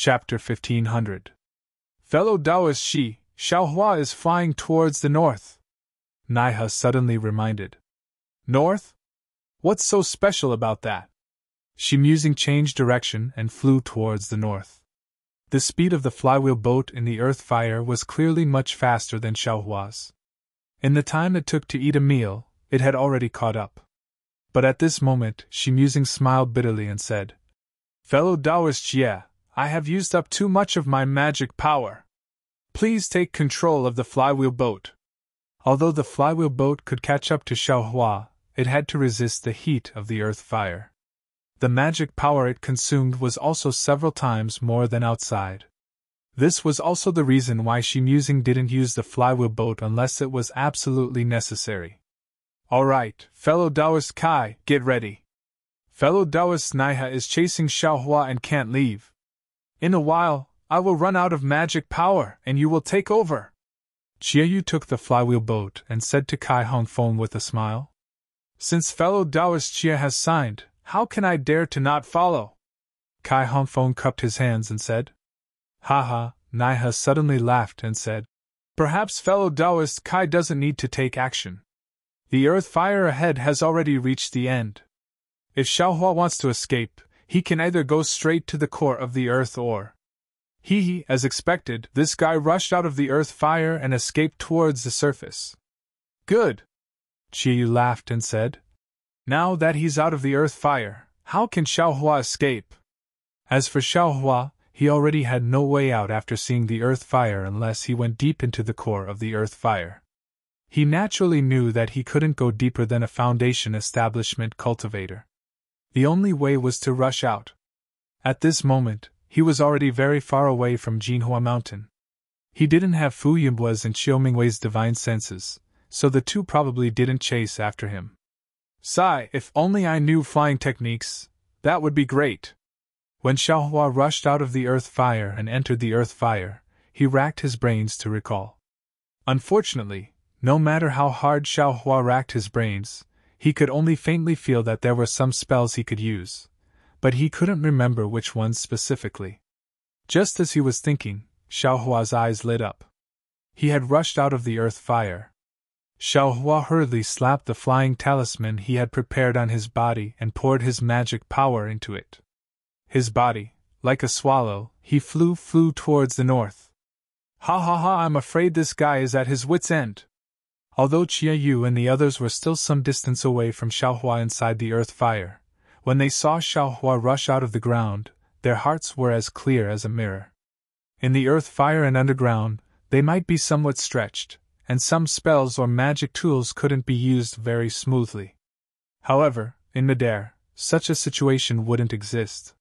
Chapter 1500. Fellow Taoist Xiaohua is flying towards the north. Naiha suddenly reminded. North? What's so special about that? She musing changed direction and flew towards the north. The speed of the flywheel boat in the earth fire was clearly much faster than Xiaohua's. In the time it took to eat a meal, it had already caught up. But at this moment, she musing smiled bitterly and said, Fellow Taoist I have used up too much of my magic power. Please take control of the flywheel boat. Although the flywheel boat could catch up to Xiaohua, it had to resist the heat of the earth fire. The magic power it consumed was also several times more than outside. This was also the reason why she musing didn't use the flywheel boat unless it was absolutely necessary. Alright, fellow Taoist Kai, get ready. Fellow Taoist Naiha is chasing Xiaohua and can't leave. In a while, I will run out of magic power and you will take over. Qiaoyu took the flywheel boat and said to Kai Hongfeng with a smile. Since fellow Taoist Xia has signed, how can I dare to not follow? Kai Hongfeng cupped his hands and said. Haha, Naiha suddenly laughed and said. Perhaps fellow Taoist Kai doesn't need to take action. The earth fire ahead has already reached the end. If Xiaohua wants to escape, he can either go straight to the core of the earth or... As expected, this guy rushed out of the earth fire and escaped towards the surface. Good. Qiaoyu laughed and said. Now that he's out of the earth fire, how can Xiaohua escape? As for Xiaohua, he already had no way out after seeing the earth fire unless he went deep into the core of the earth fire. He naturally knew that he couldn't go deeper than a foundation establishment cultivator. The only way was to rush out. At this moment, he was already very far away from Jinhua Mountain. He didn't have Fu Yimbua's and Xiao Mingwei's divine senses, so the two probably didn't chase after him. Sigh, if only I knew flying techniques, that would be great. When Xiaohua rushed out of the earth fire and entered the earth fire, he racked his brains to recall. Unfortunately, no matter how hard Xiaohua racked his brains, he could only faintly feel that there were some spells he could use, but he couldn't remember which ones specifically. Just as he was thinking, Xiaohua's eyes lit up. He had rushed out of the earth fire. Xiaohua hurriedly slapped the flying talisman he had prepared on his body and poured his magic power into it. His body, like a swallow, he flew towards the north. Ha ha ha, I'm afraid this guy is at his wit's end. Although Qiaoyu and the others were still some distance away from Xiaohua inside the earth fire, when they saw Xiaohua rush out of the ground, their hearts were as clear as a mirror. In the earth fire and underground, they might be somewhat stretched, and some spells or magic tools couldn't be used very smoothly. However, in midair, such a situation wouldn't exist.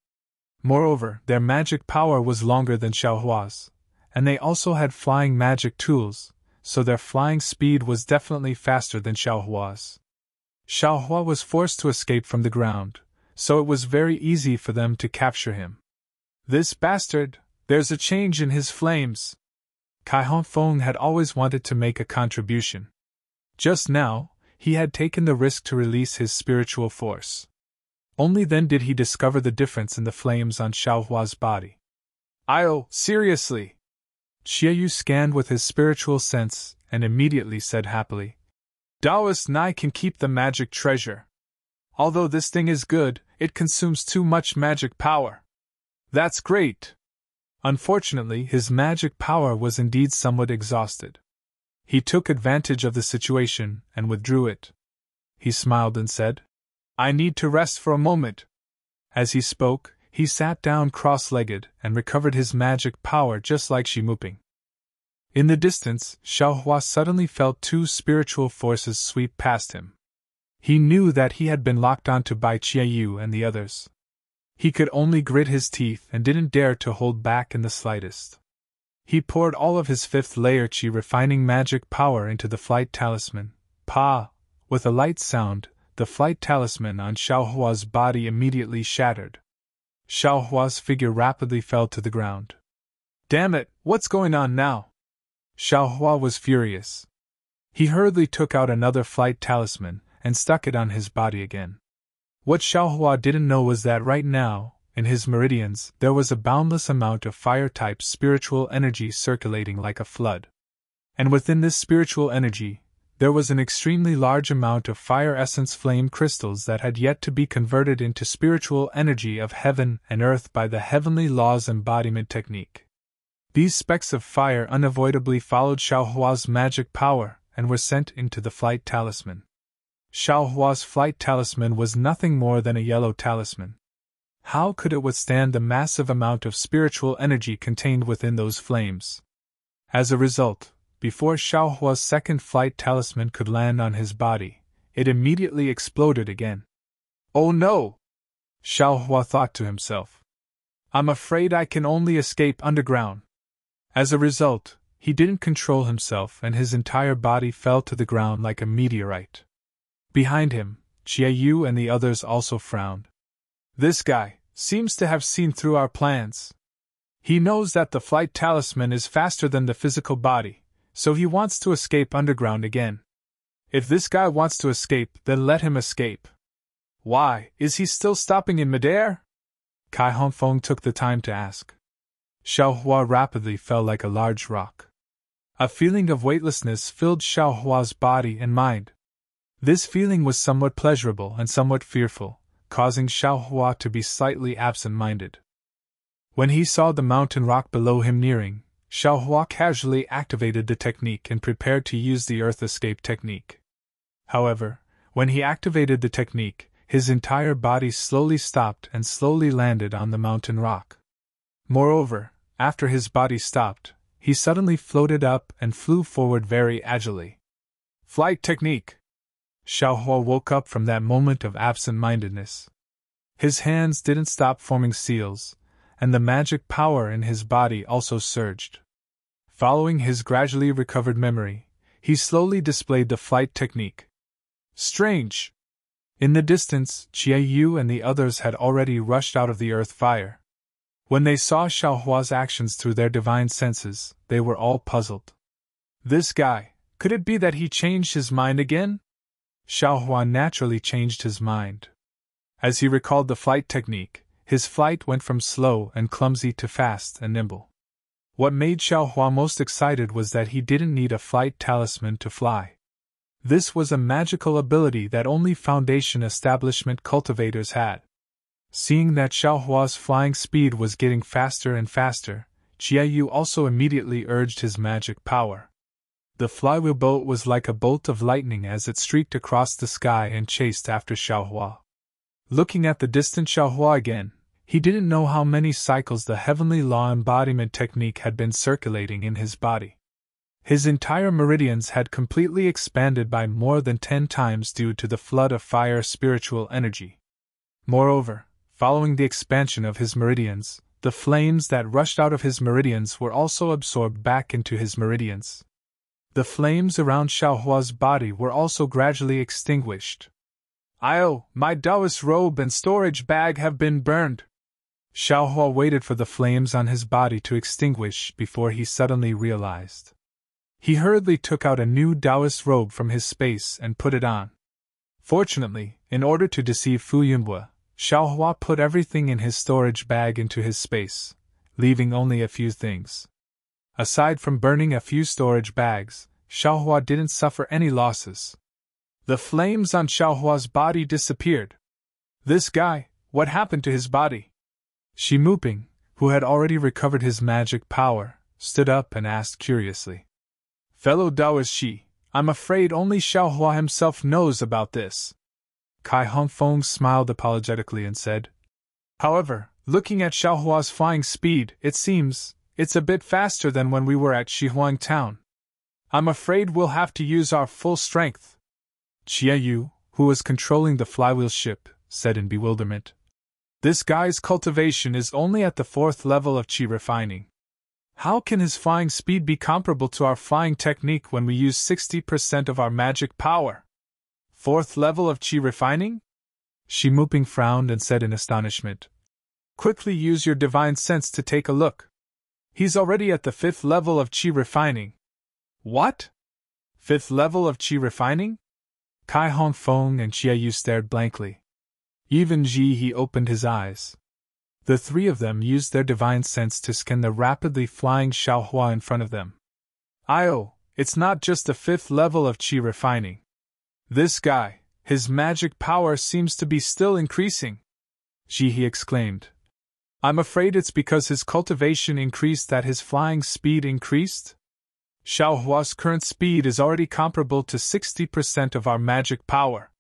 Moreover, their magic power was longer than Xiaohua's, and they also had flying magic tools, so their flying speed was definitely faster than Xiaohua's. Xiaohua was forced to escape from the ground, so it was very easy for them to capture him. This bastard, there's a change in his flames. Kai Hongfeng had always wanted to make a contribution. Just now, he had taken the risk to release his spiritual force. Only then did he discover the difference in the flames on Xiaohua's body. Seriously! Qiaoyu scanned with his spiritual sense and immediately said happily, Taoist Nai can keep the magic treasure. Although this thing is good, it consumes too much magic power. That's great! Unfortunately, his magic power was indeed somewhat exhausted. He took advantage of the situation and withdrew it. He smiled and said, I need to rest for a moment. As he spoke, he sat down cross-legged and recovered his magic power just like Shimuping. In the distance, Xiaohua suddenly felt two spiritual forces sweep past him. He knew that he had been locked onto by Qiaoyu and the others. He could only grit his teeth and didn't dare to hold back in the slightest. He poured all of his fifth layer Qi refining magic power into the flight talisman. Pa! With a light sound, the flight talisman on Xiaohua's body immediately shattered. Xiaohua's figure rapidly fell to the ground. Damn it, what's going on now? Xiaohua was furious. He hurriedly took out another flight talisman and stuck it on his body again. What Xiaohua didn't know was that right now, in his meridians, there was a boundless amount of fire-type spiritual energy circulating like a flood. And within this spiritual energy, there was an extremely large amount of fire essence flame crystals that had yet to be converted into spiritual energy of heaven and earth by the heavenly laws embodiment technique. These specks of fire unavoidably followed Xiaohua's magic power and were sent into the flight talisman. Xiaohua's flight talisman was nothing more than a yellow talisman. How could it withstand the massive amount of spiritual energy contained within those flames? As a result, before Xiaohua's second flight talisman could land on his body, it immediately exploded again. Oh no! Xiaohua thought to himself. I'm afraid I can only escape underground. As a result, he didn't control himself and his entire body fell to the ground like a meteorite. Behind him, Qiaoyu and the others also frowned. This guy seems to have seen through our plans. He knows that the flight talisman is faster than the physical body, so he wants to escape underground again. If this guy wants to escape, then let him escape. Why, is he still stopping in midair? Kai Hongfeng took the time to ask. Xiaohua rapidly fell like a large rock. A feeling of weightlessness filled Xiaohua's body and mind. This feeling was somewhat pleasurable and somewhat fearful, causing Xiaohua to be slightly absent-minded. When he saw the mountain rock below him nearing, Xiaohua casually activated the technique and prepared to use the earth escape technique. However, when he activated the technique, his entire body slowly stopped and slowly landed on the mountain rock. Moreover, after his body stopped, he suddenly floated up and flew forward very agilely. Flight technique! Xiaohua woke up from that moment of absent-mindedness. His hands didn't stop forming seals, and the magic power in his body also surged. Following his gradually recovered memory, he slowly displayed the flight technique. Strange! In the distance, Qiaoyu and the others had already rushed out of the earth fire. When they saw Xiaohua's actions through their divine senses, they were all puzzled. This guy, could it be that he changed his mind again? Xiaohua naturally changed his mind. As he recalled the flight technique, his flight went from slow and clumsy to fast and nimble. What made Xiaohua most excited was that he didn't need a flight talisman to fly. This was a magical ability that only Foundation establishment cultivators had. Seeing that Xiaohua's flying speed was getting faster and faster, Qiaoyu also immediately urged his magic power. The flywheel boat was like a bolt of lightning as it streaked across the sky and chased after Xiaohua. Looking at the distant Xiaohua again, he didn't know how many cycles the heavenly law embodiment technique had been circulating in his body. His entire meridians had completely expanded by more than 10 times due to the flood of fire spiritual energy. Moreover, following the expansion of his meridians, the flames that rushed out of his meridians were also absorbed back into his meridians. The flames around Xiaohua's body were also gradually extinguished. My Taoist robe and storage bag have been burned. Xiaohua waited for the flames on his body to extinguish before he suddenly realized. He hurriedly took out a new Taoist robe from his space and put it on. Fortunately, in order to deceive Fu Yunhua, Xiaohua put everything in his storage bag into his space, leaving only a few things. Aside from burning a few storage bags, Xiaohua didn't suffer any losses. The flames on Xiaohua's body disappeared. This guy, what happened to his body? Shi Muping, who had already recovered his magic power, stood up and asked curiously. Fellow Taoist Shi, I'm afraid only Xiaohua himself knows about this. Kai Hongfeng smiled apologetically and said, However, looking at Xiaohua's flying speed, it seems it's a bit faster than when we were at Shihuang Town. I'm afraid we'll have to use our full strength. Qiaoyu, who was controlling the flywheel ship, said in bewilderment. This guy's cultivation is only at the 4th level of qi refining. How can his flying speed be comparable to our flying technique when we use 60% of our magic power? 4th level of qi refining? Shi Muping frowned and said in astonishment. Quickly use your divine sense to take a look. He's already at the 5th level of qi refining. What? 5th level of qi refining? Kai Hongfeng and Qiaoyu stared blankly. Even Ji he opened his eyes. The three of them used their divine sense to scan the rapidly flying Xiaohua in front of them. It's not just the 5th level of qi refining. This guy, his magic power seems to be still increasing. He exclaimed. I'm afraid it's because his cultivation increased that his flying speed increased? Xiaohua's current speed is already comparable to 60% of our magic power.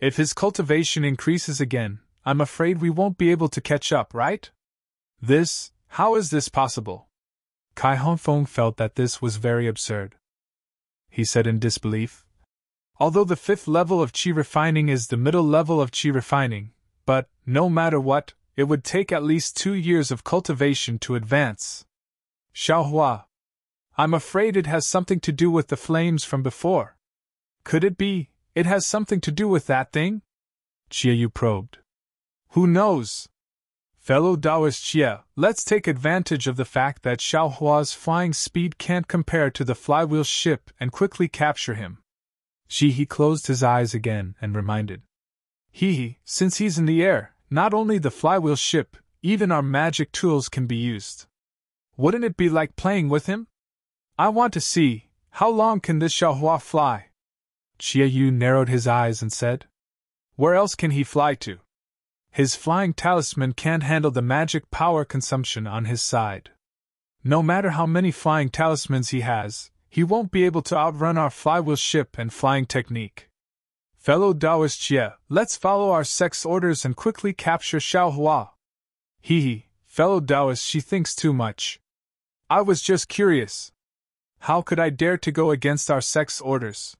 If his cultivation increases again, I'm afraid we won't be able to catch up, right? How is this possible? Kai Hongfeng felt that this was very absurd. He said in disbelief. Although the 5th level of qi refining is the middle level of qi refining, but, no matter what, it would take at least 2 years of cultivation to advance. Xiaohua, I'm afraid it has something to do with the flames from before. Could it be, it has something to do with that thing? Qiayu probed. Who knows? Fellow Taoist Xie, let's take advantage of the fact that Xiaohua's flying speed can't compare to the flywheel ship and quickly capture him. He closed his eyes again and reminded. Since he's in the air, not only the flywheel ship, even our magic tools can be used. Wouldn't it be like playing with him? I want to see, how long can this Xiaohua fly? Qiayu narrowed his eyes and said. Where else can he fly to? His flying talisman can't handle the magic power consumption on his side. No matter how many flying talismans he has, he won't be able to outrun our flywheel ship and flying technique. Fellow Taoist Xie, let's follow our sect's orders and quickly capture Xiaohua. Fellow Taoist, she thinks too much. I was just curious. How could I dare to go against our sect's orders?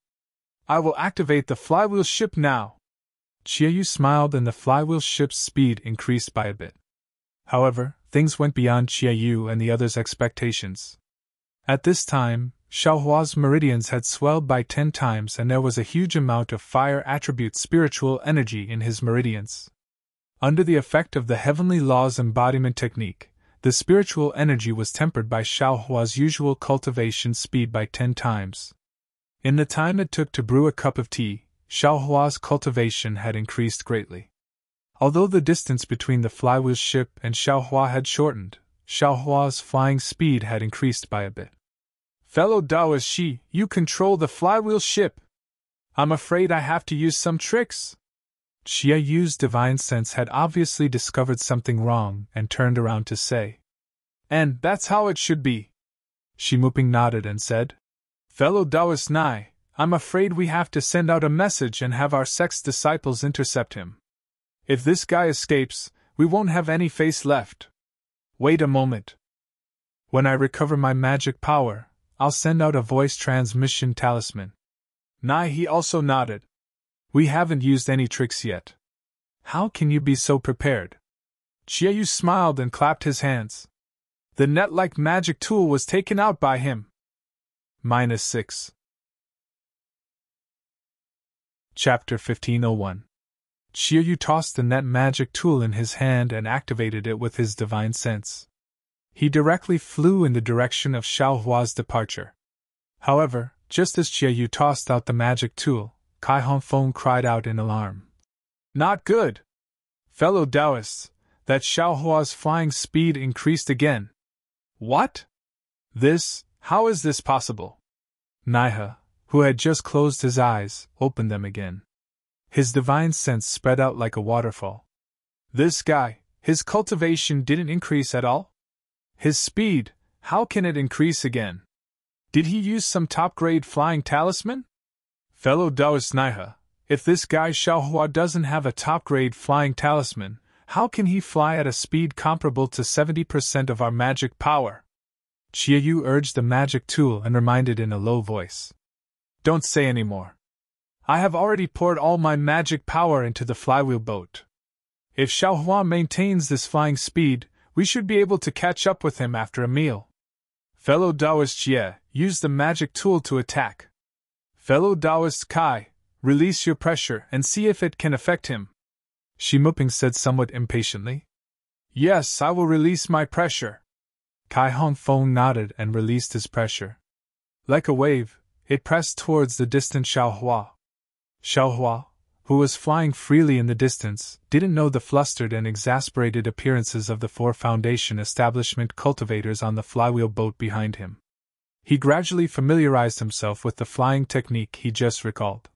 I will activate the flywheel ship now. Qiayu smiled and the flywheel ship's speed increased by a bit. However, things went beyond Qiayu and the others' expectations. At this time, Xiaohua's meridians had swelled by 10 times and there was a huge amount of fire attribute spiritual energy in his meridians. Under the effect of the heavenly laws embodiment technique, the spiritual energy was tempered by Xiaohua's usual cultivation speed by 10 times. In the time it took to brew a cup of tea, Xiaohua's cultivation had increased greatly. Although the distance between the flywheel ship and Xiaohua had shortened, Xiaohua's flying speed had increased by a bit. Fellow Taoist, you control the flywheel ship. I'm afraid I have to use some tricks. Qiayu's divine sense had obviously discovered something wrong and turned around to say. And that's how it should be. Shimuping nodded and said. Fellow Taoist Nai, I'm afraid we have to send out a message and have our sect's disciples intercept him. If this guy escapes, we won't have any face left. Wait a moment. When I recover my magic power, I'll send out a voice transmission talisman. Nai, he also nodded. We haven't used any tricks yet. How can you be so prepared? Qiayu smiled and clapped his hands. The net-like magic tool was taken out by him. -6. Chapter 1501. Qiayu tossed the net magic tool in his hand and activated it with his divine sense. He directly flew in the direction of Xiaohua's departure. However, just as Qiayu tossed out the magic tool, Kai Hongfeng cried out in alarm. Not good! Fellow Taoists, that Xiaohua's flying speed increased again. What? How is this possible? Naihe, who had just closed his eyes, opened them again. His divine sense spread out like a waterfall. This guy, his cultivation didn't increase at all? His speed, how can it increase again? Did he use some top-grade flying talisman? Fellow Taoist Naihe, if this guy Xiaohua doesn't have a top-grade flying talisman, how can he fly at a speed comparable to 70% of our magic power? Qiayu urged the magic tool and reminded in a low voice. Don't say any more. I have already poured all my magic power into the flywheel boat. If Xiaohua maintains this flying speed, we should be able to catch up with him after a meal. Fellow Taoist Jie, use the magic tool to attack. Fellow Taoist Kai, release your pressure and see if it can affect him. Shimuping said somewhat impatiently. Yes, I will release my pressure. Kai Hongfeng nodded and released his pressure. Like a wave, it pressed towards the distant Xiaohua. Xiaohua, who was flying freely in the distance, didn't know the flustered and exasperated appearances of the 4 Foundation establishment cultivators on the flywheel boat behind him. He gradually familiarized himself with the flying technique he just recalled.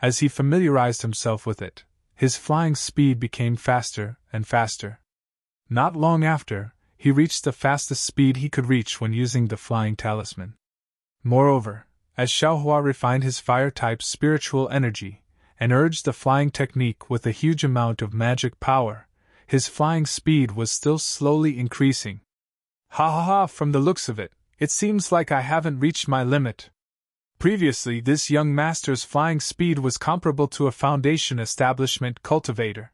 As he familiarized himself with it, his flying speed became faster and faster. Not long after, he reached the fastest speed he could reach when using the flying talisman. Moreover, as Xiaohua refined his fire-type spiritual energy, and urged the flying technique with a huge amount of magic power, his flying speed was still slowly increasing. Ha ha ha, from the looks of it, it seems like I haven't reached my limit. Previously, this young master's flying speed was comparable to a Foundation establishment cultivator.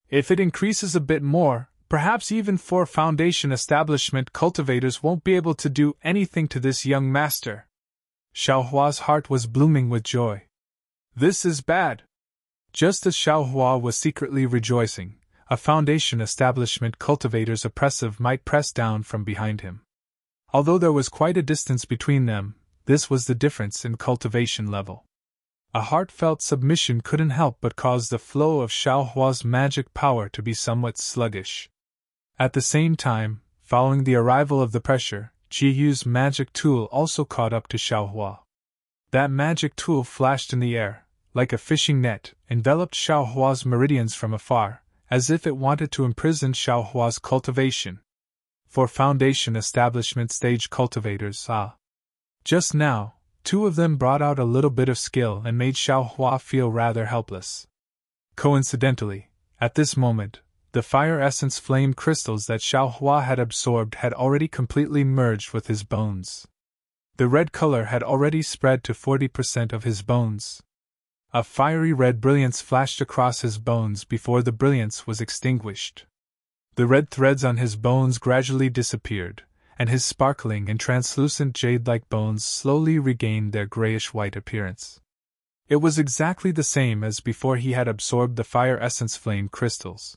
If it increases a bit more, perhaps even 4 Foundation establishment cultivators won't be able to do anything to this young master. Xiaohua's heart was blooming with joy. This is bad. Just as Xiaohua was secretly rejoicing, a Foundation establishment cultivator's oppressive might pressed down from behind him. Although there was quite a distance between them, this was the difference in cultivation level. A heartfelt submission couldn't help but cause the flow of Xiaohua's magic power to be somewhat sluggish. At the same time, following the arrival of the pressure, Jiyu's magic tool also caught up to Xiaohua. That magic tool flashed in the air, like a fishing net, enveloped Xiaohua's meridians from afar, as if it wanted to imprison Xiaohua's cultivation. For Foundation establishment stage cultivators, just now, 2 of them brought out a little bit of skill and made Xiaohua feel rather helpless. Coincidentally, at this moment, the fire essence flame crystals that Xiaohua had absorbed had already completely merged with his bones. The red color had already spread to 40% of his bones. A fiery red brilliance flashed across his bones before the brilliance was extinguished. The red threads on his bones gradually disappeared, and his sparkling and translucent jade-like bones slowly regained their grayish-white appearance. It was exactly the same as before he had absorbed the fire essence flame crystals.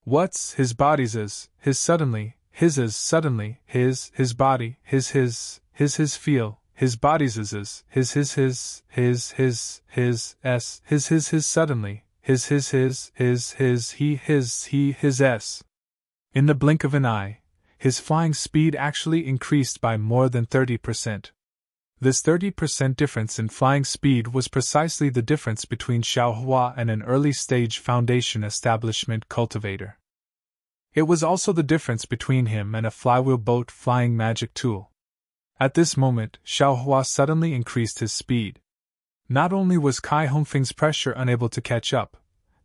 What's his body's is, his suddenly, his is suddenly, his body, his feel, his body's is his s, his suddenly, his he, his s. In the blink of an eye, his flying speed actually increased by more than 30%. This 30% difference in flying speed was precisely the difference between Xiaohua and an early-stage Foundation establishment cultivator. It was also the difference between him and a flywheel boat flying magic tool. At this moment, Xiaohua suddenly increased his speed. Not only was Kai Hongfeng's pressure unable to catch up,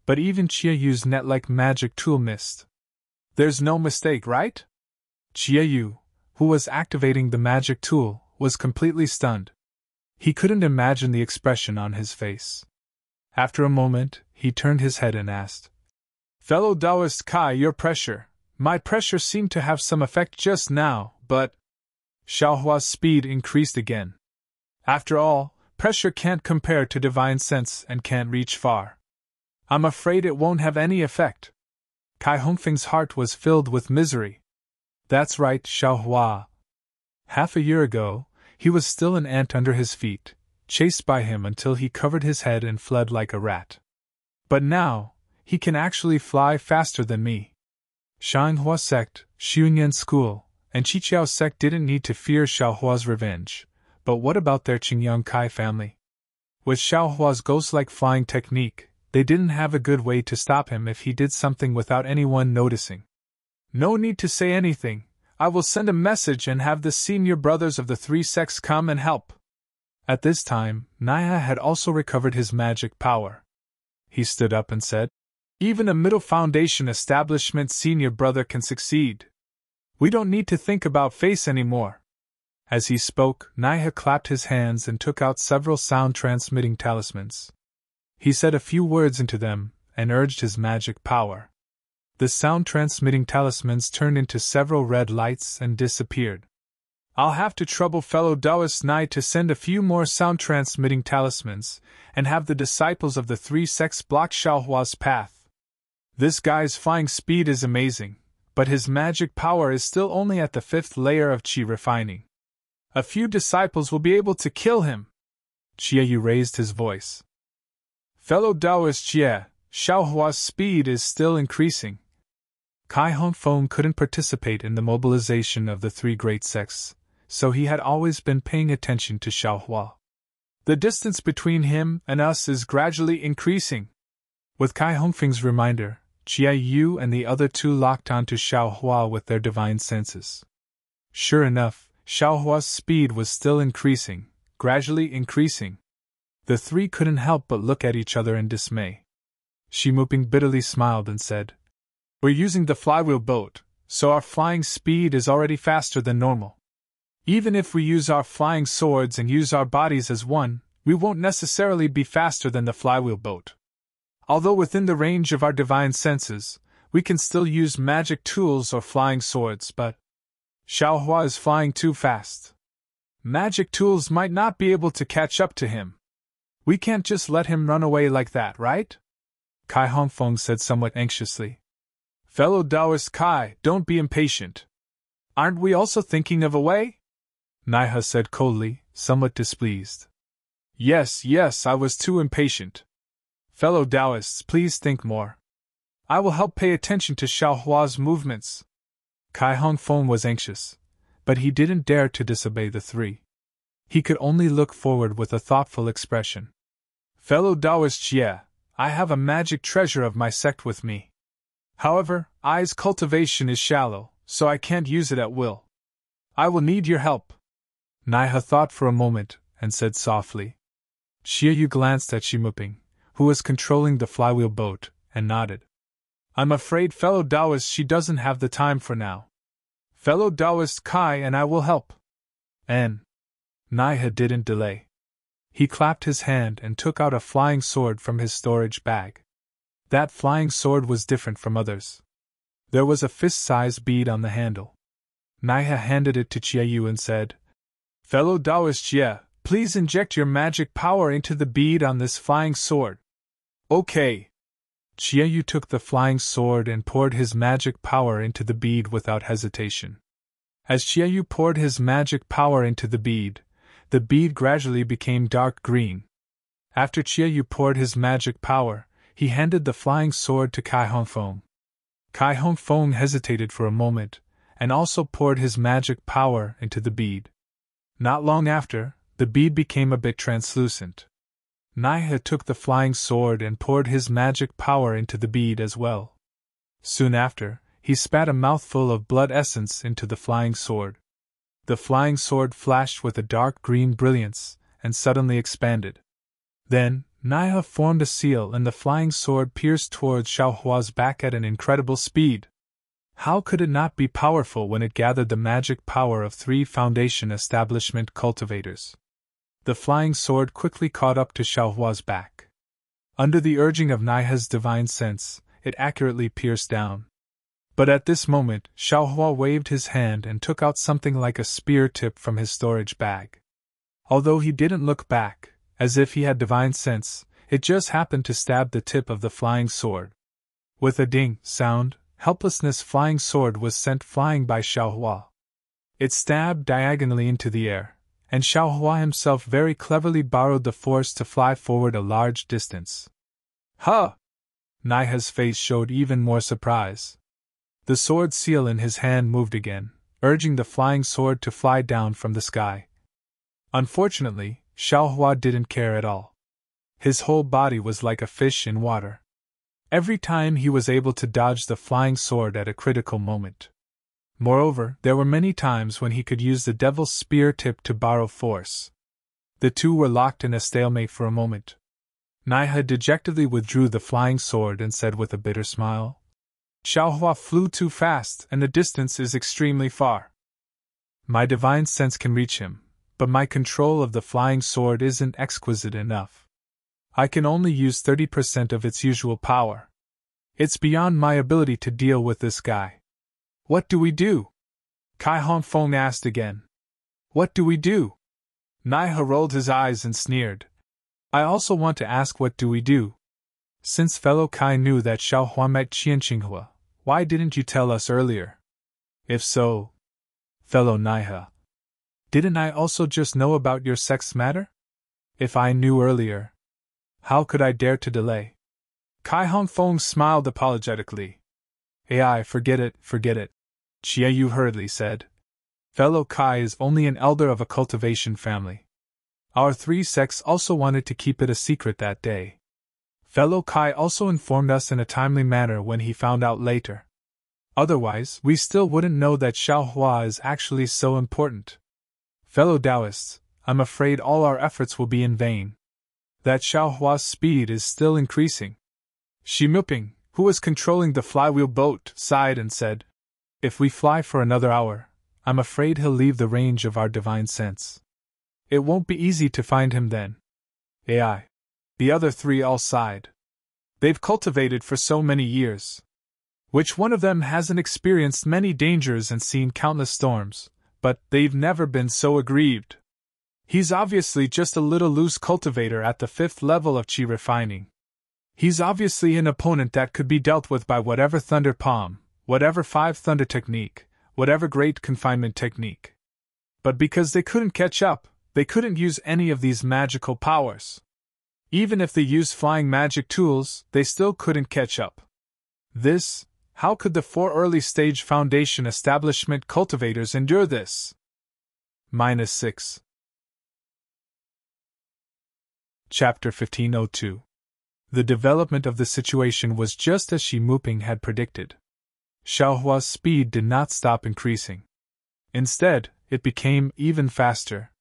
but even Chia Yu's net-like magic tool missed. There's no mistake, right? Chia Yu, who was activating the magic tool, was completely stunned. He couldn't imagine the expression on his face. After a moment, he turned his head and asked, "Fellow Taoist Kai, my pressure seemed to have some effect just now, but..." Xiaohua's speed increased again. After all, pressure can't compare to divine sense and can't reach far. I'm afraid it won't have any effect. Kai Hongfeng's heart was filled with misery. That's right, Xiaohua. Half a year ago, he was still an ant under his feet, chased by him until he covered his head and fled like a rat. But now, he can actually fly faster than me. Shanghua sect, Xiunyan school, and Qiqiao sect didn't need to fear Xiaohua's revenge, but what about their Qingyang Kai family? With Xiaohua's ghost-like flying technique, they didn't have a good way to stop him if he did something without anyone noticing. No need to say anything. I will send a message and have the senior brothers of the 3 sects come and help. At this time, Naya had also recovered his magic power. He stood up and said, "Even a middle foundation establishment senior brother can succeed. We don't need to think about face anymore." As he spoke, Naya clapped his hands and took out several sound-transmitting talismans. He said a few words into them, and urged his magic power. The sound-transmitting talismans turned into several red lights and disappeared. I'll have to trouble fellow Taoist Nai to send a few more sound-transmitting talismans, and have the disciples of the 3 sects block Xiaohua's path. This guy's flying speed is amazing, but his magic power is still only at the 5th layer of qi refining. A few disciples will be able to kill him. Qiayu raised his voice. Fellow Taoist Jie, Xiaohua's speed is still increasing. Kai Hongfeng couldn't participate in the mobilization of the three great sects, so he had always been paying attention to Xiaohua. The distance between him and us is gradually increasing. With Kai Hongfeng's reminder, Jie Yu and the other two locked onto Xiaohua with their divine senses. Sure enough, Xiaohua's speed was still increasing, gradually increasing. The three couldn't help but look at each other in dismay. Shi Muping bitterly smiled and said, "We're using the flywheel boat, so our flying speed is already faster than normal. Even if we use our flying swords and use our bodies as one, we won't necessarily be faster than the flywheel boat. Although within the range of our divine senses, we can still use magic tools or flying swords, but Xiaohua is flying too fast. Magic tools might not be able to catch up to him. We can't just let him run away like that, right?" Kai Hongfeng said somewhat anxiously. "Fellow Taoist Kai, don't be impatient. Aren't we also thinking of a way?" Naiha said coldly, somewhat displeased. Yes, I was too impatient. Fellow Taoists, please think more. I will help pay attention to Xiaohua's movements." Kai Hongfeng was anxious, but he didn't dare to disobey the three. He could only look forward with a thoughtful expression. "Fellow Taoist Jie, I have a magic treasure of my sect with me. However, I's cultivation is shallow, so I can't use it at will. I will need your help." Naiha thought for a moment, and said softly. Xiaoyu glanced at Shimuping, who was controlling the flywheel boat, and nodded. "I'm afraid fellow Taoist she doesn't have the time for now. Fellow Taoist Kai and I will help." And Naiha didn't delay. He clapped his hand and took out a flying sword from his storage bag. That flying sword was different from others. There was a fist-sized bead on the handle. Naiha handed it to Qiaoyu and said, "Fellow Taoist Jie, please inject your magic power into the bead on this flying sword." "Okay." Qiaoyu took the flying sword and poured his magic power into the bead without hesitation. As Qiaoyu poured his magic power into the bead gradually became dark green. After Qiaoyu poured his magic power, he handed the flying sword to Kai Hongfeng. Kai Hongfeng hesitated for a moment, and also poured his magic power into the bead. Not long after, the bead became a bit translucent. Naiha took the flying sword and poured his magic power into the bead as well. Soon after, he spat a mouthful of blood essence into the flying sword. The flying sword flashed with a dark green brilliance, and suddenly expanded. Then, Naiha formed a seal and the flying sword pierced towards Xiaohua's back at an incredible speed. How could it not be powerful when it gathered the magic power of 3 Foundation establishment cultivators? The flying sword quickly caught up to Xiaohua's back. Under the urging of Naiha's divine sense, it accurately pierced down. But at this moment, Xiaohua waved his hand and took out something like a spear tip from his storage bag. Although he didn't look back, as if he had divine sense, it just happened to stab the tip of the flying sword. With a ding sound, helplessness flying sword was sent flying by Xiaohua. It stabbed diagonally into the air, and Xiaohua himself very cleverly borrowed the force to fly forward a large distance. "Huh!" Naiha's face showed even more surprise. The sword seal in his hand moved again, urging the flying sword to fly down from the sky. Unfortunately, Xiaohua didn't care at all. His whole body was like a fish in water. Every time he was able to dodge the flying sword at a critical moment. Moreover, there were many times when he could use the devil's spear tip to borrow force. The two were locked in a stalemate for a moment. Naiha dejectedly withdrew the flying sword and said with a bitter smile, "Xiaohua flew too fast and the distance is extremely far. My divine sense can reach him, but my control of the flying sword isn't exquisite enough. I can only use 30% of its usual power. It's beyond my ability to deal with this guy. What do we do?" Kai Hongfeng asked again. "What do we do?" Naiha rolled his eyes and sneered. "I also want to ask what do we do? Since fellow Kai knew that Xiaohua met Qianqinghua, why didn't you tell us earlier? If so, fellow Naiha, didn't I also just know about your sex matter? If I knew earlier, How could I dare to delay? Kai Hong Fong smiled apologetically. AI, forget it, forget it. Jia Yu hurriedly said. Fellow Kai is only an elder of a cultivation family. Our three sects also wanted to keep it a secret that day. Fellow Kai also informed us in a timely manner when he found out later. Otherwise, we still wouldn't know that Xiaohua is actually so important. Fellow Taoists, I'm afraid all our efforts will be in vain. That Xiaohua's speed is still increasing. Xi Muping, who was controlling the flywheel boat, sighed and said, If we fly for another hour, I'm afraid he'll leave the range of our divine sense. It won't be easy to find him then. AI. The other three all sighed. They've cultivated for so many years. Which one of them hasn't experienced many dangers and seen countless storms, but they've never been so aggrieved. He's obviously just a little loose cultivator at the 5th level of qi refining. He's obviously an opponent that could be dealt with by whatever thunder palm, whatever 5 thunder technique, whatever great confinement technique. But because they couldn't catch up, they couldn't use any of these magical powers. Even if they used flying magic tools, they still couldn't catch up. How could the 4 early-stage foundation establishment cultivators endure this? -6. Chapter 1502. The development of the situation was just as Xi Muping had predicted. Xiaohua's speed did not stop increasing. Instead, it became even faster.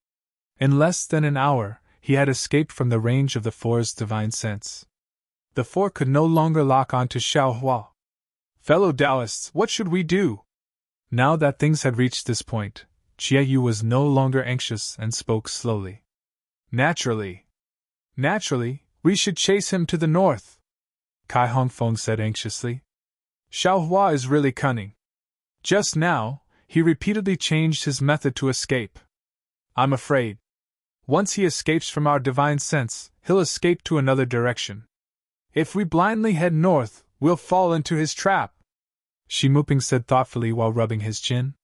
In less than an hour, he had escaped from the range of the 4's divine sense. The 4 could no longer lock on to Xiaohua. Fellow Taoists, what should we do? Now that things had reached this point, Jia Yu was no longer anxious and spoke slowly. Naturally, we should chase him to the north, Kai Hong Fong said anxiously. Xiaohua is really cunning. Just now, he repeatedly changed his method to escape. I'm afraid. Once he escapes from our divine sense, he'll escape to another direction. If we blindly head north, we'll fall into his trap, Xi Muping said thoughtfully while rubbing his chin.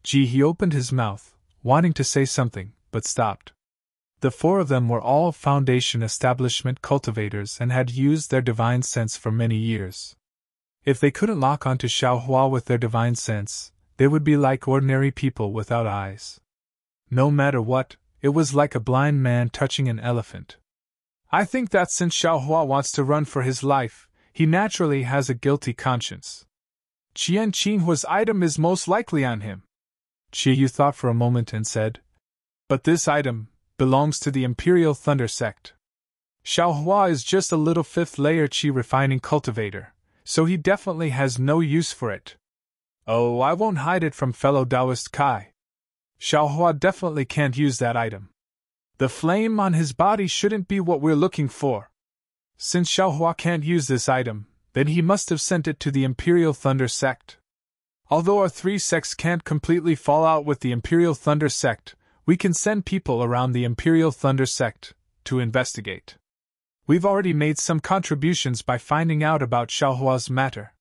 He opened his mouth, wanting to say something, but stopped. The 4 of them were all foundation establishment cultivators and had used their divine sense for many years. If they couldn't lock onto Xiaohua with their divine sense, they would be like ordinary people without eyes. No matter what, it was like a blind man touching an elephant. I think that since Xiaohua wants to run for his life, he naturally has a guilty conscience. Qian Qinghua's item is most likely on him. Qi Yu thought for a moment and said, But this item belongs to the Imperial Thunder sect. Xiaohua is just a little 5th layer qi refining cultivator, so he definitely has no use for it. Oh, I won't hide it from fellow Taoist Kai. Xiaohua definitely can't use that item. The flame on his body shouldn't be what we're looking for. Since Xiaohua can't use this item, then he must have sent it to the Imperial Thunder sect. Although our 3 sects can't completely fall out with the Imperial Thunder sect, we can send people around the Imperial Thunder sect to investigate. We've already made some contributions by finding out about Xiaohua's matter.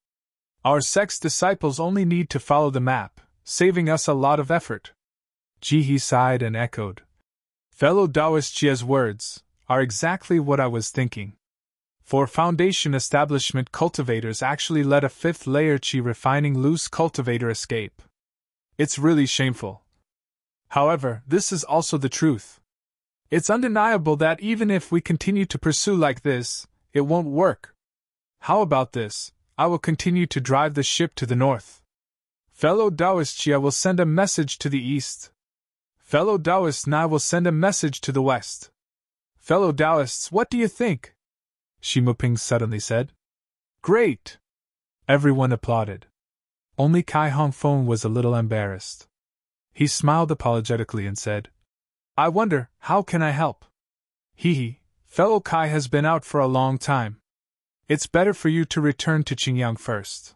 Our sect's disciples only need to follow the map, saving us a lot of effort. Jihe sighed and echoed. Fellow Taoist Jia's words are exactly what I was thinking. 4 foundation establishment cultivators actually let a 5th layer qi refining loose cultivator escape. It's really shameful. However, this is also the truth. It's undeniable that even if we continue to pursue like this, it won't work. How about this? I will continue to drive the ship to the north. Fellow Taoist Jia will send a message to the east. Fellow Taoists and I will send a message to the west. Fellow Taoists, what do you think? Xi Muping suddenly said. Great! Everyone applauded. Only Kai Hong Fong was a little embarrassed. He smiled apologetically and said, I wonder, how can I help? Fellow Kai has been out for a long time. It's better for you to return to Qingyang first.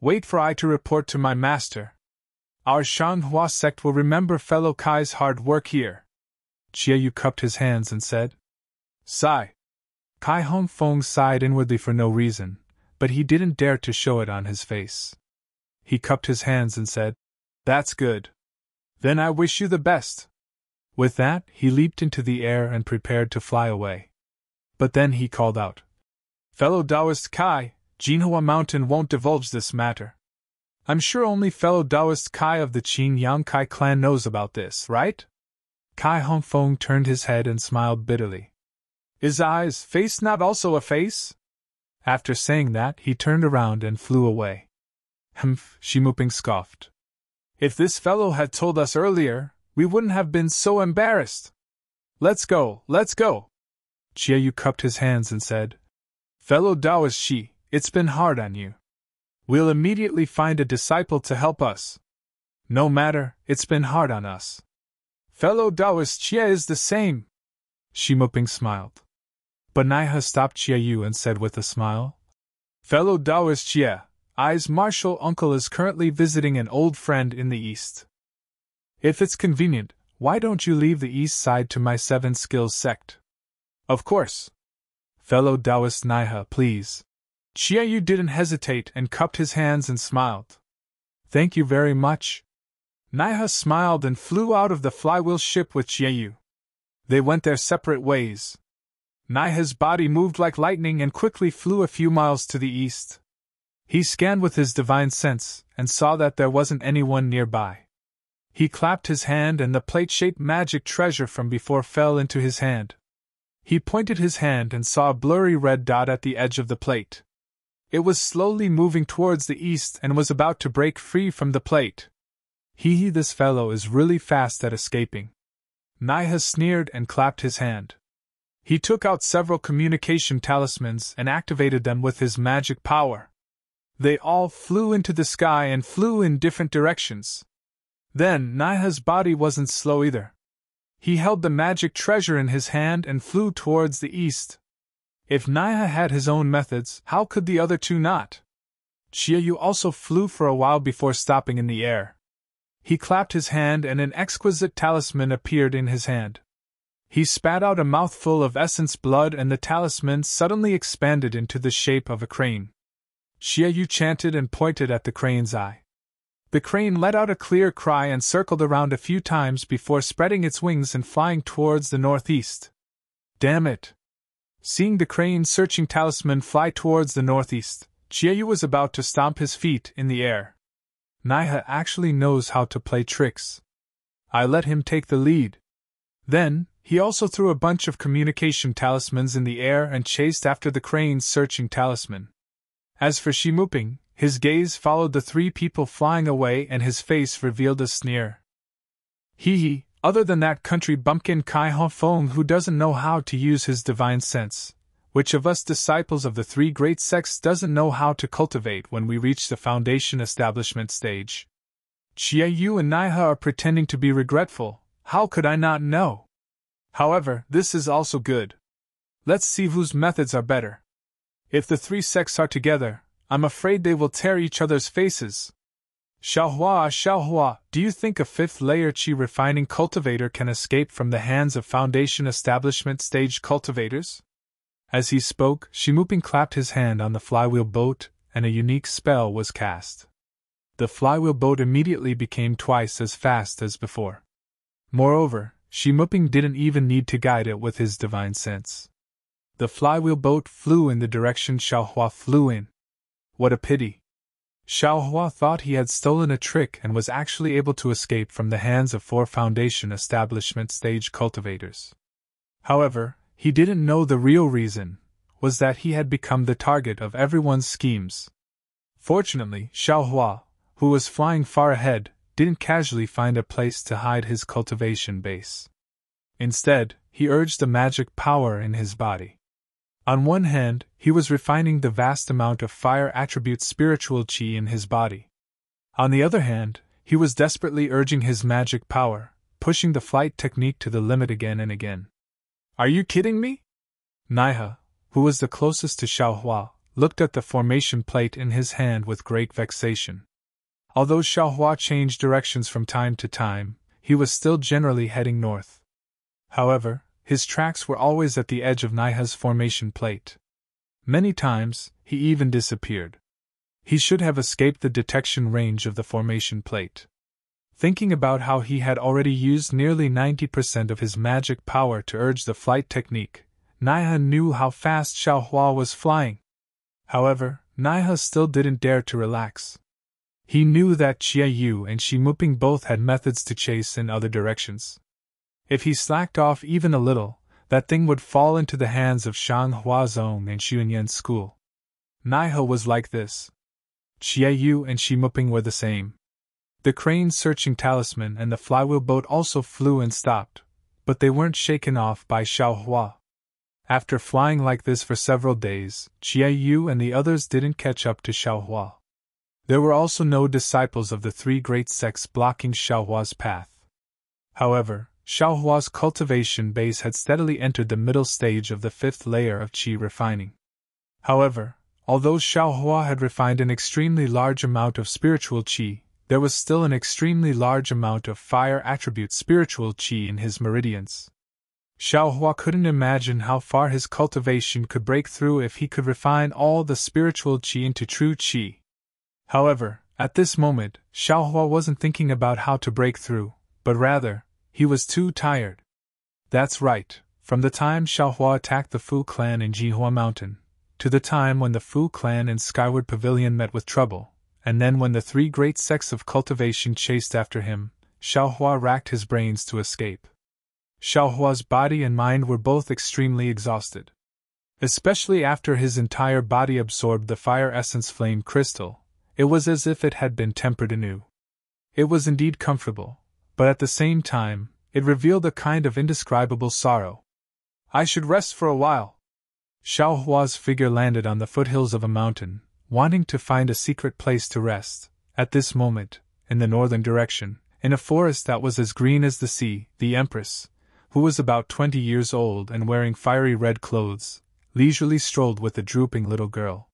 Wait for I to report to my master. Our Shanghua sect will remember fellow Kai's hard work here. Jia Yu cupped his hands and said, Sigh. Kai Hong Fong sighed inwardly for no reason, but he didn't dare to show it on his face. He cupped his hands and said, That's good. Then I wish you the best. With that, he leaped into the air and prepared to fly away. But then he called out, "Fellow Taoist Kai, Jinhua Mountain won't divulge this matter. I'm sure only fellow Taoist Kai of the Qin Yang Kai clan knows about this, right?" Kai Hongfeng turned his head and smiled bitterly. "Is eyes, face not also a face?" After saying that, he turned around and flew away. "Humph," Shimuping scoffed. "If this fellow had told us earlier, we wouldn't have been so embarrassed. Let's go, let's go." Chiayu cupped his hands and said, "Fellow Taoist Shi, it's been hard on you. We'll immediately find a disciple to help us. No matter, it's been hard on us. Fellow Taoist Chia is the same." Shimuping smiled. But Naiha stopped Chiayu and said with a smile, "Fellow Taoist Chia, I's martial uncle is currently visiting an old friend in the east. If it's convenient, why don't you leave the east side to my 7 skills sect?" "Of course. Fellow Taoist Naiha, please." Chiayu didn't hesitate and cupped his hands and smiled. "Thank you very much." Naiha smiled and flew out of the flywheel ship with Chiayu. They went their separate ways. Naiha's body moved like lightning and quickly flew a few miles to the east. He scanned with his divine sense and saw that there wasn't anyone nearby. He clapped his hand and the plate-shaped magic treasure from before fell into his hand. He pointed his hand and saw a blurry red dot at the edge of the plate. It was slowly moving towards the east and was about to break free from the plate. This fellow is really fast at escaping." Naiha sneered and clapped his hand. He took out several communication talismans and activated them with his magic power. They all flew into the sky and flew in different directions. Then Naiha's body wasn't slow either. He held the magic treasure in his hand and flew towards the east. If Naiha had his own methods, how could the other two not? Chiayu also flew for a while before stopping in the air. He clapped his hand and an exquisite talisman appeared in his hand. He spat out a mouthful of essence blood and the talisman suddenly expanded into the shape of a crane. Chiayu chanted and pointed at the crane's eye. The crane let out a clear cry and circled around a few times before spreading its wings and flying towards the northeast. "Damn it!" Seeing the crane-searching talisman fly towards the northeast, Chiayu was about to stomp his feet in the air. Naiha actually knows how to play tricks. I let him take the lead. Then, he also threw a bunch of communication talismans in the air and chased after the crane-searching talisman. As for Shimuping, his gaze followed the 3 people flying away and his face revealed a sneer. Hee, other than that country bumpkin Kai Hongfeng who doesn't know how to use his divine sense, which of us disciples of the 3 great sects doesn't know how to cultivate when we reach the foundation establishment stage? Chiayu and Naiha are pretending to be regretful, how could I not know? However, this is also good. Let's see whose methods are better. If the 3 sects are together, I'm afraid they will tear each other's faces. Xiaohua, do you think a 5th layer Qi refining cultivator can escape from the hands of foundation establishment stage cultivators? As he spoke, Shimuping clapped his hand on the flywheel boat, and a unique spell was cast. The flywheel boat immediately became twice as fast as before. Moreover, Shimuping didn't even need to guide it with his divine sense. The flywheel boat flew in the direction Xiaohua flew in. What a pity! Xiaohua thought he had stolen a trick and was actually able to escape from the hands of 4 foundation establishment stage cultivators. However, he didn't know the real reason was that he had become the target of everyone's schemes. Fortunately, Xiaohua, who was flying far ahead, didn't casually find a place to hide his cultivation base. Instead, he urged the magic power in his body. On one hand, he was refining the vast amount of fire attribute spiritual qi in his body. On the other hand, he was desperately urging his magic power, pushing the flight technique to the limit again and again. Are you kidding me? Naiha, who was the closest to Xiaohua, looked at the formation plate in his hand with great vexation. Although Xiaohua changed directions from time to time, he was still generally heading north. However, his tracks were always at the edge of Naiha's formation plate. Many times, he even disappeared. He should have escaped the detection range of the formation plate. Thinking about how he had already used nearly 90% of his magic power to urge the flight technique, Naiha knew how fast Xiaohua was flying. However, Naiha still didn't dare to relax. He knew that Jia Yu and Shi Muping both had methods to chase in other directions. If he slacked off even a little, that thing would fall into the hands of Shang Huazong and Xuanyan's school. Naiha was like this. Jia Yu and Shi Muping were the same. The crane-searching talisman and the flywheel boat also flew and stopped, but they weren't shaken off by Xiaohua. After flying like this for several days, Jia Yu and the others didn't catch up to Xiaohua. There were also no disciples of the three great sects blocking Xiaohua's path. However, Xiaohua's cultivation base had steadily entered the middle stage of the fifth layer of qi refining. However, although Xiaohua had refined an extremely large amount of spiritual qi, there was still an extremely large amount of fire attribute spiritual qi in his meridians. Xiaohua couldn't imagine how far his cultivation could break through if he could refine all the spiritual qi into true qi. However, at this moment, Xiaohua wasn't thinking about how to break through, but rather, he was too tired. That's right, from the time Xiaohua attacked the Fu clan in Jihua Mountain, to the time when the Fu clan in Skyward Pavilion met with trouble, and then when the three great sects of cultivation chased after him, Xiaohua racked his brains to escape. Xiaohua's body and mind were both extremely exhausted. Especially after his entire body absorbed the fire essence flame crystal, it was as if it had been tempered anew. It was indeed comfortable, but at the same time, it revealed a kind of indescribable sorrow. I should rest for a while. Xiaohua's figure landed on the foothills of a mountain, wanting to find a secret place to rest. At this moment, in the northern direction, in a forest that was as green as the sea, the Empress, who was about 20 years old and wearing fiery red clothes, leisurely strolled with a drooping little girl.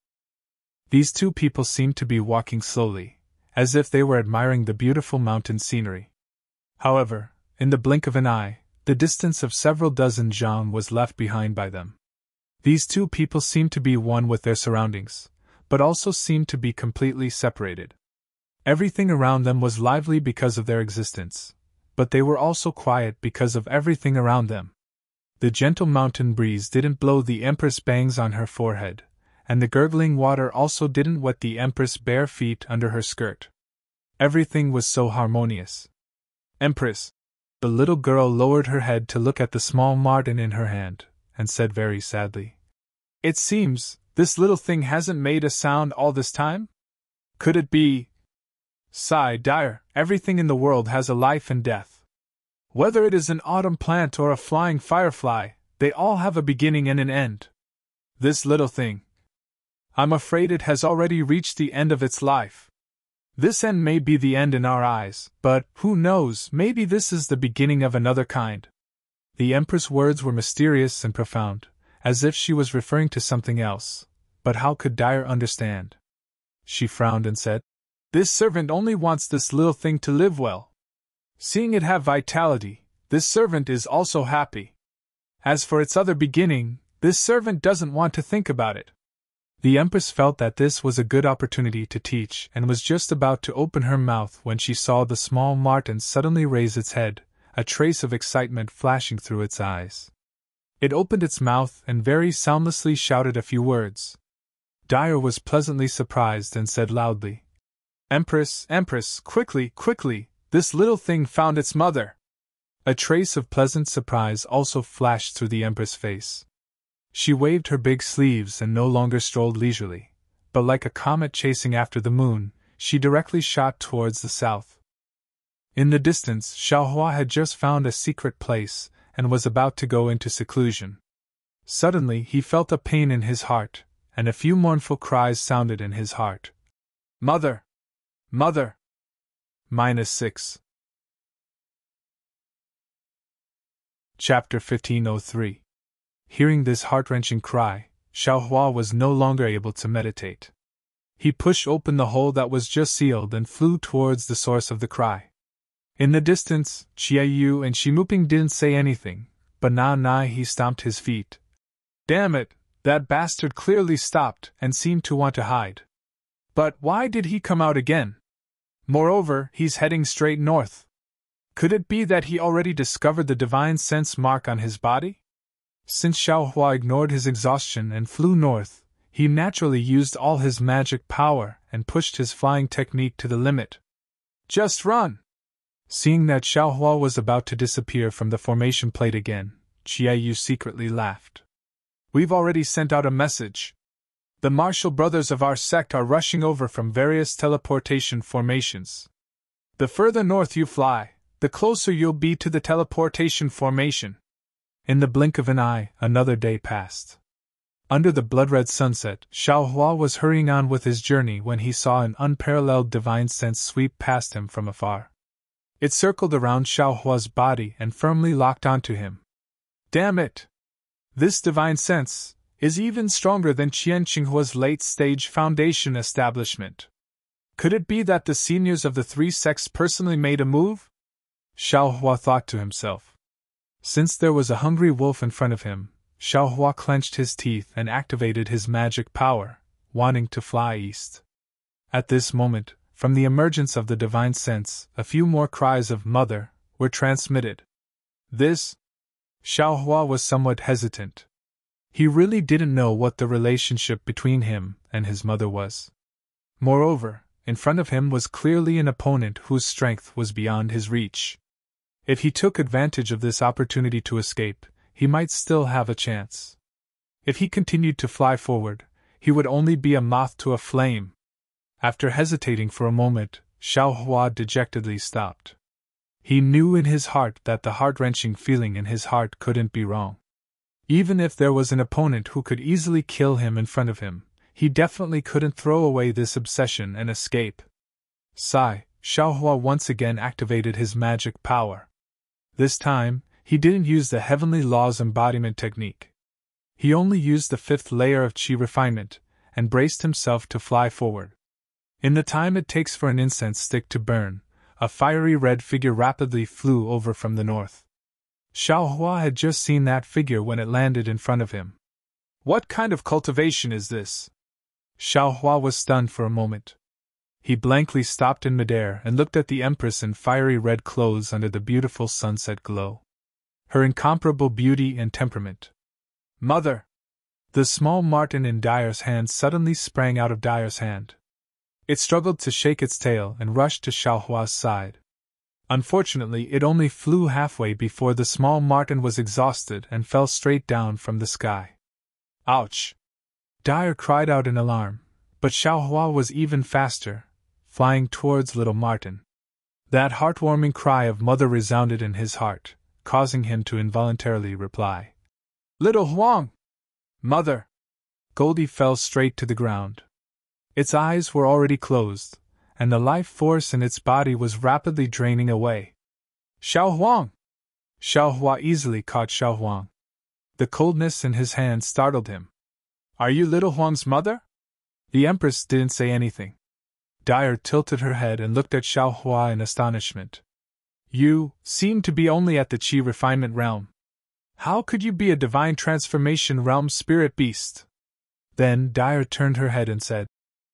These two people seemed to be walking slowly, as if they were admiring the beautiful mountain scenery. However, in the blink of an eye, the distance of several dozen zhang was left behind by them. These two people seemed to be one with their surroundings, but also seemed to be completely separated. Everything around them was lively because of their existence, but they were also quiet because of everything around them. The gentle mountain breeze didn't blow the Empress bangs on her forehead, and the gurgling water also didn't wet the Empress' bare feet under her skirt. Everything was so harmonious. Empress! The little girl lowered her head to look at the small marten in her hand, and said very sadly, "It seems, this little thing hasn't made a sound all this time? Could it be?" Sighed Dyer, "Everything in the world has a life and death. Whether it is an autumn plant or a flying firefly, they all have a beginning and an end. This little thing, I'm afraid it has already reached the end of its life. This end may be the end in our eyes, but, who knows, maybe this is the beginning of another kind." The Empress' words were mysterious and profound, as if she was referring to something else, but how could Dyer understand? She frowned and said, "This servant only wants this little thing to live well. Seeing it have vitality, this servant is also happy. As for its other beginning, this servant doesn't want to think about it." The Empress felt that this was a good opportunity to teach and was just about to open her mouth when she saw the small marten suddenly raise its head, a trace of excitement flashing through its eyes. It opened its mouth and very soundlessly shouted a few words. Dyer was pleasantly surprised and said loudly, "Empress, Empress, quickly, quickly, this little thing found its mother." A trace of pleasant surprise also flashed through the Empress' face. She waved her big sleeves and no longer strolled leisurely, but like a comet chasing after the moon, she directly shot towards the south. In the distance, Xiaohua had just found a secret place and was about to go into seclusion. Suddenly he felt a pain in his heart, and a few mournful cries sounded in his heart. "Mother! Mother!" -6. Chapter 1503. Hearing this heart-wrenching cry, Xiaohua was no longer able to meditate. He pushed open the hole that was just sealed and flew towards the source of the cry. In the distance, Jia Yu and Shi Muping didn't say anything, but now he stomped his feet. Damn it, that bastard clearly stopped and seemed to want to hide. But why did he come out again? Moreover, he's heading straight north. Could it be that he already discovered the divine sense mark on his body? Since Xiaohua ignored his exhaustion and flew north, he naturally used all his magic power and pushed his flying technique to the limit. Just run! Seeing that Xiaohua was about to disappear from the formation plate again, Qiaoyu secretly laughed. We've already sent out a message. The martial brothers of our sect are rushing over from various teleportation formations. The further north you fly, the closer you'll be to the teleportation formation. In the blink of an eye, another day passed. Under the blood-red sunset, Xiaohua was hurrying on with his journey when he saw an unparalleled divine sense sweep past him from afar. It circled around Xiaohua's body and firmly locked onto him. Damn it! This divine sense is even stronger than Qian Qinghua's late-stage foundation establishment. Could it be that the seniors of the three sects personally made a move? Xiaohua thought to himself. Since there was a hungry wolf in front of him, Xiaohua clenched his teeth and activated his magic power, wanting to fly east. At this moment, from the emergence of the divine sense, a few more cries of "Mother" were transmitted. Xiaohua was somewhat hesitant. He really didn't know what the relationship between him and his mother was. Moreover, in front of him was clearly an opponent whose strength was beyond his reach. If he took advantage of this opportunity to escape, he might still have a chance. If he continued to fly forward, he would only be a moth to a flame. After hesitating for a moment, Xiaohua dejectedly stopped. He knew in his heart that the heart-wrenching feeling in his heart couldn't be wrong. Even if there was an opponent who could easily kill him in front of him, he definitely couldn't throw away this obsession and escape. Xiaohua once again activated his magic power. This time, he didn't use the Heavenly Law's embodiment technique. He only used the fifth layer of qi refinement, and braced himself to fly forward. In the time it takes for an incense stick to burn, a fiery red figure rapidly flew over from the north. Xiaohua had just seen that figure when it landed in front of him. What kind of cultivation is this? Xiaohua was stunned for a moment. He blankly stopped in midair and looked at the Empress in fiery red clothes under the beautiful sunset glow. Her incomparable beauty and temperament. Mother! The small marten in Dyer's hand suddenly sprang out of Dyer's hand. It struggled to shake its tail and rushed to Xiaohua's side. Unfortunately, it only flew halfway before the small marten was exhausted and fell straight down from the sky. Ouch! Dyer cried out in alarm, but Xiaohua was even faster, flying towards little Martin. That heartwarming cry of mother resounded in his heart, causing him to involuntarily reply, "Little Huang! Mother!" Goldie fell straight to the ground. Its eyes were already closed, and the life force in its body was rapidly draining away. Xiaohuang! Xiaohua easily caught Xiaohuang. The coldness in his hand startled him. Are you little Huang's mother? The Empress didn't say anything. Dyer tilted her head and looked at Xiaohua in astonishment. You seem to be only at the qi refinement realm. How could you be a divine transformation realm spirit beast? Then Dyer turned her head and said,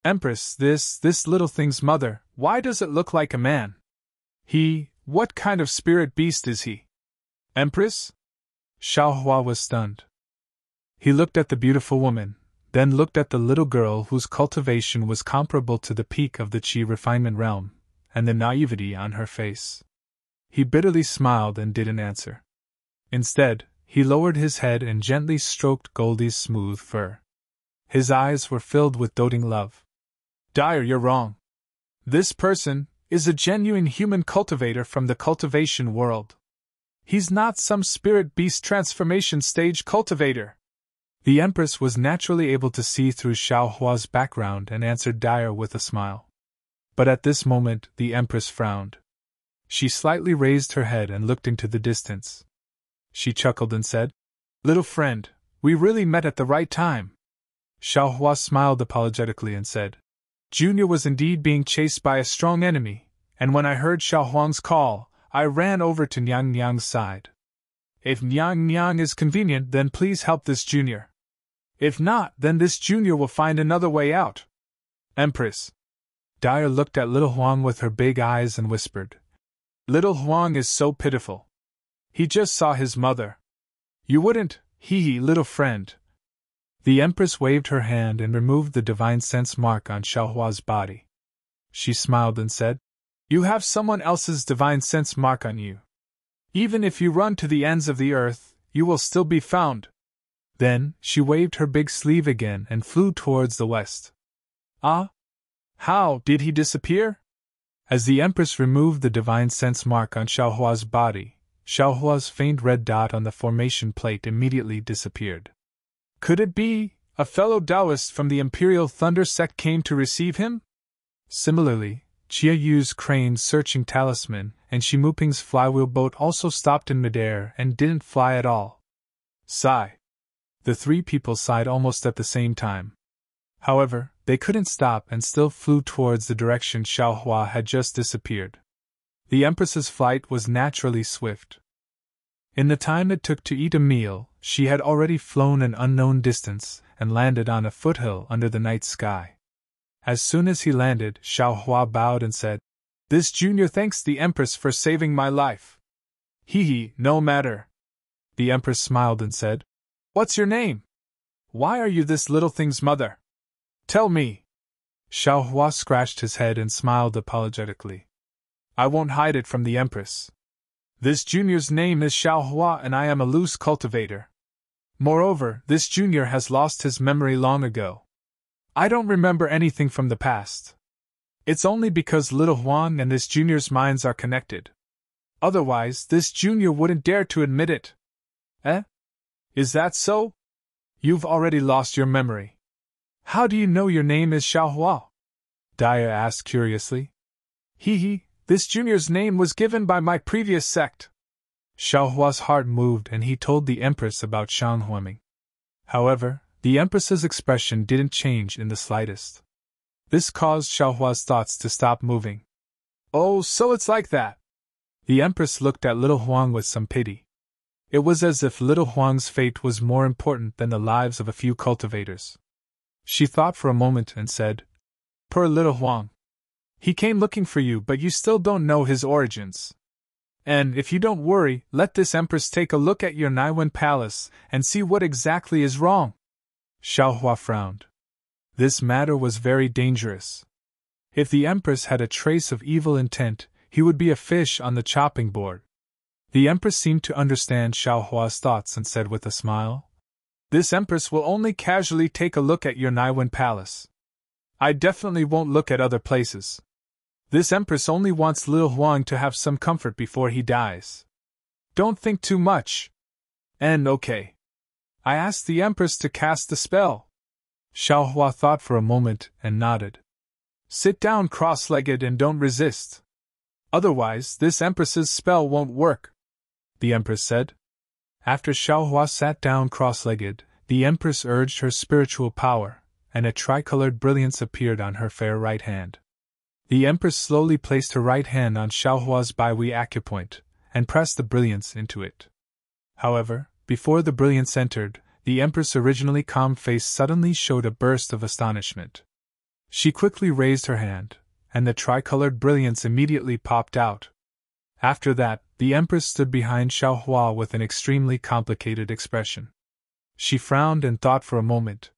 Empress, this little thing's mother, why does it look like a man? What kind of spirit beast is he? Empress? Xiaohua was stunned. He looked at the beautiful woman, then looked at the little girl whose cultivation was comparable to the peak of the qi refinement realm, and the naivety on her face. He bitterly smiled and didn't answer. Instead, he lowered his head and gently stroked Goldie's smooth fur. His eyes were filled with doting love. Dyer, you're wrong. This person is a genuine human cultivator from the cultivation world. He's not some spirit beast transformation stage cultivator. The Empress was naturally able to see through Xiaohua's background and answered Dyer with a smile. But at this moment, the Empress frowned. She slightly raised her head and looked into the distance. She chuckled and said, Little friend, we really met at the right time. Xiaohua smiled apologetically and said, Junior was indeed being chased by a strong enemy, and when I heard Xiaohuang's call, I ran over to Nyang Nyang's side. If Nyang Nyang is convenient, then please help this junior. If not, then this junior will find another way out. Empress. Dyer looked at little Huang with her big eyes and whispered, Little Huang is so pitiful. He just saw his mother. You wouldn't Hee, little friend. The Empress waved her hand and removed the divine sense mark on Xiaohua's body. She smiled and said, You have someone else's divine sense mark on you. Even if you run to the ends of the earth, you will still be found. Then, she waved her big sleeve again and flew towards the west. Ah? How did he disappear? As the Empress removed the divine sense mark on Xiaohua's body, Xiaohua's faint red dot on the formation plate immediately disappeared. Could it be a fellow Taoist from the Imperial Thunder sect came to receive him? Similarly, Jia Yu's crane's searching talisman and Shimuping's flywheel boat also stopped in midair and didn't fly at all. Sigh. The three people sighed almost at the same time. However, they couldn't stop and still flew towards the direction Xiaohua had just disappeared. The Empress's flight was naturally swift. In the time it took to eat a meal, she had already flown an unknown distance and landed on a foothill under the night sky. As soon as he landed, Xiaohua bowed and said, This junior thanks the Empress for saving my life. Hee, no matter. The Empress smiled and said, What's your name? Why are you this little thing's mother? Tell me. Xiaohua scratched his head and smiled apologetically. I won't hide it from the Empress. This junior's name is Xiaohua and I am a loose cultivator. Moreover, this junior has lost his memory long ago. I don't remember anything from the past. It's only because little Huang and this junior's minds are connected. Otherwise, this junior wouldn't dare to admit it. Eh? Is that so? You've already lost your memory. How do you know your name is Xiaohua? Dia asked curiously. Hee, this junior's name was given by my previous sect. Xiaohua's heart moved and he told the Empress about Shanghuaming. However, the Empress's expression didn't change in the slightest. This caused Xiaohua's thoughts to stop moving. Oh, so it's like that. The Empress looked at little Huang with some pity. It was as if little Huang's fate was more important than the lives of a few cultivators. She thought for a moment and said, Poor little Huang. He came looking for you, but you still don't know his origins. And if you don't worry, let this Empress take a look at your Naiwen palace and see what exactly is wrong. Xiaohua frowned. This matter was very dangerous. If the Empress had a trace of evil intent, he would be a fish on the chopping board. The Empress seemed to understand Xiaohua's thoughts and said with a smile, This Empress will only casually take a look at your Naiwen palace. I definitely won't look at other places. This Empress only wants little Huang to have some comfort before he dies. Don't think too much. And okay. I asked the Empress to cast the spell. Xiaohua thought for a moment and nodded. Sit down cross-legged and don't resist. Otherwise, this Empress's spell won't work, the Empress said. After Xiaohua sat down cross-legged, the Empress urged her spiritual power, and a tricolored brilliance appeared on her fair right hand. The Empress slowly placed her right hand on Xiaohua's Baihui acupoint, and pressed the brilliance into it. However, before the brilliance entered, the Empress' originally calm face suddenly showed a burst of astonishment. She quickly raised her hand, and the tricolored brilliance immediately popped out. After that, the Empress stood behind Xiaohua with an extremely complicated expression. She frowned and thought for a moment.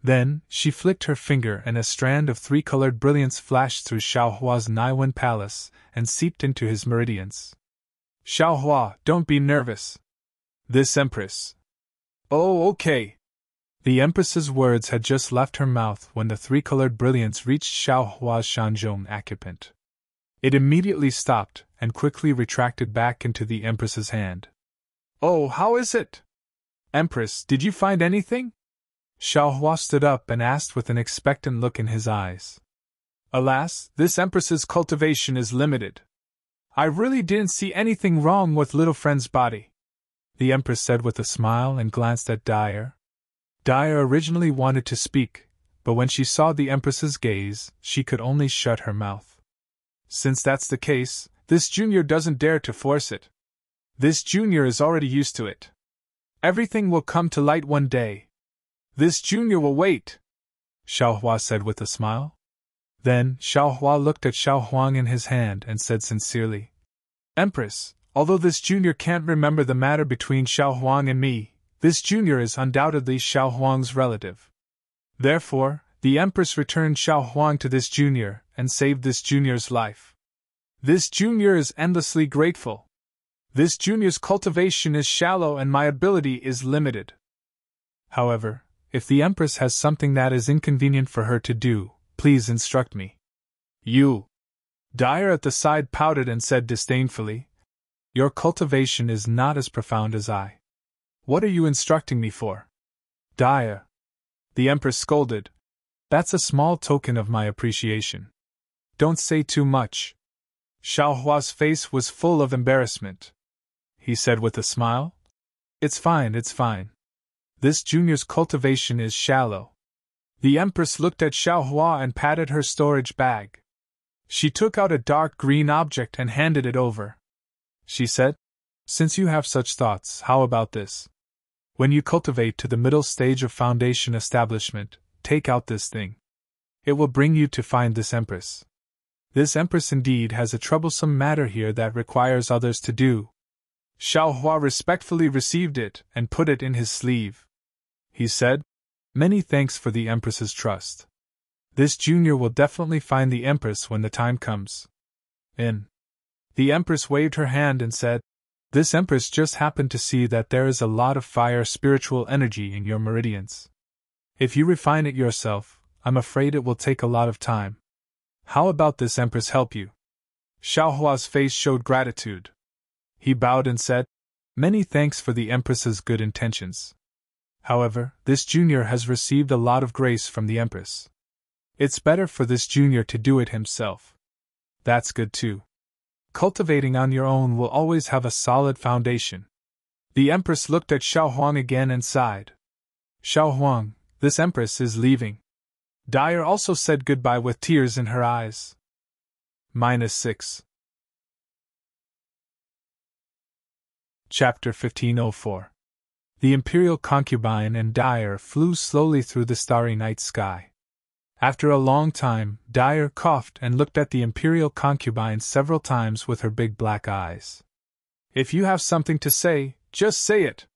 Then, she flicked her finger and a strand of three-colored brilliance flashed through Xiaohua's Naiwen palace and seeped into his meridians. Xiaohua, don't be nervous. This Empress. Oh, okay. The Empress's words had just left her mouth when the three-colored brilliance reached Xiaohua's Shanzhong acupoint. It immediately stopped and quickly retracted back into the Empress's hand. Oh, how is it? Empress, did you find anything? Xiaohua stood up and asked with an expectant look in his eyes. Alas, this Empress's cultivation is limited. I really didn't see anything wrong with little friend's body, the Empress said with a smile and glanced at Dia. Dia originally wanted to speak, but when she saw the Empress's gaze, she could only shut her mouth. Since that's the case, this junior doesn't dare to force it. This junior is already used to it. Everything will come to light one day. This junior will wait, Xiaohua said with a smile. Then, Xiaohua looked at Xiaohuang in his hand and said sincerely, Empress, although this junior can't remember the matter between Xiaohuang and me, This junior is undoubtedly Xiao Huang's relative. Therefore, the Empress returned Xiao Huang to this junior and saved this junior's life. This junior is endlessly grateful. This junior's cultivation is shallow and my ability is limited. However, if the Empress has something that is inconvenient for her to do, please instruct me. You. Dyer at the side pouted and said disdainfully, Your cultivation is not as profound as I. What are you instructing me for? Dyer. The Empress scolded. That's a small token of my appreciation. Don't say too much. Xiao Hua's face was full of embarrassment. He said with a smile, It's fine, it's fine. This junior's cultivation is shallow. The Empress looked at Xiao Hua and patted her storage bag. She took out a dark green object and handed it over. She said, Since you have such thoughts, how about this? When you cultivate to the middle stage of foundation establishment, take out this thing. It will bring you to find this Empress. This Empress indeed has a troublesome matter here that requires others to do. Xiao Hua respectfully received it and put it in his sleeve. He said, Many thanks for the Empress's trust. This junior will definitely find the Empress when the time comes. The Empress waved her hand and said, This Empress just happened to see that there is a lot of fire spiritual energy in your meridians. If you refine it yourself, I'm afraid it will take a lot of time. How about this Empress help you? Xiao Hua's face showed gratitude. He bowed and said, Many thanks for the Empress's good intentions. However, this junior has received a lot of grace from the Empress. It's better for this junior to do it himself. That's good too. Cultivating on your own will always have a solid foundation. The Empress looked at Xiao Huang again and sighed. Xiao Huang, this Empress is leaving. Dyer also said goodbye with tears in her eyes. -6. Chapter 1504. The Imperial Concubine and Dyer flew slowly through the starry night sky. After a long time, Dyer coughed and looked at the Imperial Concubine several times with her big black eyes. If you have something to say, just say it,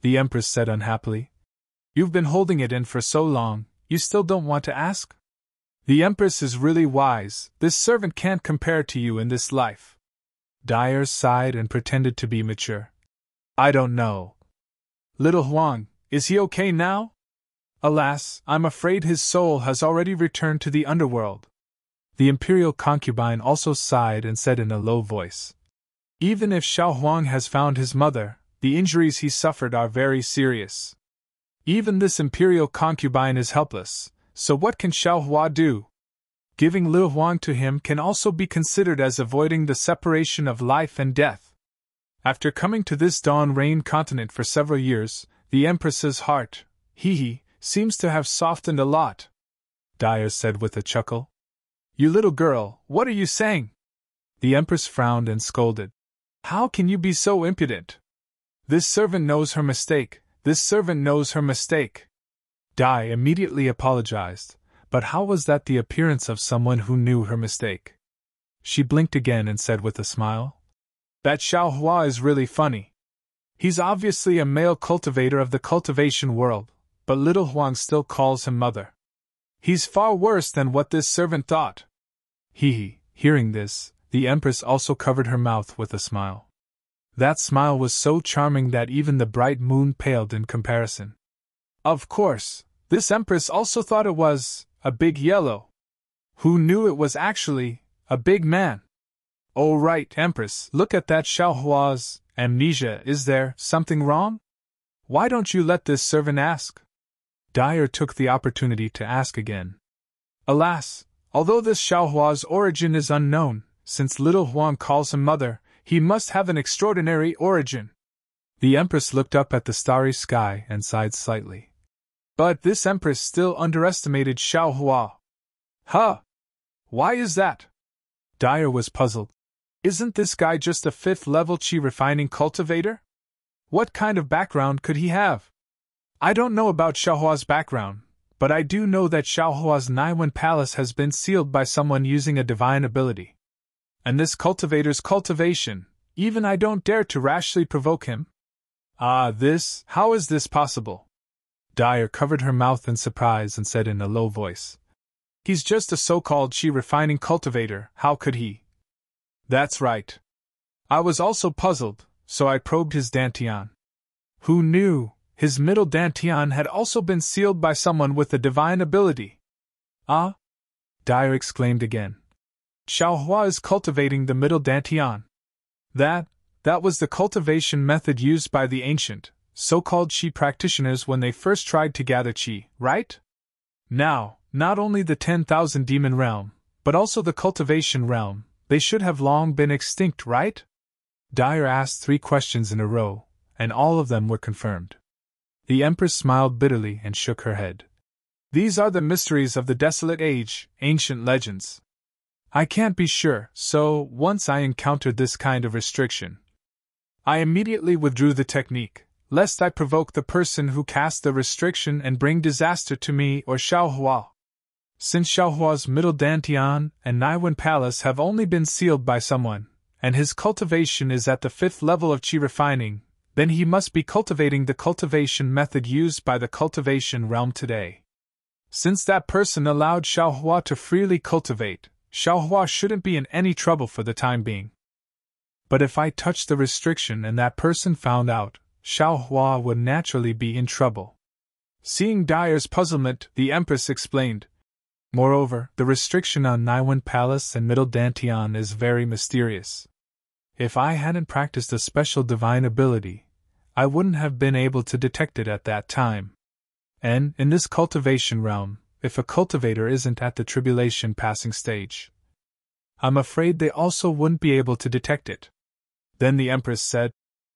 the Empress said unhappily. You've been holding it in for so long, you still don't want to ask? The Empress is really wise, this servant can't compare to you in this life. Dyer sighed and pretended to be mature. I don't know. Little Huang, is he okay now? Alas, I'm afraid his soul has already returned to the underworld. The Imperial Concubine also sighed and said in a low voice. Even if Xiao Huang has found his mother, the injuries he suffered are very serious. Even this Imperial Concubine is helpless, so what can Xiao Hua do? Giving Lil Huang to him can also be considered as avoiding the separation of life and death. After coming to this Dawn Rain continent for several years, the Empress's heart, seems to have softened a lot, Dyer said with a chuckle. You little girl, what are you saying? The Empress frowned and scolded. How can you be so impudent? This servant knows her mistake, this servant knows her mistake. Dai immediately apologized, but how was that the appearance of someone who knew her mistake? She blinked again and said with a smile. That Xiao Hua is really funny. He's obviously a male cultivator of the cultivation world, but little Huang still calls him mother. He's far worse than what this servant thought. Hearing this, the Empress also covered her mouth with a smile. That smile was so charming that even the bright moon paled in comparison. Of course, this Empress also thought it was a big yellow. Who knew it was actually a big man? Oh right, Empress, look at that Xiao Hua's amnesia. Is there something wrong? Why don't you let this servant ask? Dyer took the opportunity to ask again. Alas, although this Xiao Hua's origin is unknown, since little Huang calls him mother, he must have an extraordinary origin. The Empress looked up at the starry sky and sighed slightly. But this Empress still underestimated Xiao Hua. Huh? Why is that? Dyer was puzzled. Isn't this guy just a 5th-level chi refining cultivator? What kind of background could he have? I don't know about Xiao Hua's background, but I do know that Xiao Hua's Naiwen Palace has been sealed by someone using a divine ability. And this cultivator's cultivation, even I don't dare to rashly provoke him. How is this possible? Dyer covered her mouth in surprise and said in a low voice. He's just a so-called chi-refining cultivator, how could he? That's right. I was also puzzled, so I probed his dantian. Who knew? His middle dantian had also been sealed by someone with a divine ability. Ah? Dyer exclaimed again. Xiaohua is cultivating the middle dantian. That was the cultivation method used by the ancient, so-called qi practitioners when they first tried to gather qi, right? Now, not only the 10,000 demon realm, but also the cultivation realm, they should have long been extinct, right? Dyer asked 3 questions in a row, and all of them were confirmed. The Empress smiled bitterly and shook her head. These are the mysteries of the desolate age, ancient legends. I can't be sure, so once I encountered this kind of restriction, I immediately withdrew the technique, lest I provoke the person who cast the restriction and bring disaster to me or Xiaohua. Since Xiaohua's middle dantian and Naiwen Palace have only been sealed by someone, and his cultivation is at the 5th level of qi refining, then he must be cultivating the cultivation method used by the cultivation realm today. Since that person allowed Xiaohua to freely cultivate, Xiaohua shouldn't be in any trouble for the time being. But if I touched the restriction and that person found out, Xiaohua would naturally be in trouble. Seeing Dyer's puzzlement, the Empress explained. Moreover, the restriction on Naiwen Palace and Middle Dantian is very mysterious. If I hadn't practiced a special divine ability, I wouldn't have been able to detect it at that time. And, in this cultivation realm, if a cultivator isn't at the tribulation passing stage, I'm afraid they also wouldn't be able to detect it. Then the Empress said,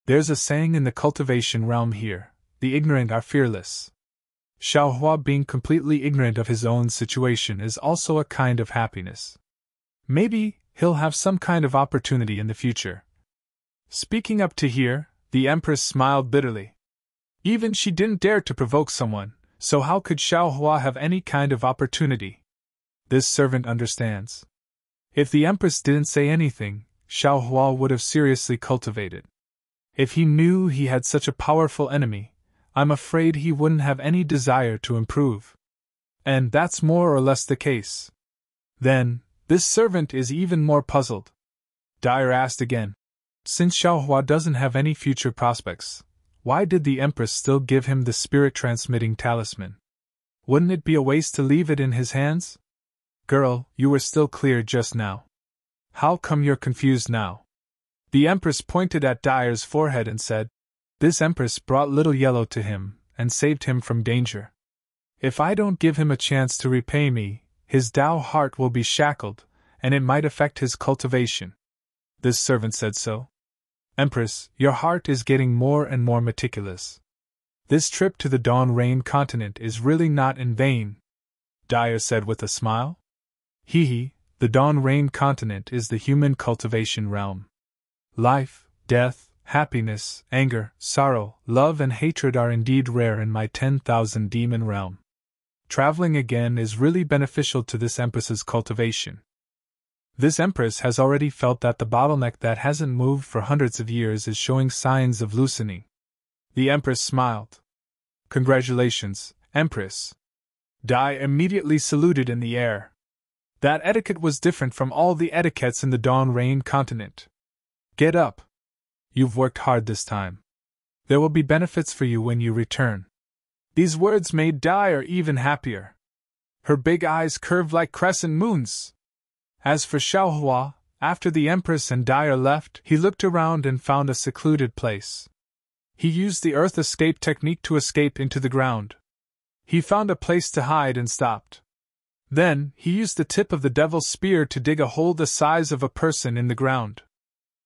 There's a saying in the cultivation realm here, the ignorant are fearless. Xiaohua being completely ignorant of his own situation is also a kind of happiness. Maybe he'll have some kind of opportunity in the future. Speaking up to here, the Empress smiled bitterly. Even she didn't dare to provoke someone, so how could Xiaohua have any kind of opportunity? This servant understands. If the Empress didn't say anything, Xiaohua would have seriously cultivated. If he knew he had such a powerful enemy, I'm afraid he wouldn't have any desire to improve. And that's more or less the case. Then, this servant is even more puzzled. Dyer asked again. Since Xiaohua doesn't have any future prospects, why did the Empress still give him the spirit-transmitting talisman? Wouldn't it be a waste to leave it in his hands? Girl, you were still clear just now. How come you're confused now? The Empress pointed at Dyer's forehead and said, This Empress brought Little Yellow to him, and saved him from danger. If I don't give him a chance to repay me, his Tao heart will be shackled, and it might affect his cultivation. This servant said so. Empress, your heart is getting more and more meticulous. This trip to the Dawn Rain continent is really not in vain, Dyer said with a smile. Hee, the Dawn Rain continent is the human cultivation realm. Life, death, happiness, anger, sorrow, love and hatred are indeed rare in my 10,000 demon realm. Traveling again is really beneficial to this Empress's cultivation. This Empress has already felt that the bottleneck that hasn't moved for hundreds of years is showing signs of loosening. The Empress smiled. Congratulations, Empress. Dai immediately saluted in the air. That etiquette was different from all the etiquettes in the Dawn Rain continent. Get up. You've worked hard this time. There will be benefits for you when you return. These words made Dyer even happier. Her big eyes curved like crescent moons. As for Xiaohua, after the Empress and Dyer left, he looked around and found a secluded place. He used the earth escape technique to escape into the ground. He found a place to hide and stopped. Then, he used the tip of the devil's spear to dig a hole the size of a person in the ground.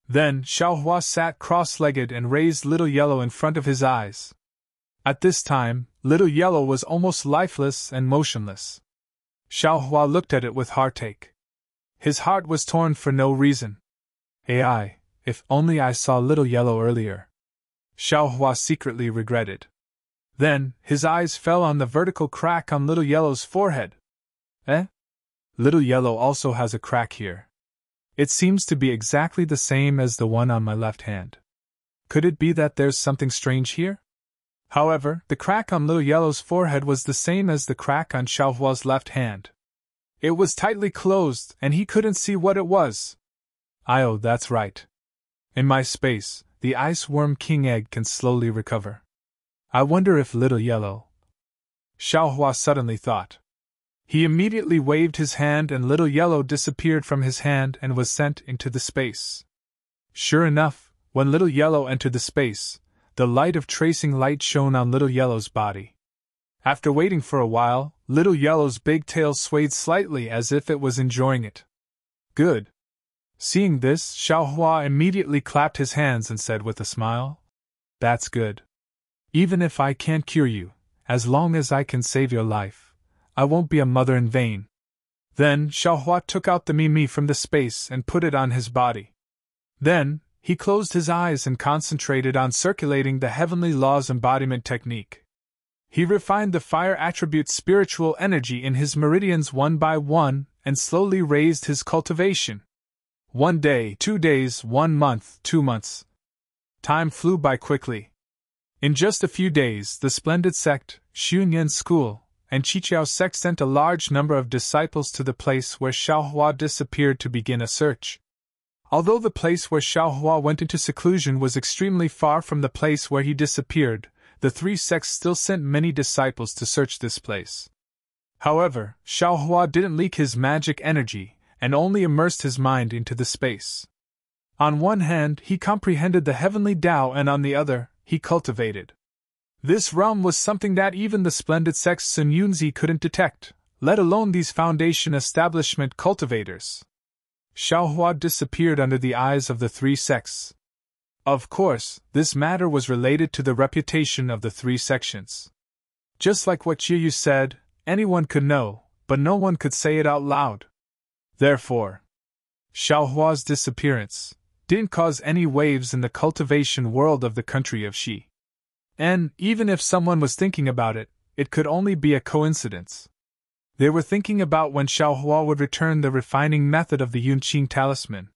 Then, Xiaohua sat cross-legged and raised Little Yellow in front of his eyes. At this time, Little Yellow was almost lifeless and motionless. Xiaohua looked at it with heartache. His heart was torn for no reason. Ai, if only I saw Little Yellow earlier. Xiaohua secretly regretted. Then, his eyes fell on the vertical crack on Little Yellow's forehead. Little Yellow also has a crack here. It seems to be exactly the same as the one on my left hand. Could it be that there's something strange here? However, the crack on Little Yellow's forehead was the same as the crack on Xiaohua's left hand. It was tightly closed, and he couldn't see what it was. Oh, that's right. In my space, the ice worm king egg can slowly recover. I wonder if Little Yellow... Xiaohua suddenly thought. He immediately waved his hand and Little Yellow disappeared from his hand and was sent into the space. Sure enough, when Little Yellow entered the space, the light of tracing light shone on Little Yellow's body. After waiting for a while, Little Yellow's big tail swayed slightly as if it was enjoying it. Good. Seeing this, Xiaohua immediately clapped his hands and said with a smile, That's good. Even if I can't cure you, as long as I can save your life, I won't be a mother in vain. Then Xiaohua took out the Mimi from the space and put it on his body. Then, he closed his eyes and concentrated on circulating the heavenly laws embodiment technique. He refined the fire attribute spiritual energy in his meridians one by one and slowly raised his cultivation. 1 day, 2 days, 1 month, 2 months. Time flew by quickly. In just a few days, the splendid sect, Xunyan School, and Qiqiao sect sent a large number of disciples to the place where Xiaohua disappeared to begin a search. Although the place where Xiaohua went into seclusion was extremely far from the place where he disappeared, the 3 sects still sent many disciples to search this place. However, Xiaohua didn't leak his magic energy, and only immersed his mind into the space. On one hand, he comprehended the heavenly Tao, and on the other, he cultivated. This realm was something that even the splendid sects Sun Yunzi couldn't detect, let alone these foundation establishment cultivators. Xiaohua disappeared under the eyes of the 3 sects. Of course, this matter was related to the reputation of the 3 sections. Just like what Yu said, anyone could know, but no one could say it out loud. Therefore, Xiaohua's disappearance didn't cause any waves in the cultivation world of the country of Xi. And, even if someone was thinking about it, it could only be a coincidence. They were thinking about when Xiaohua would return the refining method of the Yunqing talisman.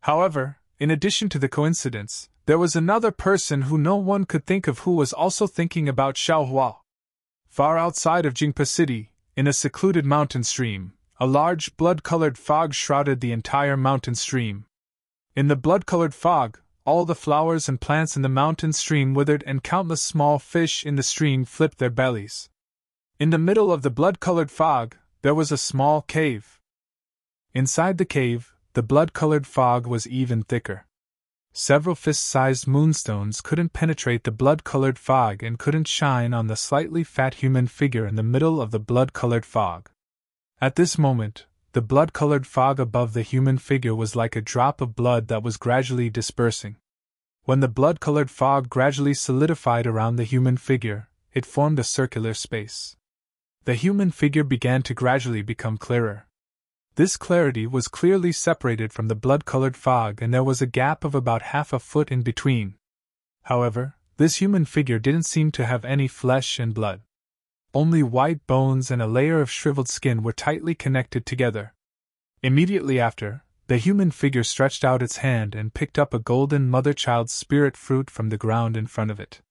However, in addition to the coincidence, there was another person who no one could think of who was also thinking about Xiaohua. Far outside of Jingpa City, in a secluded mountain stream, a large blood-colored fog shrouded the entire mountain stream. In the blood-colored fog, all the flowers and plants in the mountain stream withered and countless small fish in the stream flipped their bellies. In the middle of the blood-colored fog, there was a small cave. Inside the cave, the blood-colored fog was even thicker. Several fist-sized moonstones couldn't penetrate the blood-colored fog and couldn't shine on the slightly fat human figure in the middle of the blood-colored fog. At this moment, the blood-colored fog above the human figure was like a drop of blood that was gradually dispersing. When the blood-colored fog gradually solidified around the human figure, it formed a circular space. The human figure began to gradually become clearer. This clarity was clearly separated from the blood-colored fog, and there was a gap of about half a foot in between. However, this human figure didn't seem to have any flesh and blood. Only white bones and a layer of shriveled skin were tightly connected together. Immediately after, the human figure stretched out its hand and picked up a golden mother-child spirit fruit from the ground in front of it.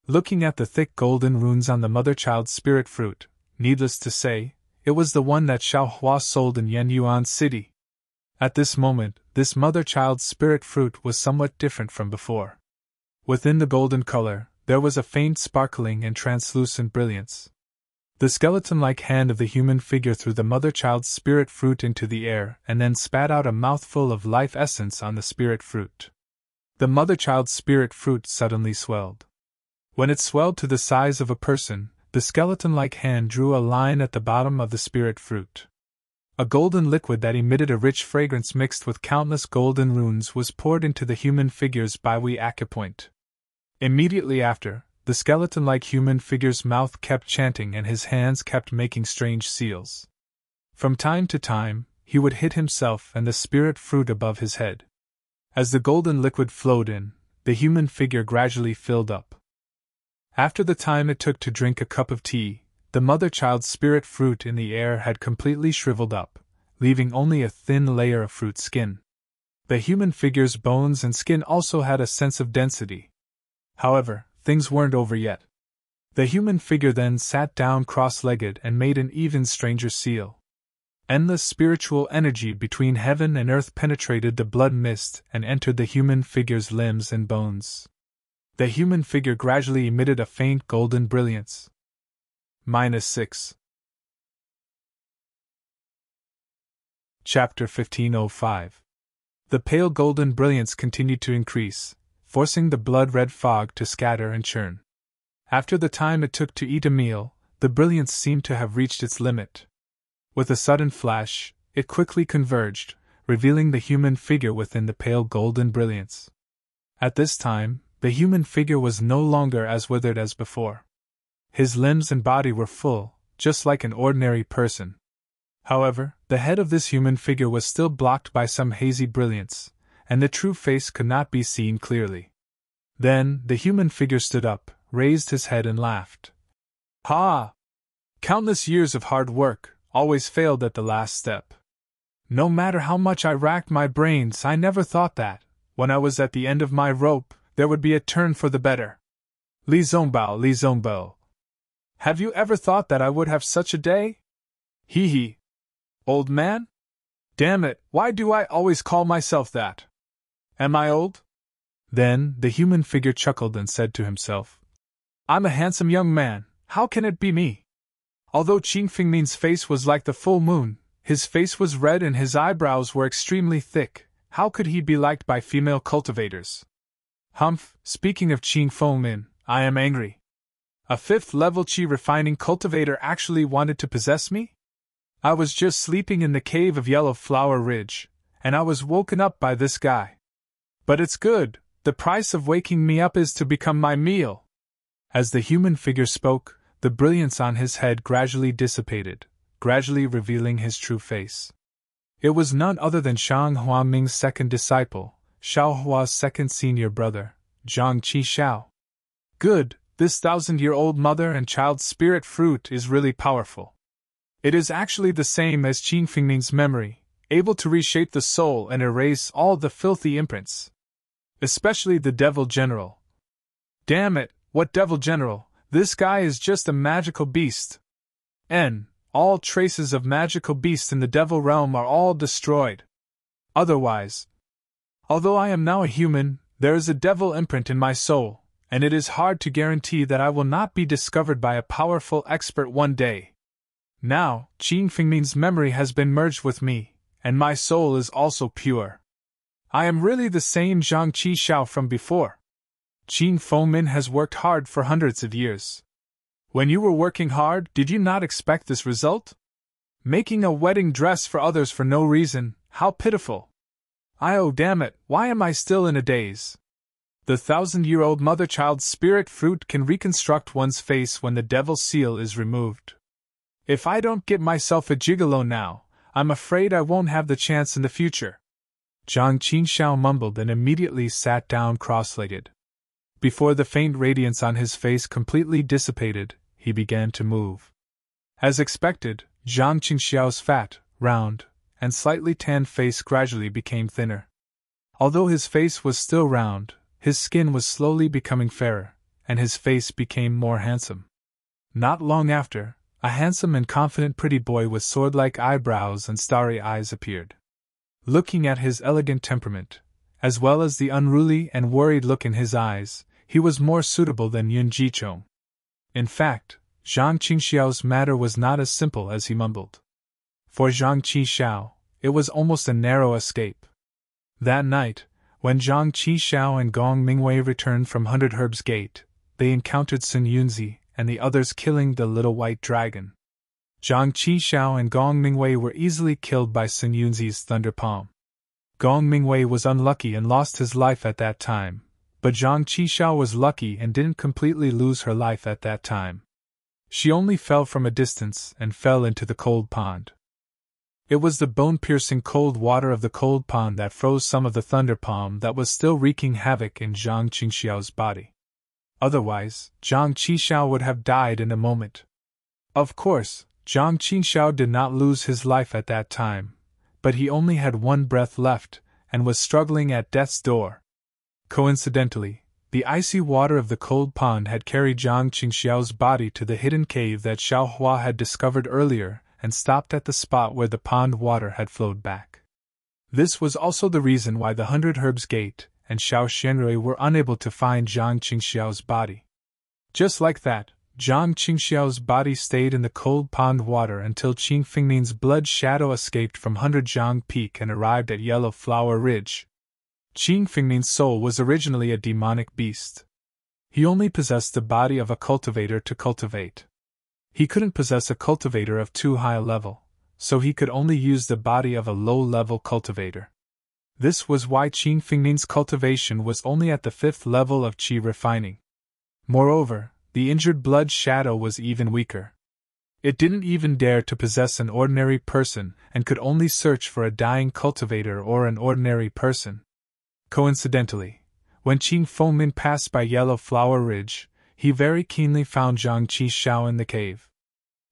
Looking at the thick golden runes on the mother-child spirit fruit, needless to say, it was the one that Xiaohua sold in Yenyuan City. At this moment, this mother-child spirit fruit was somewhat different from before. Within the golden color, there was a faint sparkling and translucent brilliance. The skeleton-like hand of the human figure threw the mother-child spirit fruit into the air and then spat out a mouthful of life essence on the spirit fruit. The mother-child spirit fruit suddenly swelled. When it swelled to the size of a person, the skeleton-like hand drew a line at the bottom of the spirit fruit. A golden liquid that emitted a rich fragrance mixed with countless golden runes was poured into the human figure's biwi acupoint. Immediately after, the skeleton-like human figure's mouth kept chanting and his hands kept making strange seals. From time to time, he would hit himself and the spirit fruit above his head. As the golden liquid flowed in, the human figure gradually filled up. After the time it took to drink a cup of tea, the mother-child spirit fruit in the air had completely shriveled up, leaving only a thin layer of fruit skin. The human figure's bones and skin also had a sense of density. However, things weren't over yet. The human figure then sat down cross-legged and made an even stranger seal. Endless spiritual energy between heaven and earth penetrated the blood mist and entered the human figure's limbs and bones. The human figure gradually emitted a faint golden brilliance. -6. Chapter 1505. The pale golden brilliance continued to increase, forcing the blood-red fog to scatter and churn. After the time it took to eat a meal, the brilliance seemed to have reached its limit. With a sudden flash, it quickly converged, revealing the human figure within the pale golden brilliance. At this time, the human figure was no longer as withered as before. His limbs and body were full, just like an ordinary person. However, the head of this human figure was still blocked by some hazy brilliance, and the true face could not be seen clearly. Then, the human figure stood up, raised his head and laughed. Ha! Countless years of hard work always failed at the last step. No matter how much I racked my brains, I never thought that, when I was at the end of my rope, there would be a turn for the better. Li Zhongbo. Have you ever thought that I would have such a day? Hee hee. Old man? Damn it, why do I always call myself that? Am I old? Then the human figure chuckled and said to himself, I'm a handsome young man, how can it be me? Although Qing Fengmin's face was like the full moon, his face was red and his eyebrows were extremely thick. How could he be liked by female cultivators? Humph, speaking of Qing Fengmin, I am angry. A 5th-level Qi refining cultivator actually wanted to possess me? I was just sleeping in the cave of Yellow Flower Ridge, and I was woken up by this guy. But it's good, the price of waking me up is to become my meal. As the human figure spoke, the brilliance on his head gradually dissipated, gradually revealing his true face. It was none other than Shang Huaming's second disciple, Xiao Hua's second senior brother, Zhang Qi. Good, this 1,000-year-old mother and child spirit fruit is really powerful. It is actually the same as Qing Fengmin's memory, able to reshape the soul and erase all the filthy imprints. Especially the Devil General. Damn it, what Devil General? This guy is just a magical beast. All traces of magical beasts in the devil realm are all destroyed. Otherwise, although I am now a human, there is a devil imprint in my soul, and it is hard to guarantee that I will not be discovered by a powerful expert one day. Now, Qing Fengmin's memory has been merged with me, and my soul is also pure. I am really the same Zhang Qi from before. Qing Fengmin has worked hard for hundreds of years. When you were working hard, did you not expect this result? Making a wedding dress for others for no reason, how pitiful. Oh damn it, why am I still in a daze? The 1,000-year-old mother-child spirit fruit can reconstruct one's face when the devil's seal is removed. If I don't get myself a gigolo now, I'm afraid I won't have the chance in the future. Zhang Qinxiao mumbled and immediately sat down cross-legged. Before the faint radiance on his face completely dissipated, he began to move. As expected, Zhang Qinxiao's fat, round, and slightly tanned face gradually became thinner. Although his face was still round, his skin was slowly becoming fairer, and his face became more handsome. Not long after, a handsome and confident pretty boy with sword-like eyebrows and starry eyes appeared. Looking at his elegant temperament, as well as the unruly and worried look in his eyes, he was more suitable than Yun Jichong. In fact, Zhang Qingxiao's matter was not as simple as he mumbled. For Zhang Qinxiao, it was almost a narrow escape. That night, when Zhang Qinxiao and Gong Mingwei returned from 100 Herbs Gate, they encountered Sun Yunzi and the others killing the little white dragon. Zhang Qinxiao and Gong Mingwei were easily killed by Sun Yunzi's thunder palm. Gong Mingwei was unlucky and lost his life at that time, but Zhang Qinxiao was lucky and didn't completely lose her life at that time. She only fell from a distance and fell into the cold pond. It was the bone-piercing cold water of the cold pond that froze some of the thunder palm that was still wreaking havoc in Zhang Qinxiao's body. Otherwise, Zhang Qinxiao would have died in a moment. Of course, Zhang Qinxiao did not lose his life at that time, but he only had one breath left, and was struggling at death's door. Coincidentally, the icy water of the cold pond had carried Zhang Qingxiao's body to the hidden cave that Xiaohua had discovered earlier and stopped at the spot where the pond water had flowed back. This was also the reason why the 100 Herbs Gate and Xiao Xianrui were unable to find Zhang Qingxiao's body. Just like that, Zhang Qingxiao's body stayed in the cold pond water until Qing Fingnin's blood shadow escaped from 100 Zhang Peak and arrived at Yellow Flower Ridge. Qing Fingnin's soul was originally a demonic beast. He only possessed the body of a cultivator to cultivate. He couldn't possess a cultivator of too high a level, so he could only use the body of a low-level cultivator. This was why Qing Fingnin's cultivation was only at the 5th level of qi refining. Moreover, the injured blood shadow was even weaker. It didn't even dare to possess an ordinary person and could only search for a dying cultivator or an ordinary person. Coincidentally, when Qing Fengmin passed by Yellow Flower Ridge, he very keenly found Zhang Qingxiao in the cave.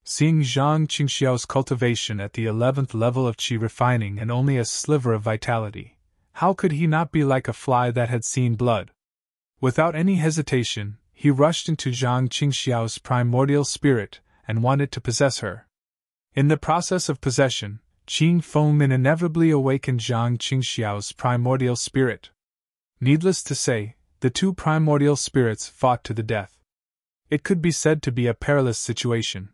Seeing Zhang Qingxiao's cultivation at the 11th level of qi refining and only a sliver of vitality, how could he not be like a fly that had seen blood? Without any hesitation, he rushed into Zhang Qingxiao's primordial spirit and wanted to possess her. In the process of possession, Qing Fengmin inevitably awakened Zhang Qingxiao's primordial spirit. Needless to say, the two primordial spirits fought to the death. It could be said to be a perilous situation.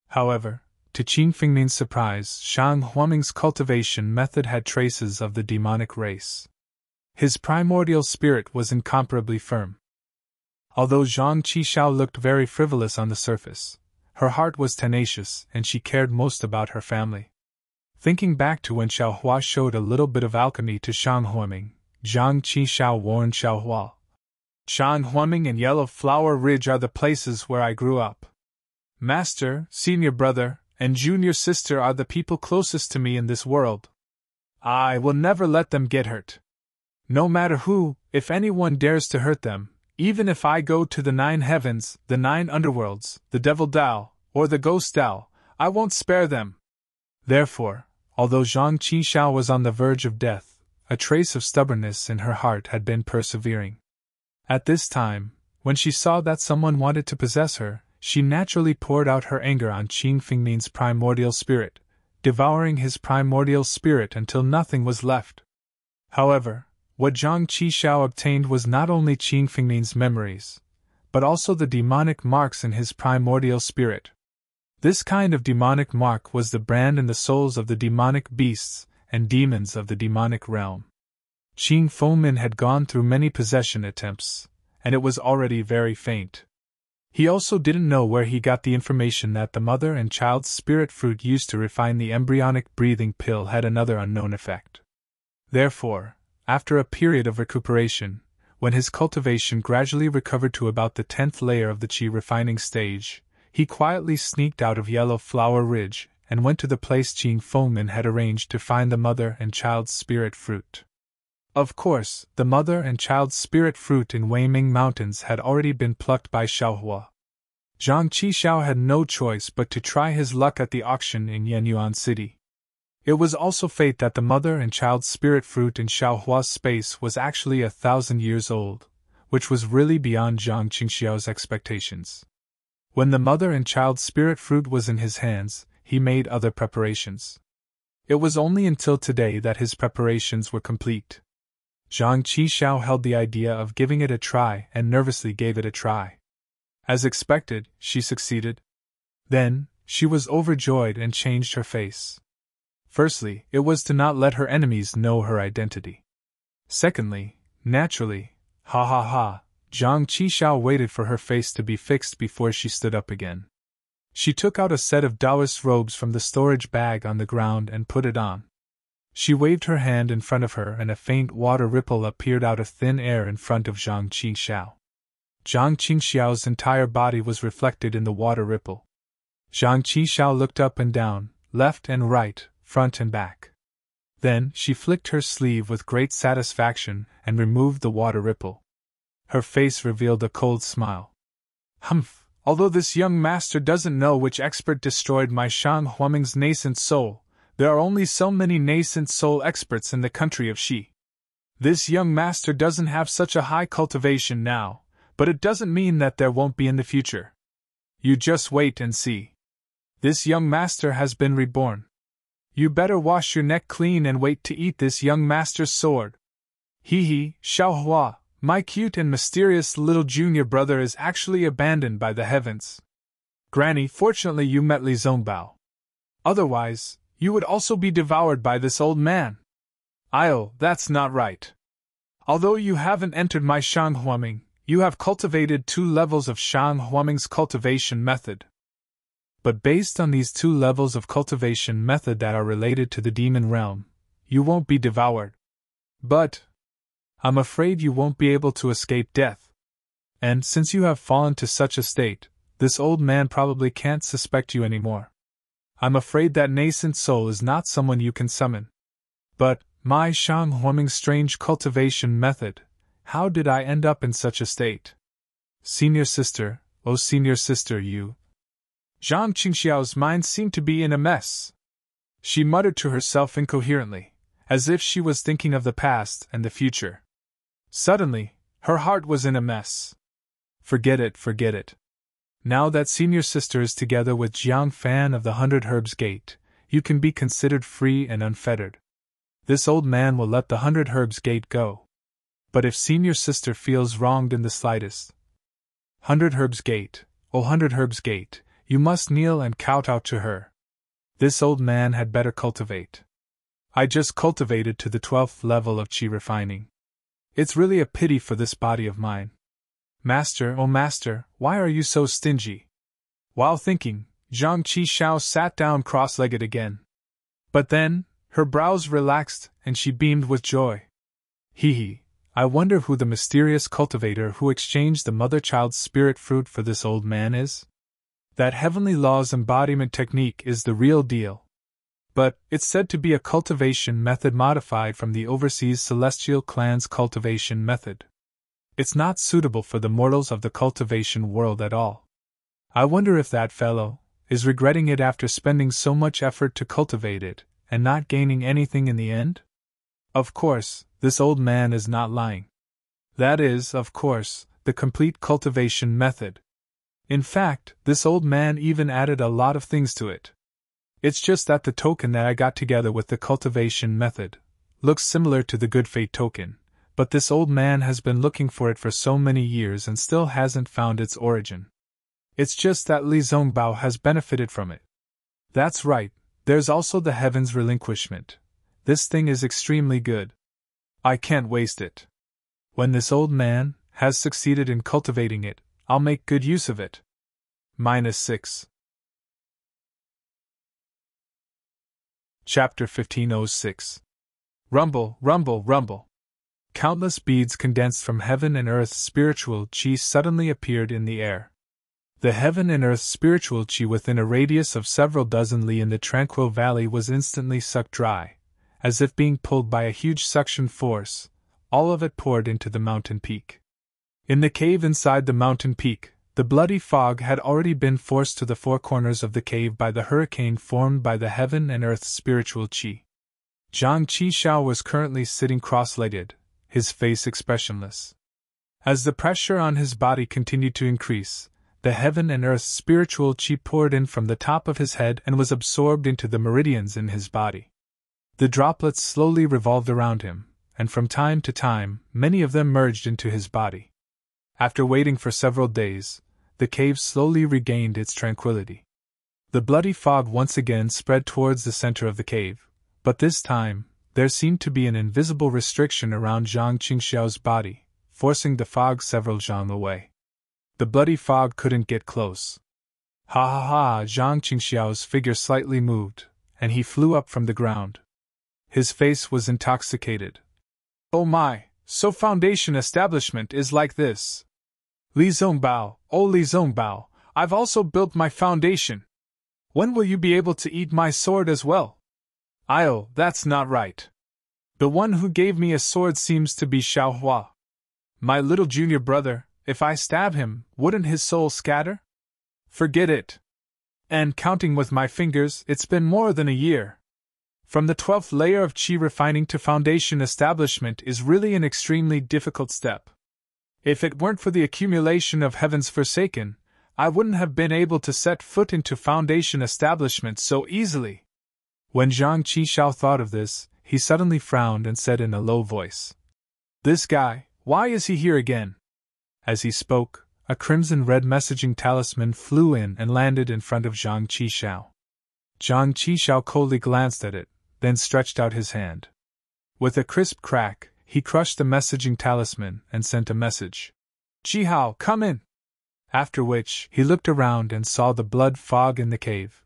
However, to Qing Fingnin's surprise, Shang Huaming's cultivation method had traces of the demonic race. His primordial spirit was incomparably firm. Although Zhang Qingxiao looked very frivolous on the surface, her heart was tenacious and she cared most about her family. Thinking back to when Xiaohua showed a little bit of alchemy to Shang Huaming, Zhang Qingxiao warned Xiaohua. Shang Huaming and Yellow Flower Ridge are the places where I grew up. Master, senior brother, and junior sister are the people closest to me in this world. I will never let them get hurt. No matter who, if anyone dares to hurt them, even if I go to the 9 heavens, the 9 underworlds, the Devil Dao, or the Ghost Dao, I won't spare them. Therefore, although Zhang Qingxiao was on the verge of death, a trace of stubbornness in her heart had been persevering. At this time, when she saw that someone wanted to possess her, she naturally poured out her anger on Qing Fingnin's primordial spirit, devouring his primordial spirit until nothing was left. However, what Zhang Qingxiao obtained was not only Qing Fingnin's memories, but also the demonic marks in his primordial spirit. This kind of demonic mark was the brand in the souls of the demonic beasts and demons of the demonic realm. Qing Fengmin had gone through many possession attempts, and it was already very faint. He also didn't know where he got the information that the mother and child's spirit fruit used to refine the embryonic breathing pill had another unknown effect. Therefore, after a period of recuperation, when his cultivation gradually recovered to about the 10th layer of the qi refining stage, he quietly sneaked out of Yellow Flower Ridge and went to the place Qing Fengmin had arranged to find the mother and child's spirit fruit. Of course, the mother and child's spirit fruit in Weiming Mountains had already been plucked by Xiaohua. Zhang Qingxiao had no choice but to try his luck at the auction in Yenyuan City. It was also fate that the mother and child's spirit fruit in Xiaohua's space was actually 1,000 years old, which was really beyond Zhang Qingxiao's expectations. When the mother and child's spirit fruit was in his hands, he made other preparations. It was only until today that his preparations were complete. Zhang Qingxiao held the idea of giving it a try and nervously gave it a try. As expected, she succeeded. Then, she was overjoyed and changed her face. Firstly, it was to not let her enemies know her identity. Secondly, naturally, Zhang Qingxiao waited for her face to be fixed before she stood up again. She took out a set of Taoist robes from the storage bag on the ground and put it on. She waved her hand in front of her and a faint water ripple appeared out of thin air in front of Zhang Qingxiao. Zhang Qingxiao's entire body was reflected in the water ripple. Zhang Qingxiao looked up and down, left and right, front and back. Then she flicked her sleeve with great satisfaction and removed the water ripple. Her face revealed a cold smile. Humph, although this young master doesn't know which expert destroyed my Shang Huaming's nascent soul, there are only so many nascent soul experts in the country of Xi. This young master doesn't have such a high cultivation now, but it doesn't mean that there won't be in the future. You just wait and see. This young master has been reborn. You better wash your neck clean and wait to eat this young master's sword. Hee, Xiaohua, my cute and mysterious little junior brother is actually abandoned by the heavens. Granny, fortunately you met Li Zongbao. Otherwise, you would also be devoured by this old man. Io, that's not right. Although you haven't entered my Shanghuaming, you have cultivated 2 levels of Shanghuaming's cultivation method. But based on these 2 levels of cultivation method that are related to the demon realm, you won't be devoured. But I'm afraid you won't be able to escape death. And since you have fallen to such a state, this old man probably can't suspect you anymore. I'm afraid that nascent soul is not someone you can summon. But, my Shanghuaming's strange cultivation method, how did I end up in such a state? Senior sister, oh senior sister, you. Zhang Qingxiao's mind seemed to be in a mess. She muttered to herself incoherently, as if she was thinking of the past and the future. Suddenly, her heart was in a mess. Forget it, forget it. Now that senior sister is together with Jiang Fan of the 100 Herbs Gate, you can be considered free and unfettered. This old man will let the 100 Herbs Gate go. But if senior sister feels wronged in the slightest, 100 Herbs Gate, oh 100 Herbs Gate, you must kneel and kowtow to her. This old man had better cultivate. I just cultivated to the 12th level of qi refining. It's really a pity for this body of mine. Master, oh master, why are you so stingy? While thinking, Zhang Qishao sat down cross-legged again. But then, her brows relaxed and she beamed with joy. Hee, I wonder who the mysterious cultivator who exchanged the mother-child's spirit fruit for this old man is? That heavenly law's embodiment technique is the real deal. But it's said to be a cultivation method modified from the overseas celestial clan's cultivation method. It's not suitable for the mortals of the cultivation world at all. I wonder if that fellow is regretting it after spending so much effort to cultivate it, and not gaining anything in the end? Of course, this old man is not lying. That is, of course, the complete cultivation method. In fact, this old man even added a lot of things to it. It's just that the token that I got together with the cultivation method looks similar to the good fate token, but this old man has been looking for it for so many years and still hasn't found its origin. It's just that Li Zongbao has benefited from it. That's right, there's also the heaven's relinquishment. This thing is extremely good. I can't waste it. When this old man has succeeded in cultivating it, I'll make good use of it. -6. Chapter 1506. Rumble, rumble, rumble. Countless beads condensed from heaven and earth's spiritual qi suddenly appeared in the air. The heaven and earth's spiritual qi within a radius of several dozen li in the tranquil valley was instantly sucked dry, as if being pulled by a huge suction force. All of it poured into the mountain peak. In the cave inside the mountain peak, the bloody fog had already been forced to the 4 corners of the cave by the hurricane formed by the heaven and earth's spiritual qi. Zhang Qishao was currently sitting cross-legged, his face expressionless. As the pressure on his body continued to increase, the heaven and earth's spiritual qi poured in from the top of his head and was absorbed into the meridians in his body. The droplets slowly revolved around him, and from time to time, many of them merged into his body. After waiting for several days, the cave slowly regained its tranquility. The bloody fog once again spread towards the center of the cave, but this time, there seemed to be an invisible restriction around Zhang Qingxiao's body, forcing the fog several zhang away. The bloody fog couldn't get close. Ha ha ha! Zhang Qingxiao's figure slightly moved, and he flew up from the ground. His face was intoxicated. Oh my, so foundation establishment is like this. Li Zongbao, oh Li Zongbao, I've also built my foundation. When will you be able to eat my sword as well? Io, that's not right. The one who gave me a sword seems to be Xiaohua. My little junior brother, if I stab him, wouldn't his soul scatter? Forget it. And counting with my fingers, it's been more than a year. From the 12th layer of Qi refining to foundation establishment is really an extremely difficult step. If it weren't for the accumulation of heaven's forsaken, I wouldn't have been able to set foot into foundation establishment so easily. When Zhang Qishao thought of this, he suddenly frowned and said in a low voice, "This guy, why is he here again?" As he spoke, a crimson-red messaging talisman flew in and landed in front of Zhang Qishao. Zhang Qishao coldly glanced at it, then stretched out his hand. With a crisp crack, he crushed the messaging talisman and sent a message. "Qihao, come in!" After which, he looked around and saw the blood fog in the cave.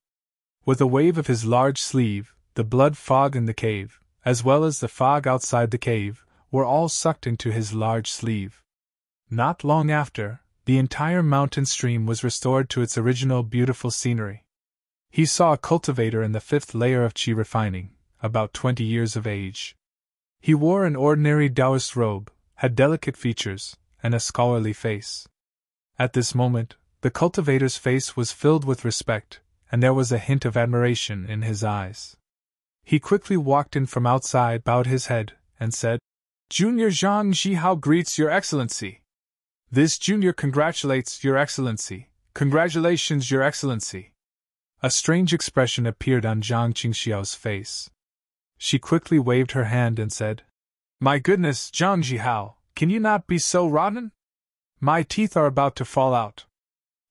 With a wave of his large sleeve, the blood fog in the cave, as well as the fog outside the cave, were all sucked into his large sleeve. Not long after, the entire mountain stream was restored to its original beautiful scenery. He saw a cultivator in the 5th layer of Qi refining, about 20 years of age. He wore an ordinary Taoist robe, had delicate features, and a scholarly face. At this moment, the cultivator's face was filled with respect, and there was a hint of admiration in his eyes. He quickly walked in from outside, bowed his head, and said, "Junior Zhang Zhihao greets Your Excellency." "This junior congratulates Your Excellency. Congratulations, Your Excellency." A strange expression appeared on Zhang Qingxiao's face. She quickly waved her hand and said, "My goodness, Zhang Zhihao, can you not be so rotten? My teeth are about to fall out.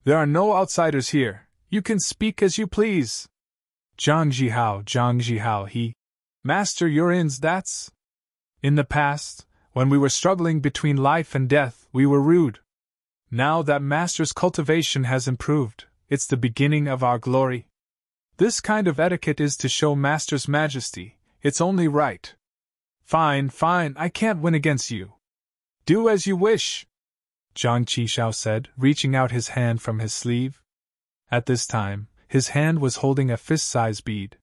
There are no outsiders here, you can speak as you please." Zhang Zhihao, he. "Master, you're ins, that's. In the past, when we were struggling between life and death, we were rude. Now that Master's cultivation has improved, it's the beginning of our glory. This kind of etiquette is to show Master's majesty, it's only right. Fine, I can't win against you. Do as you wish," Zhang Qishao said, reaching out his hand from his sleeve. At this time, his hand was holding a fist-size bead.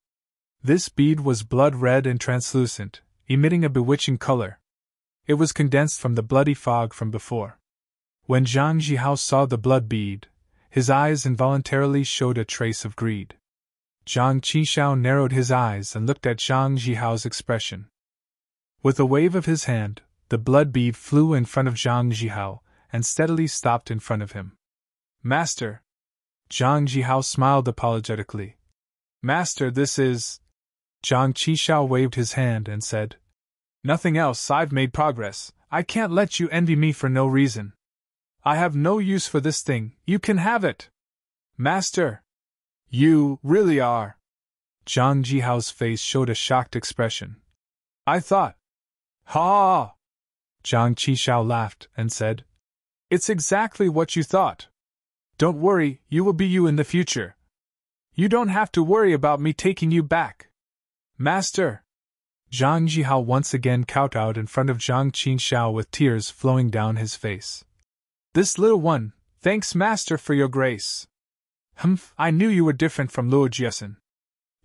This bead was blood-red and translucent, emitting a bewitching color. It was condensed from the bloody fog from before. When Zhang Zhihao saw the blood bead, his eyes involuntarily showed a trace of greed. Zhang Qishao narrowed his eyes and looked at Zhang Zhihao's expression. With a wave of his hand, the blood bead flew in front of Zhang Zhihao and steadily stopped in front of him. "Master!" Zhang Zhihao smiled apologetically. "Master, this is..." Zhang Qishao waved his hand and said, "Nothing else, I've made progress, I can't let you envy me for no reason. I have no use for this thing, you can have it." "Master! You really are..." Zhang Zhihao's face showed a shocked expression. "I thought..." "Ha!" Zhang Qishao laughed and said, "It's exactly what you thought. Don't worry, you will be you in the future. You don't have to worry about me taking you back." "Master!" Zhang Zhihao once again kowtowed in front of Zhang Qingxiao with tears flowing down his face. "This little one, thanks Master for your grace. Humph, I knew you were different from Luo Jiesin.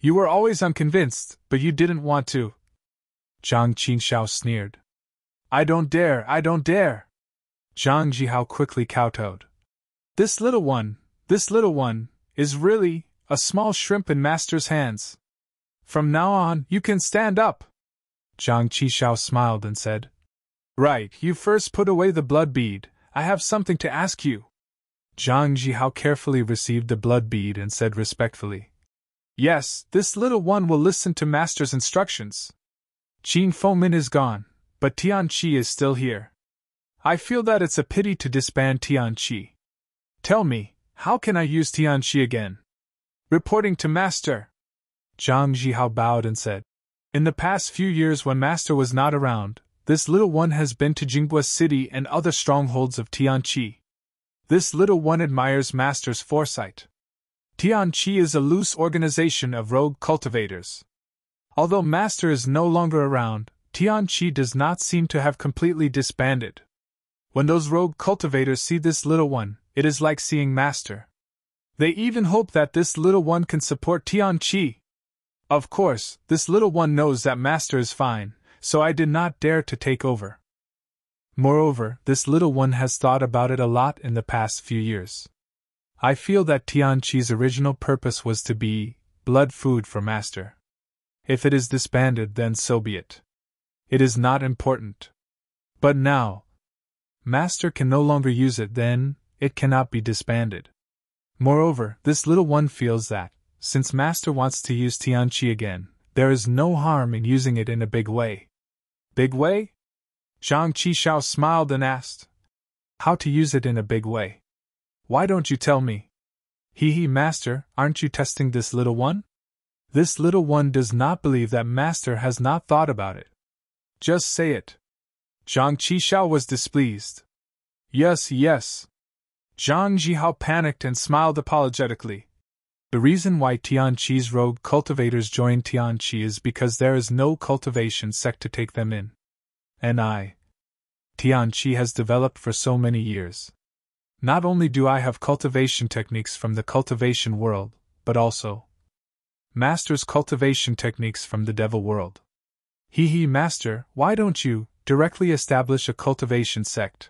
You were always unconvinced, but you didn't want to." Zhang Qingxiao sneered. I don't dare. Zhang Zhihao quickly kowtowed. This little one, is really a small shrimp in Master's hands. From now on, you can stand up." Zhang Qishao smiled and said, "Right, you first put away the blood bead, I have something to ask you." Zhang Zhihao carefully received the blood bead and said respectfully, "Yes, this little one will listen to Master's instructions. Qin Fomin is gone, but Tianqi is still here. I feel that it's a pity to disband Tianqi. Tell me, how can I use Tianqi again?" "Reporting to Master." Zhang Zhihao bowed and said, "In the past few years when Master was not around, this little one has been to Jinghua City and other strongholds of Tianqi. This little one admires Master's foresight. Tianqi is a loose organization of rogue cultivators. Although Master is no longer around, Tianqi does not seem to have completely disbanded. When those rogue cultivators see this little one, it is like seeing Master. They even hope that this little one can support Tianqi. Of course, this little one knows that Master is fine, so I did not dare to take over. Moreover, this little one has thought about it a lot in the past few years. I feel that Tianqi's original purpose was to be blood food for Master. If it is disbanded, then so be it. It is not important. But now, Master can no longer use it, then it cannot be disbanded. Moreover, this little one feels that, since Master wants to use Tianqi again, there is no harm in using it in a big way. Big way? Zhang Qishao smiled and asked, how to use it in a big way? Why don't you tell me? Hee, Master, aren't you testing this little one? This little one does not believe that Master has not thought about it. Just say it. Zhang Qishao was displeased. Yes. Zhang Jihao panicked and smiled apologetically. The reason why Tianqi's rogue cultivators joined Tianqi is because there is no cultivation sect to take them in. And Tianqi has developed for so many years. Not only do I have cultivation techniques from the cultivation world, but also Master's cultivation techniques from the devil world. Hee, Master, why don't you directly establish a cultivation sect?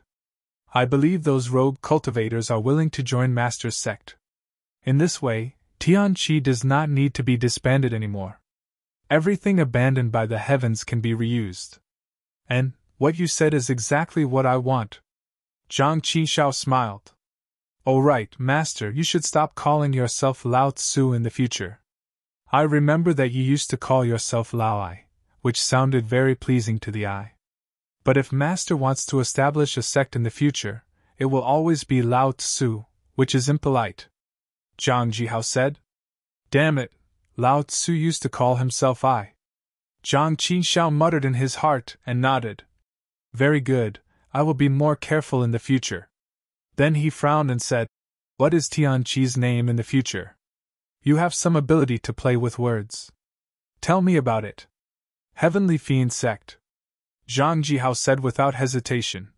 I believe those rogue cultivators are willing to join Master's sect. In this way, Tianqi does not need to be disbanded anymore. Everything abandoned by the heavens can be reused. And what you said is exactly what I want. Zhang Qishao smiled. Oh right, Master, you should stop calling yourself Lao Tzu in the future. I remember that you used to call yourself Lao Ai, which sounded very pleasing to the eye. But if Master wants to establish a sect in the future, it will always be Lao Tzu, which is impolite. Zhang Jihao said. Damn it, Lao Tzu used to call himself I. Zhang Qishao muttered in his heart and nodded. Very good, I will be more careful in the future. Then he frowned and said, what is Tianqi's name in the future? You have some ability to play with words. Tell me about it. Heavenly Fiend Sect. Zhang Jihao said without hesitation.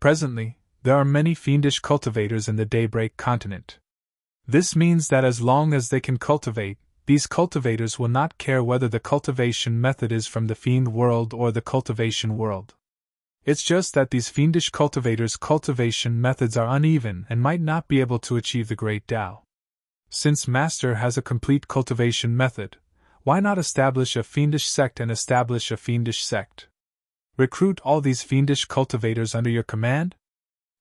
Presently, there are many fiendish cultivators in the Daybreak continent. This means that as long as they can cultivate, these cultivators will not care whether the cultivation method is from the fiend world or the cultivation world. It's just that these fiendish cultivators' cultivation methods are uneven and might not be able to achieve the great Tao. Since Master has a complete cultivation method, why not establish a fiendish sect and establish a fiendish sect? Recruit all these fiendish cultivators under your command?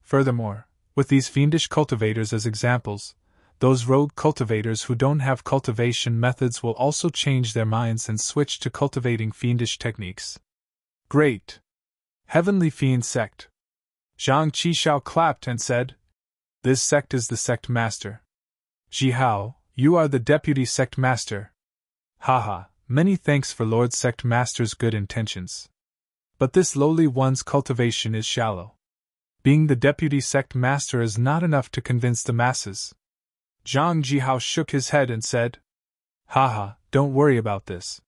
Furthermore, with these fiendish cultivators as examples, those rogue cultivators who don't have cultivation methods will also change their minds and switch to cultivating fiendish techniques. Great! Heavenly Fiend Sect. Zhang Qishao clapped and said, this sect is the sect master. Jihao, you are the deputy sect master. Haha, many thanks for Lord Sect Master's good intentions. But this lowly one's cultivation is shallow. Being the deputy sect master is not enough to convince the masses. Zhang Jihao shook his head and said, haha, don't worry about this.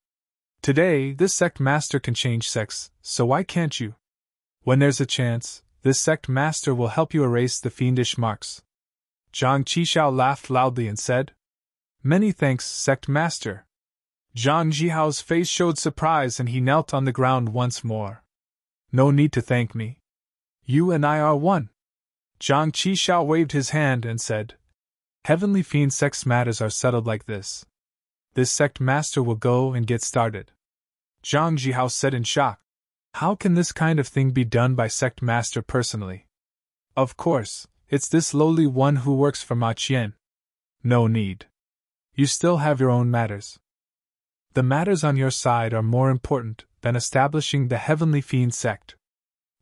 Today, this sect master can change sects, so why can't you? When there's a chance, this sect master will help you erase the fiendish marks. Zhang Qishao laughed loudly and said, many thanks, sect master. Zhang Jihao's face showed surprise and he knelt on the ground once more. No need to thank me. You and I are one. Zhang Qishao waved his hand and said, Heavenly Fiend sect's matters are settled like this. This sect master will go and get started. Zhang Jihao said in shock. How can this kind of thing be done by sect master personally? Of course, it's this lowly one who works for Ma Qian. No need. You still have your own matters. The matters on your side are more important than establishing the Heavenly Fiend sect.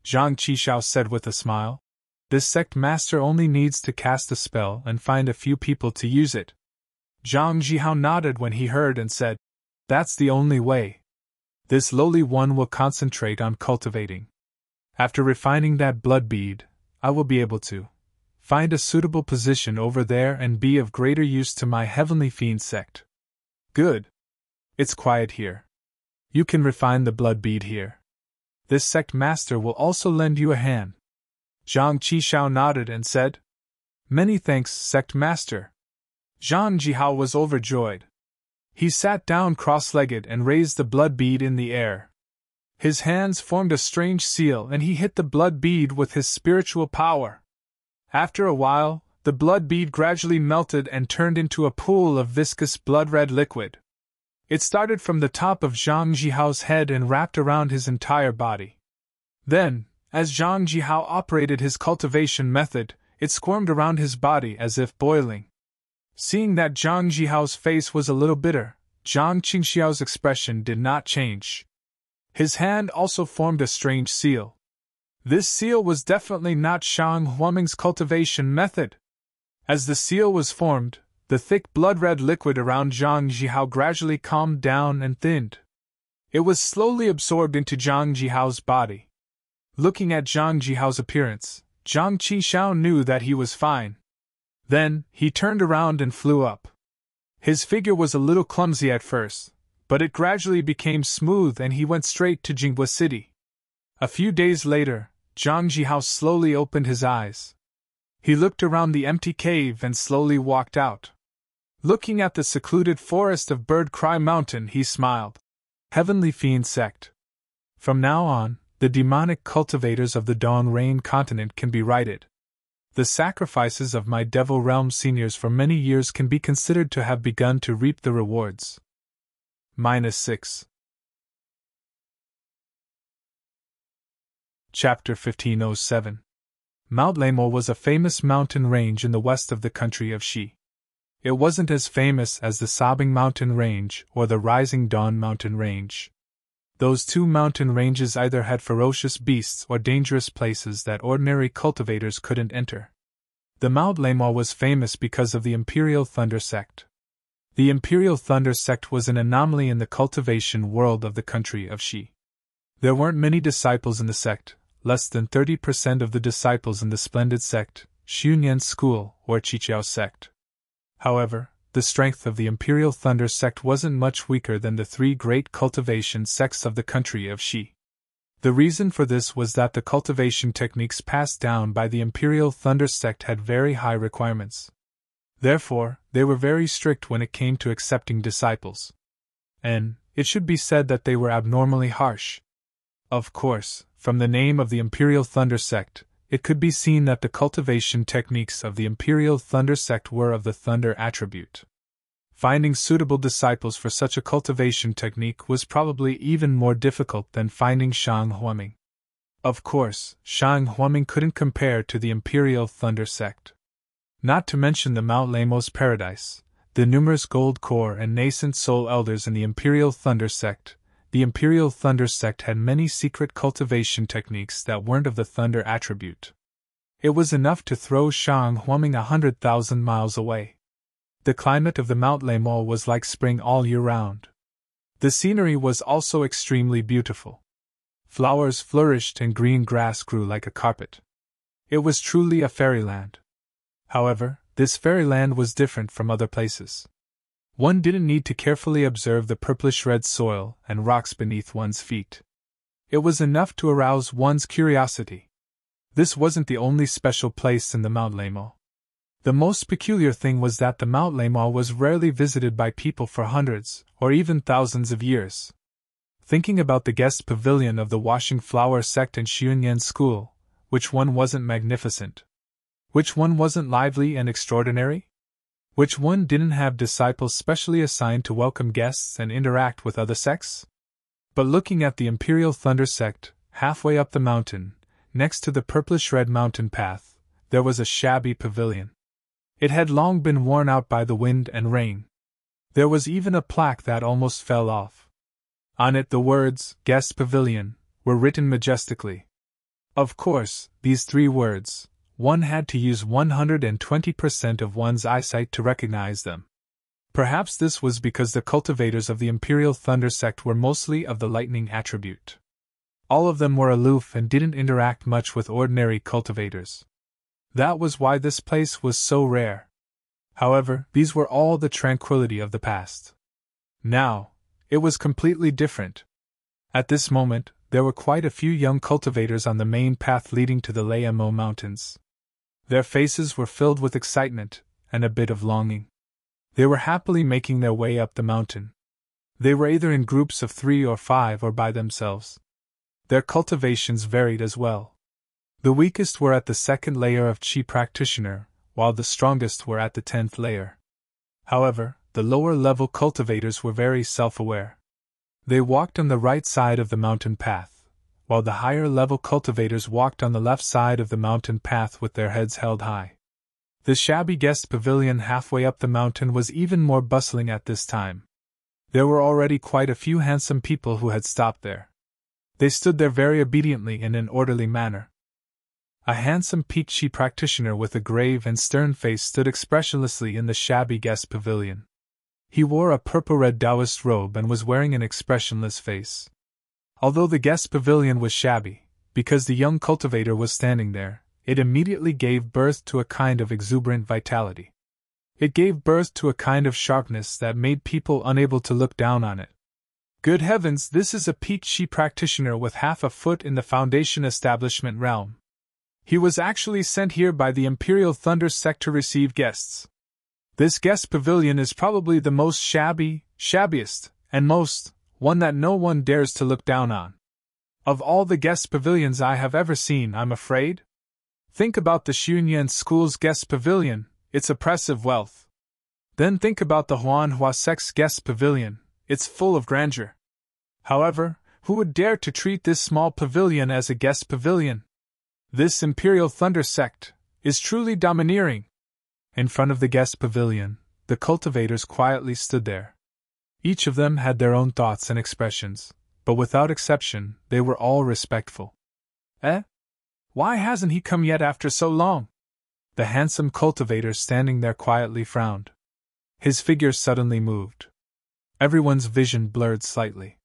Zhang Qishao said with a smile. This sect master only needs to cast a spell and find a few people to use it. Zhang Jihao nodded when he heard and said, That's the only way. This lowly one will concentrate on cultivating. After refining that blood bead, I will be able to find a suitable position over there and be of greater use to my Heavenly Fiend sect. Good. It's quiet here. You can refine the blood bead here. This sect master will also lend you a hand. Zhang Qishao nodded and said, Many thanks, sect master. Zhang Jihao was overjoyed. He sat down cross-legged and raised the blood bead in the air. His hands formed a strange seal and he hit the blood bead with his spiritual power. After a while, the blood bead gradually melted and turned into a pool of viscous blood-red liquid. It started from the top of Zhang Jihao's head and wrapped around his entire body. Then, as Zhang Jihao operated his cultivation method, it squirmed around his body as if boiling. Seeing that Zhang Jihao's face was a little bitter, Zhang Qingxiao's expression did not change. His hand also formed a strange seal. This seal was definitely not Shang Huaming's cultivation method. As the seal was formed, the thick blood-red liquid around Zhang Jihao gradually calmed down and thinned. It was slowly absorbed into Zhang Jihao's body. Looking at Zhang Jihao's appearance, Zhang Qingxiao knew that he was fine. Then, he turned around and flew up. His figure was a little clumsy at first, but it gradually became smooth and he went straight to Jinghua City. A few days later, Zhang Jihao slowly opened his eyes. He looked around the empty cave and slowly walked out. Looking at the secluded forest of Bird Cry Mountain, he smiled. Heavenly Fiend Sect. From now on, the demonic cultivators of the Dawn Rain continent can be righted. The sacrifices of my Devil Realm seniors for many years can be considered to have begun to reap the rewards. -6. Chapter 1507. Mount Lemor was a famous mountain range in the west of the country of Xi. It wasn't as famous as the Sobbing Mountain Range or the Rising Dawn Mountain Range. Those two mountain ranges either had ferocious beasts or dangerous places that ordinary cultivators couldn't enter. The Mount Lemor was famous because of the Imperial Thunder Sect. The Imperial Thunder Sect was an anomaly in the cultivation world of the country of Xi. There weren't many disciples in the sect, less than 30% of the disciples in the splendid sect, Xunyan School or Qiqiao sect. However, the strength of the Imperial Thunder sect wasn't much weaker than the three great cultivation sects of the country of Xi. The reason for this was that the cultivation techniques passed down by the Imperial Thunder sect had very high requirements. Therefore, they were very strict when it came to accepting disciples. And it should be said that they were abnormally harsh. Of course, from the name of the Imperial Thunder sect, it could be seen that the cultivation techniques of the Imperial Thunder sect were of the thunder attribute. Finding suitable disciples for such a cultivation technique was probably even more difficult than finding Shang Huaming. Of course, Shang Huaming couldn't compare to the Imperial Thunder sect. Not to mention the Mount Lemor's Paradise, the numerous gold core and nascent soul elders in the Imperial Thunder sect. The Imperial Thunder sect had many secret cultivation techniques that weren't of the thunder attribute. It was enough to throw Shang Huaming 100,000 miles away. The climate of the Mount Lemor was like spring all year round. The scenery was also extremely beautiful. Flowers flourished and green grass grew like a carpet. It was truly a fairyland. However, this fairyland was different from other places. One didn't need to carefully observe the purplish-red soil and rocks beneath one's feet. It was enough to arouse one's curiosity. This wasn't the only special place in the Mount Lemor. The most peculiar thing was that the Mount Lemor was rarely visited by people for hundreds, or even thousands of years. Thinking about the guest pavilion of the Washing Flower sect and Xunyan School, which one wasn't magnificent? Which one wasn't lively and extraordinary? Which one didn't have disciples specially assigned to welcome guests and interact with other sects? But looking at the Imperial Thunder sect, halfway up the mountain, next to the purplish-red mountain path, there was a shabby pavilion. It had long been worn out by the wind and rain. There was even a plaque that almost fell off. On it the words, "Guest Pavilion," were written majestically. Of course, these three words, one had to use 120% of one's eyesight to recognize them. Perhaps this was because the cultivators of the Imperial Thunder sect were mostly of the lightning attribute. All of them were aloof and didn't interact much with ordinary cultivators. That was why this place was so rare. However, these were all the tranquility of the past. Now, it was completely different. At this moment, there were quite a few young cultivators on the main path leading to the Lamo Mountains. Their faces were filled with excitement and a bit of longing. They were happily making their way up the mountain. They were either in groups of 3 or 5 or by themselves. Their cultivations varied as well. The weakest were at the 2nd layer of Qi practitioner, while the strongest were at the 10th layer. However, the lower-level cultivators were very self-aware. They walked on the right side of the mountain path, while the higher-level cultivators walked on the left side of the mountain path with their heads held high. The shabby guest pavilion halfway up the mountain was even more bustling at this time. There were already quite a few handsome people who had stopped there. They stood there very obediently in an orderly manner. A handsome peachy practitioner with a grave and stern face stood expressionlessly in the shabby guest pavilion. He wore a purple-red Taoist robe and was wearing an expressionless face. Although the guest pavilion was shabby, because the young cultivator was standing there, it immediately gave birth to a kind of exuberant vitality. It gave birth to a kind of sharpness that made people unable to look down on it. Good heavens, this is a peachy practitioner with half a foot in the Foundation establishment realm. He was actually sent here by the Imperial Thunder sect to receive guests. This guest pavilion is probably the most shabbiest, and one that no one dares to look down on. Of all the guest pavilions I have ever seen, I'm afraid. Think about the Xunyuan School's guest pavilion, its oppressive wealth. Then think about the Huanhua sect's guest pavilion, it's full of grandeur. However, who would dare to treat this small pavilion as a guest pavilion? This Imperial Thunder sect is truly domineering. In front of the guest pavilion, the cultivators quietly stood there. Each of them had their own thoughts and expressions, but without exception, they were all respectful. Why hasn't he come yet after so long? The handsome cultivator standing there quietly frowned. His figure suddenly moved. Everyone's vision blurred slightly.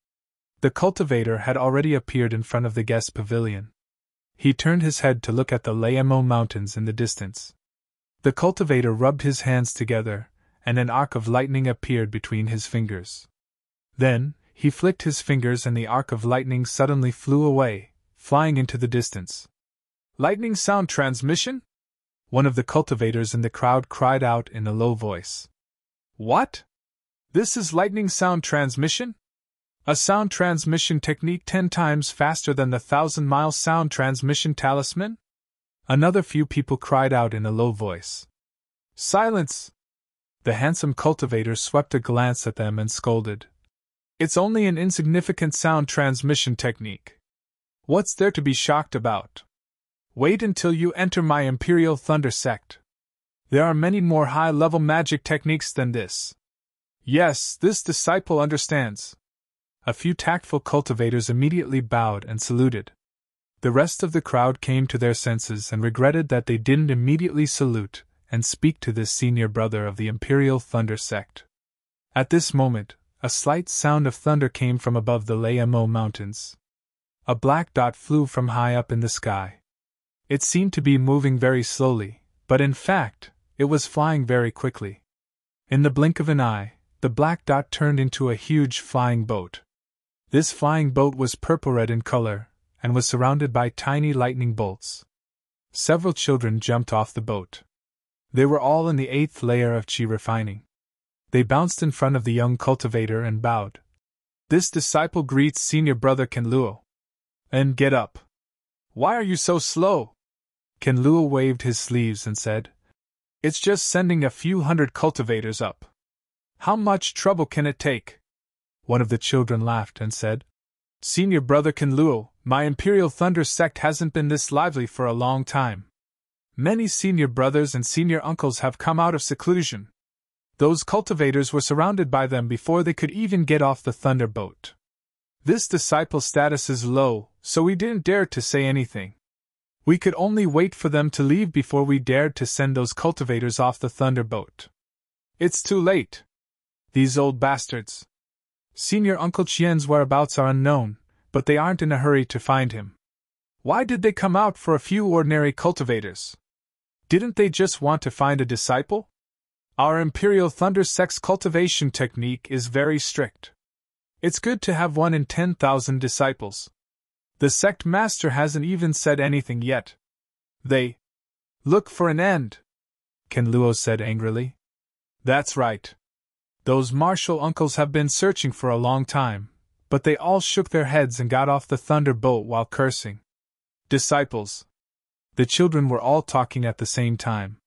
The cultivator had already appeared in front of the guest pavilion. He turned his head to look at the Lamo mountains in the distance. The cultivator rubbed his hands together, and an arc of lightning appeared between his fingers. Then, he flicked his fingers and the arc of lightning suddenly flew away, flying into the distance. Lightning sound transmission? One of the cultivators in the crowd cried out in a low voice. What? This is lightning sound transmission? A sound transmission technique 10 times faster than the 1,000-mile sound transmission talisman? Another few people cried out in a low voice. Silence! The handsome cultivator swept a glance at them and scolded. It's only an insignificant sound transmission technique. What's there to be shocked about? Wait until you enter my Imperial Thunder sect. There are many more high-level magic techniques than this. Yes, this disciple understands. A few tactful cultivators immediately bowed and saluted. The rest of the crowd came to their senses and regretted that they didn't immediately salute and speak to this senior brother of the Imperial Thunder sect. At this moment, a slight sound of thunder came from above the Lamo mountains. A black dot flew from high up in the sky. It seemed to be moving very slowly, but in fact, it was flying very quickly. In the blink of an eye, the black dot turned into a huge flying boat. This flying boat was purple-red in color, and was surrounded by tiny lightning bolts. Several children jumped off the boat. They were all in the 8th layer of chi refining. They bounced in front of the young cultivator and bowed. This disciple greets senior brother Kenluo. And get up. Why are you so slow? Kenluo waved his sleeves and said, It's just sending a few hundred cultivators up. How much trouble can it take? One of the children laughed and said, Senior brother Kenluo, my Imperial Thunder sect hasn't been this lively for a long time. Many senior brothers and senior uncles have come out of seclusion. Those cultivators were surrounded by them before they could even get off the thunder boat. This disciple's status is low, so we didn't dare to say anything. We could only wait for them to leave before we dared to send those cultivators off the thunder boat. It's too late. These old bastards. Senior Uncle Qian's whereabouts are unknown, but they aren't in a hurry to find him. Why did they come out for a few ordinary cultivators? Didn't they just want to find a disciple? Our Imperial Thunder sect's cultivation technique is very strict. It's good to have 1 in 10,000 disciples. The sect master hasn't even said anything yet. They look for an end, Kenluo said angrily. That's right. Those martial uncles have been searching for a long time, but they all shook their heads and got off the thunder boat while cursing. Disciples. The children were all talking at the same time.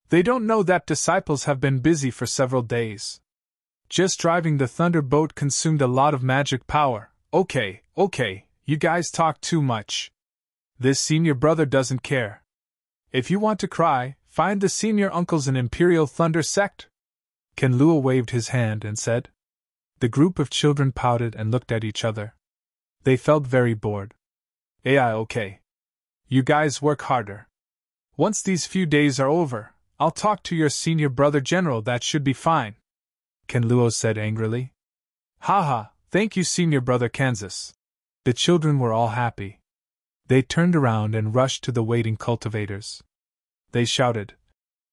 They don't know that disciples have been busy for several days. Just driving the thunderbolt consumed a lot of magic power. Okay, you guys talk too much. This senior brother doesn't care. If you want to cry, find the senior uncles in Imperial Thunder Sect. Kenluo waved his hand and said. The group of children pouted and looked at each other. They felt very bored. Okay. You guys work harder. Once these few days are over, I'll talk to your senior brother general. That should be fine. Kenluo said angrily. Haha, thank you senior brother Kansas. The children were all happy. They turned around and rushed to the waiting cultivators. They shouted.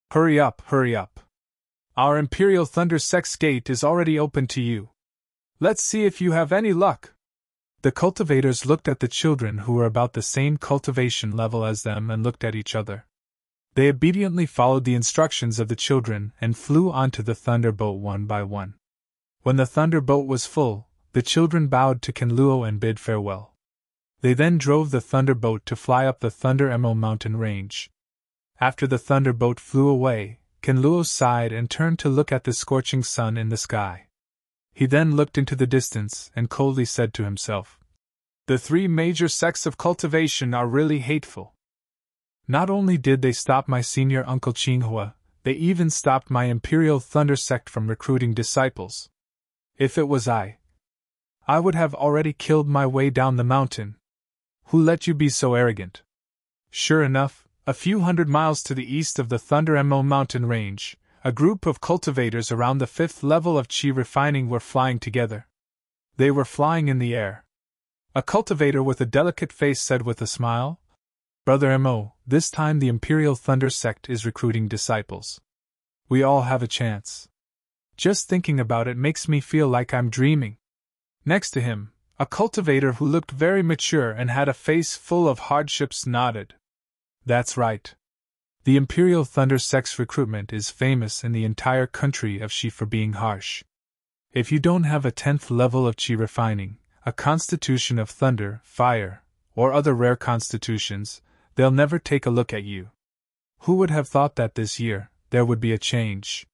Hurry up, hurry up. Our Imperial Thunder Sect's gate is already open to you. Let's see if you have any luck. The cultivators looked at the children who were about the same cultivation level as them and looked at each other. They obediently followed the instructions of the children and flew onto the thunderbolt one by one. When the thunderbolt was full, the children bowed to Kenluo and bid farewell. They then drove the thunderbolt to fly up the Thunder Emerald mountain range. After the thunderbolt flew away, Kenluo sighed and turned to look at the scorching sun in the sky. He then looked into the distance and coldly said to himself, The three major sects of cultivation are really hateful. Not only did they stop my senior uncle Qinghua, they even stopped my Imperial Thunder Sect from recruiting disciples. If it was I would have already killed my way down the mountain. Who let you be so arrogant? Sure enough, a few hundred miles to the east of the Thunder Emerald mountain range, a group of cultivators around the 5th level of Qi refining were flying together. They were flying in the air. A cultivator with a delicate face said with a smile, Brother Mo, this time the Imperial Thunder Sect is recruiting disciples. We all have a chance. Just thinking about it makes me feel like I'm dreaming. Next to him, a cultivator who looked very mature and had a face full of hardships nodded. That's right. The Imperial Thunder Sect's recruitment is famous in the entire country of Qi for being harsh. If you don't have a 10th level of Qi refining, a constitution of thunder, fire, or other rare constitutions, they'll never take a look at you. Who would have thought that this year, there would be a change?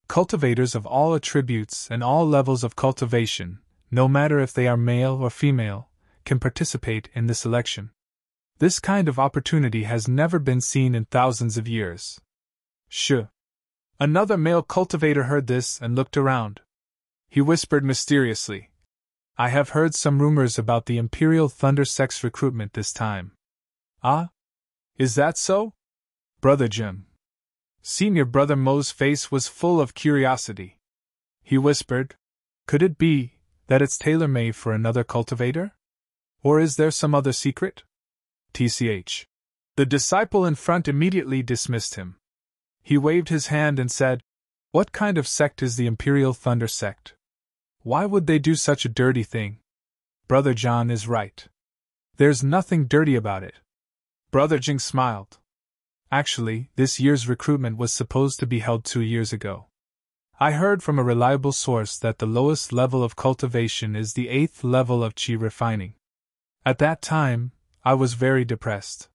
Cultivators of all attributes and all levels of cultivation, no matter if they are male or female, can participate in this election. This kind of opportunity has never been seen in thousands of years. Shh. Another male cultivator heard this and looked around. He whispered mysteriously, I have heard some rumors about the Imperial Thunder Sect's recruitment this time. Ah? Is that so? Brother Jim. Senior Brother Mo's face was full of curiosity. He whispered, Could it be that it's tailor-made for another cultivator? Or is there some other secret? TCH. The disciple in front immediately dismissed him. He waved his hand and said, What kind of sect is the Imperial Thunder Sect? Why would they do such a dirty thing? Brother John is right. There's nothing dirty about it. Brother Jing smiled. Actually, this year's recruitment was supposed to be held 2 years ago. I heard from a reliable source that the lowest level of cultivation is the 8th level of Qi refining. At that time, I was very depressed.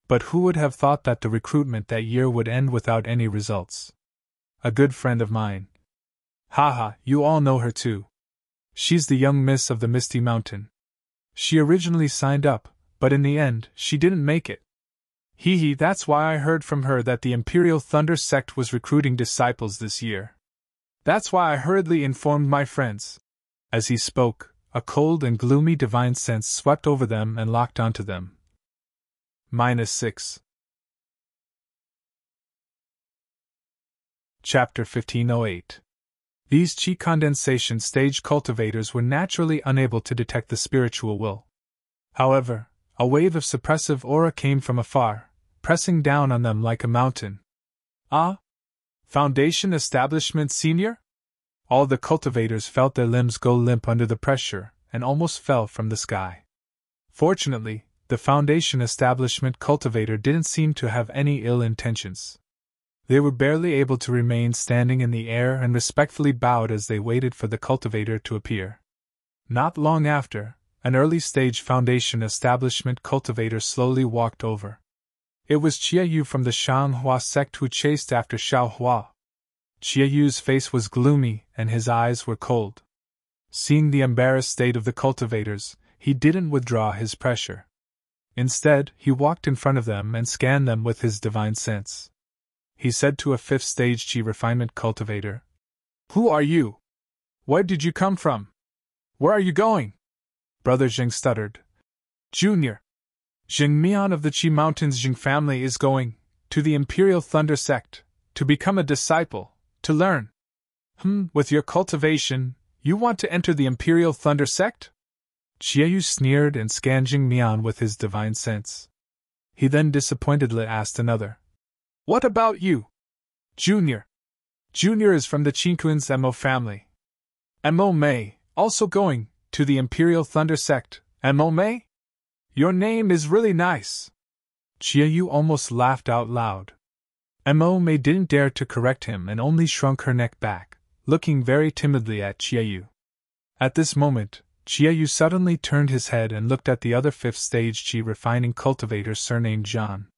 But who would have thought that the recruitment that year would end without any results? A good friend of mine. Haha, you all know her too. She's the young miss of the Misty Mountain. She originally signed up, but in the end, she didn't make it. Hee, that's why I heard from her that the Imperial Thunder Sect was recruiting disciples this year. That's why I hurriedly informed my friends. As he spoke, a cold and gloomy divine sense swept over them and locked onto them. -6. Chapter 1508. These Qi condensation stage cultivators were naturally unable to detect the spiritual will. However, a wave of suppressive aura came from afar, pressing down on them like a mountain. Ah? Foundation Establishment Senior? All the cultivators felt their limbs go limp under the pressure, and almost fell from the sky. Fortunately, the Foundation Establishment cultivator didn't seem to have any ill intentions. They were barely able to remain standing in the air and respectfully bowed as they waited for the cultivator to appear. Not long after, an early-stage Foundation Establishment cultivator slowly walked over. It was Chia Yu from the Shanghua sect who chased after Xiao Hua. Chiayu's face was gloomy and his eyes were cold. Seeing the embarrassed state of the cultivators, he didn't withdraw his pressure. Instead, he walked in front of them and scanned them with his divine sense. He said to a fifth-stage Qi refinement cultivator, "Who are you? Where did you come from? Where are you going?" Brother Jing stuttered. "Junior. Jing Mian of the Qi Mountains Jing family is going to the Imperial Thunder Sect, to become a disciple, to learn." With your cultivation, you want to enter the Imperial Thunder Sect?" Chiayu sneered and scanned Jing Mian with his divine sense. He then disappointedly asked another, "What about you? Junior. Junior is from the Qinquan's Mo family. Mo Mei, also going to the Imperial Thunder Sect. Mo Mei? Your name is really nice." Chiayu almost laughed out loud. Mo Mei didn't dare to correct him and only shrunk her neck back, looking very timidly at Chiayu. At this moment, Chiayu suddenly turned his head and looked at the other fifth-stage Qi refining cultivator surnamed Zhan.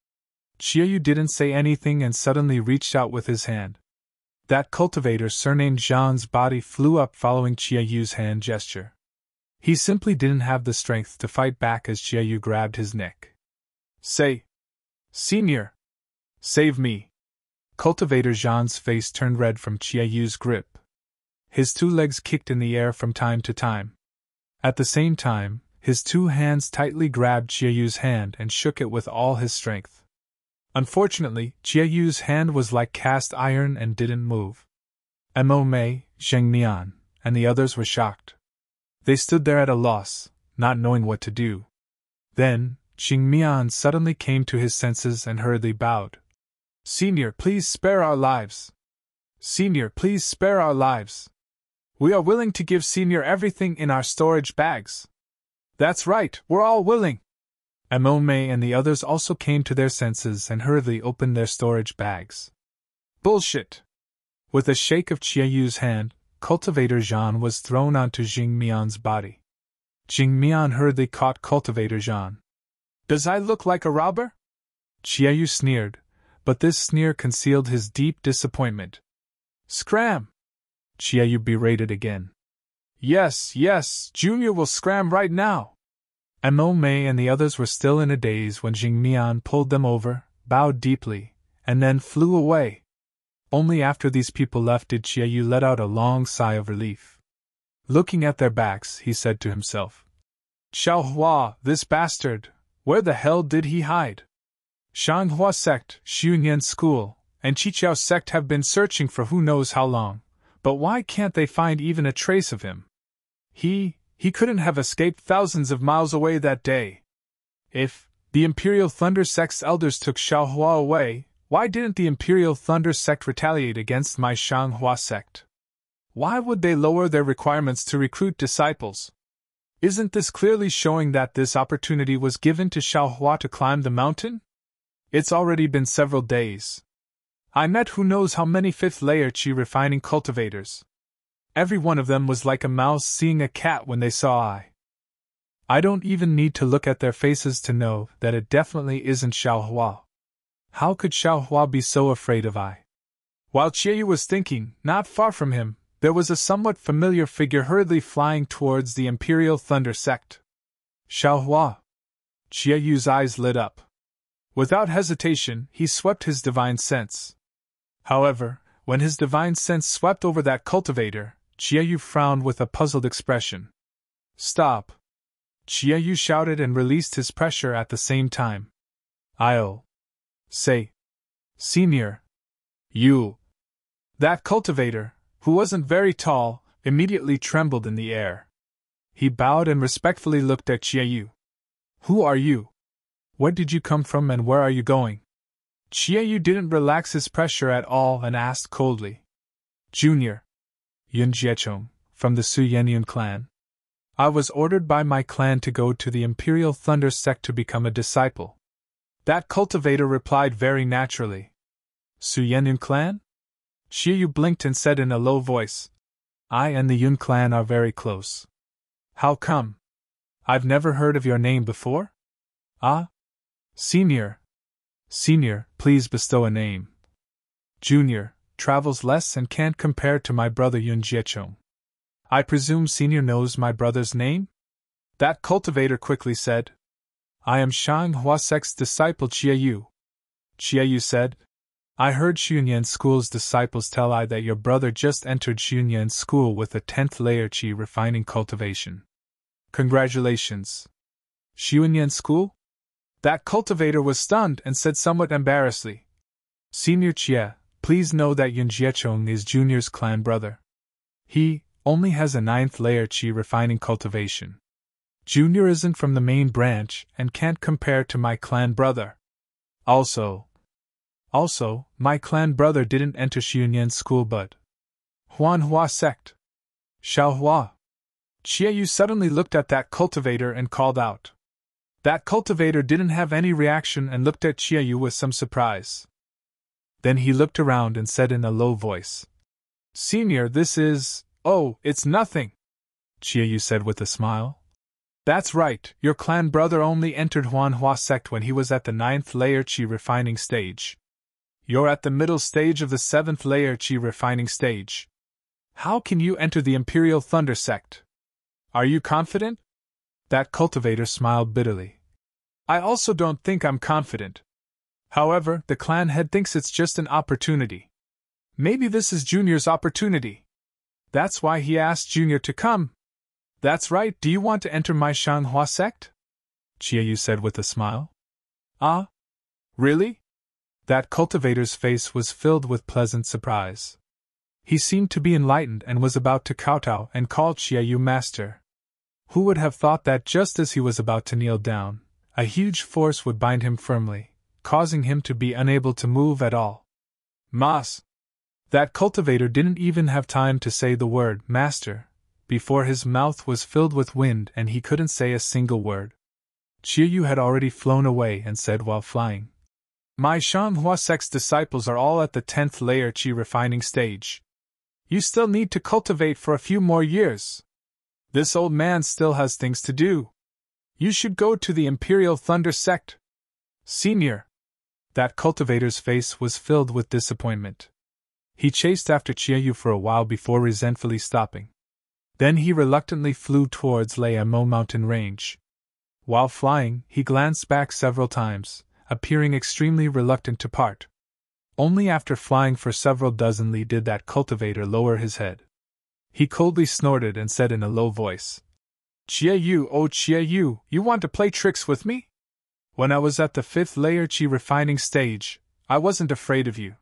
Chiayu didn't say anything and suddenly reached out with his hand. That cultivator surnamed Zhan's body flew up following Chiayu's hand gesture. He simply didn't have the strength to fight back as Chiayu grabbed his neck. "Say, Senior! Save me!" Cultivator Zhan's face turned red from Chiayu's grip. His two legs kicked in the air from time to time. At the same time, his two hands tightly grabbed Chiayu's hand and shook it with all his strength. Unfortunately, Chiayu's hand was like cast iron and didn't move. Mo Mei, Zheng Mian, and the others were shocked. They stood there at a loss, not knowing what to do. Then, Zheng Mian suddenly came to his senses and hurriedly bowed. "Senior, please spare our lives. Senior, please spare our lives. We are willing to give Senior everything in our storage bags." "That's right, we're all willing." Mo Mei and the others also came to their senses and hurriedly opened their storage bags. "Bullshit!" With a shake of Chiayu's hand, Cultivator Zhan was thrown onto Jing Mian's body. Jing Mian hurriedly caught Cultivator Zhan. "Does I look like a robber?" Chiayu sneered, but this sneer concealed his deep disappointment. "Scram!" Chiayu berated again. Yes, Junior will scram right now." Mo Mei and the others were still in a daze when Jing Mian pulled them over, bowed deeply, and then flew away. Only after these people left did Chiayu let out a long sigh of relief. Looking at their backs, he said to himself, "Xiaohua, this bastard, where the hell did he hide? Shanghua sect, Xunyan school, and Qiqiao sect have been searching for who knows how long, but why can't they find even a trace of him? He couldn't have escaped thousands of miles away that day. If the Imperial Thunder Sect's elders took Xiaohua away, why didn't the Imperial Thunder Sect retaliate against my Shanghua sect? Why would they lower their requirements to recruit disciples? Isn't this clearly showing that this opportunity was given to Xiaohua to climb the mountain? It's already been several days. I met who knows how many fifth-layer Qi refining cultivators. Every one of them was like a mouse seeing a cat when they saw I don't even need to look at their faces to know that it definitely isn't Xiaohua. How could Xiaohua be so afraid of I? While Chiayu was thinking, not far from him, there was a somewhat familiar figure hurriedly flying towards the Imperial Thunder Sect. Xiaohua. Chiayu's eyes lit up. Without hesitation, he swept his divine sense. However, when his divine sense swept over that cultivator, Chiayu frowned with a puzzled expression. "Stop!" Chiayu shouted and released his pressure at the same time. "I'll say, Senior, you." That cultivator, who wasn't very tall, immediately trembled in the air. He bowed and respectfully looked at Chiayu. "Who are you? Where did you come from and where are you going?" Chiayu didn't relax his pressure at all and asked coldly. "Junior. Yun Jiechong, from the Su Yenyun clan. I was ordered by my clan to go to the Imperial Thunder Sect to become a disciple." That cultivator replied very naturally. "Su Yenyun clan?" Chiayu blinked and said in a low voice, "I and the Yun clan are very close." "How come? I've never heard of your name before?" "Ah? Senior. Senior, please bestow a name." "Junior, travels less and can't compare to my brother Yun Jiechong. I presume Senior knows my brother's name? That cultivator quickly said. I am Shang Huasek's disciple Chia Yu. Chia Yu said. I heard Xunyan School's disciples tell I that your brother just entered Xunyan School with a 10th layer Qi refining cultivation. Congratulations. Xunyan School? That cultivator was stunned and said somewhat embarrassedly. Senior Chia, please know that Yun Jiechong is Junior's clan brother. He only has a 9th layer Qi refining cultivation. Junior isn't from the main branch and can't compare to my clan brother. Also, my clan brother didn't enter Xunyan School but Huanhua sect. Xiaohua. Chia Yu suddenly looked at that cultivator and called out. That cultivator didn't have any reaction and looked at Chia Yu with some surprise. Then he looked around and said in a low voice, Senior, this is… Oh, it's nothing, Chia Yu said with a smile. That's right, your clan brother only entered Huanhua sect when he was at the 9th layer Qi refining stage. You're at the middle stage of the 7th layer Qi refining stage. How can you enter the Imperial Thunder sect? Are you confident? That cultivator smiled bitterly. I also don't think I'm confident. However, the clan head thinks it's just an opportunity. Maybe this is Junior's opportunity. That's why he asked Junior to come. That's right, do you want to enter my Shanghua sect? Chia Yu said with a smile. Ah? Really? That cultivator's face was filled with pleasant surprise. He seemed to be enlightened and was about to kowtow and call Chia Yu master. Who would have thought that just as he was about to kneel down, a huge force would bind him firmly, causing him to be unable to move at all. Mas! That cultivator didn't even have time to say the word master before his mouth was filled with wind and he couldn't say a single word. Chia Yu had already flown away and said while flying, My Shanghua sect's disciples are all at the 10th layer Qi refining stage. You still need to cultivate for a few more years. This old man still has things to do. You should go to the Imperial Thunder sect. Senior. That cultivator's face was filled with disappointment. He chased after Chia Yu for a while before resentfully stopping. Then he reluctantly flew towards Liamo mountain range. While flying, he glanced back several times, appearing extremely reluctant to part. Only after flying for several dozen li did that cultivator lower his head. He coldly snorted and said in a low voice, Chia Yu, oh Chia Yu, you want to play tricks with me? When I was at the 5th layer Qi refining stage, I wasn't afraid of you.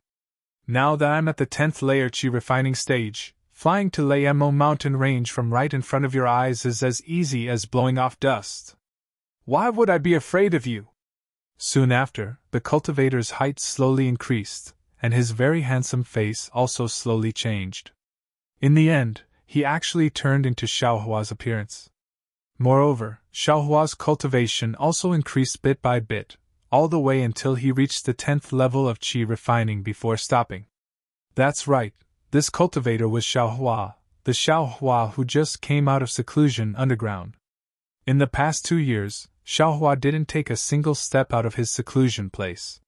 Now that I'm at the 10th layer Qi refining stage, flying to Liamo mountain range from right in front of your eyes is as easy as blowing off dust. Why would I be afraid of you? Soon after, the cultivator's height slowly increased, and his very handsome face also slowly changed. In the end, he actually turned into Xiaohua's appearance. Moreover, Xiaohua's cultivation also increased bit by bit, all the way until he reached the 10th level of Qi refining before stopping. That's right, this cultivator was Xiaohua, the Xiaohua who just came out of seclusion underground. In the past 2 years, Xiaohua didn't take a single step out of his seclusion place.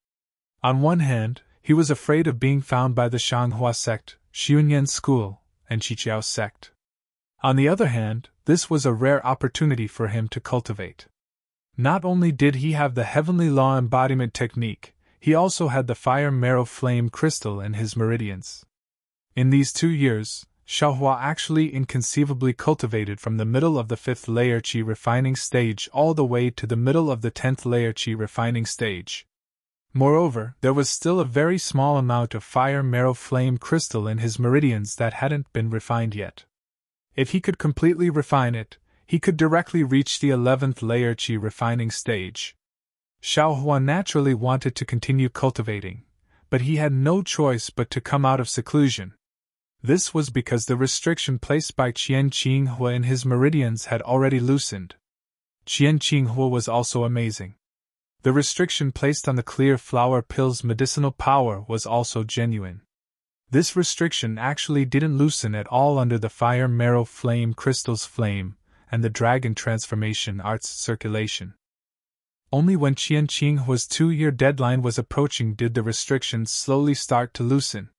On one hand, he was afraid of being found by the Shanghua sect, Xunyan School, and Qiqiao sect. On the other hand, this was a rare opportunity for him to cultivate. Not only did he have the heavenly law embodiment technique, he also had the fire marrow flame crystal in his meridians. In these 2 years, Xiaohua actually inconceivably cultivated from the middle of the 5th layer Qi refining stage all the way to the middle of the 10th layer Qi refining stage. Moreover, there was still a very small amount of fire marrow flame crystal in his meridians that hadn't been refined yet. If he could completely refine it, he could directly reach the 11th layer Qi refining stage. Xiaohua naturally wanted to continue cultivating, but he had no choice but to come out of seclusion. This was because the restriction placed by Qian Qinghua in his meridians had already loosened. Qian Qinghua was also amazing. The restriction placed on the clear flower pill's medicinal power was also genuine. This restriction actually didn't loosen at all under the fire marrow flame crystal's flame and the dragon transformation art's circulation. Only when Qian Qinghua's 2-year deadline was approaching did the restrictions slowly start to loosen.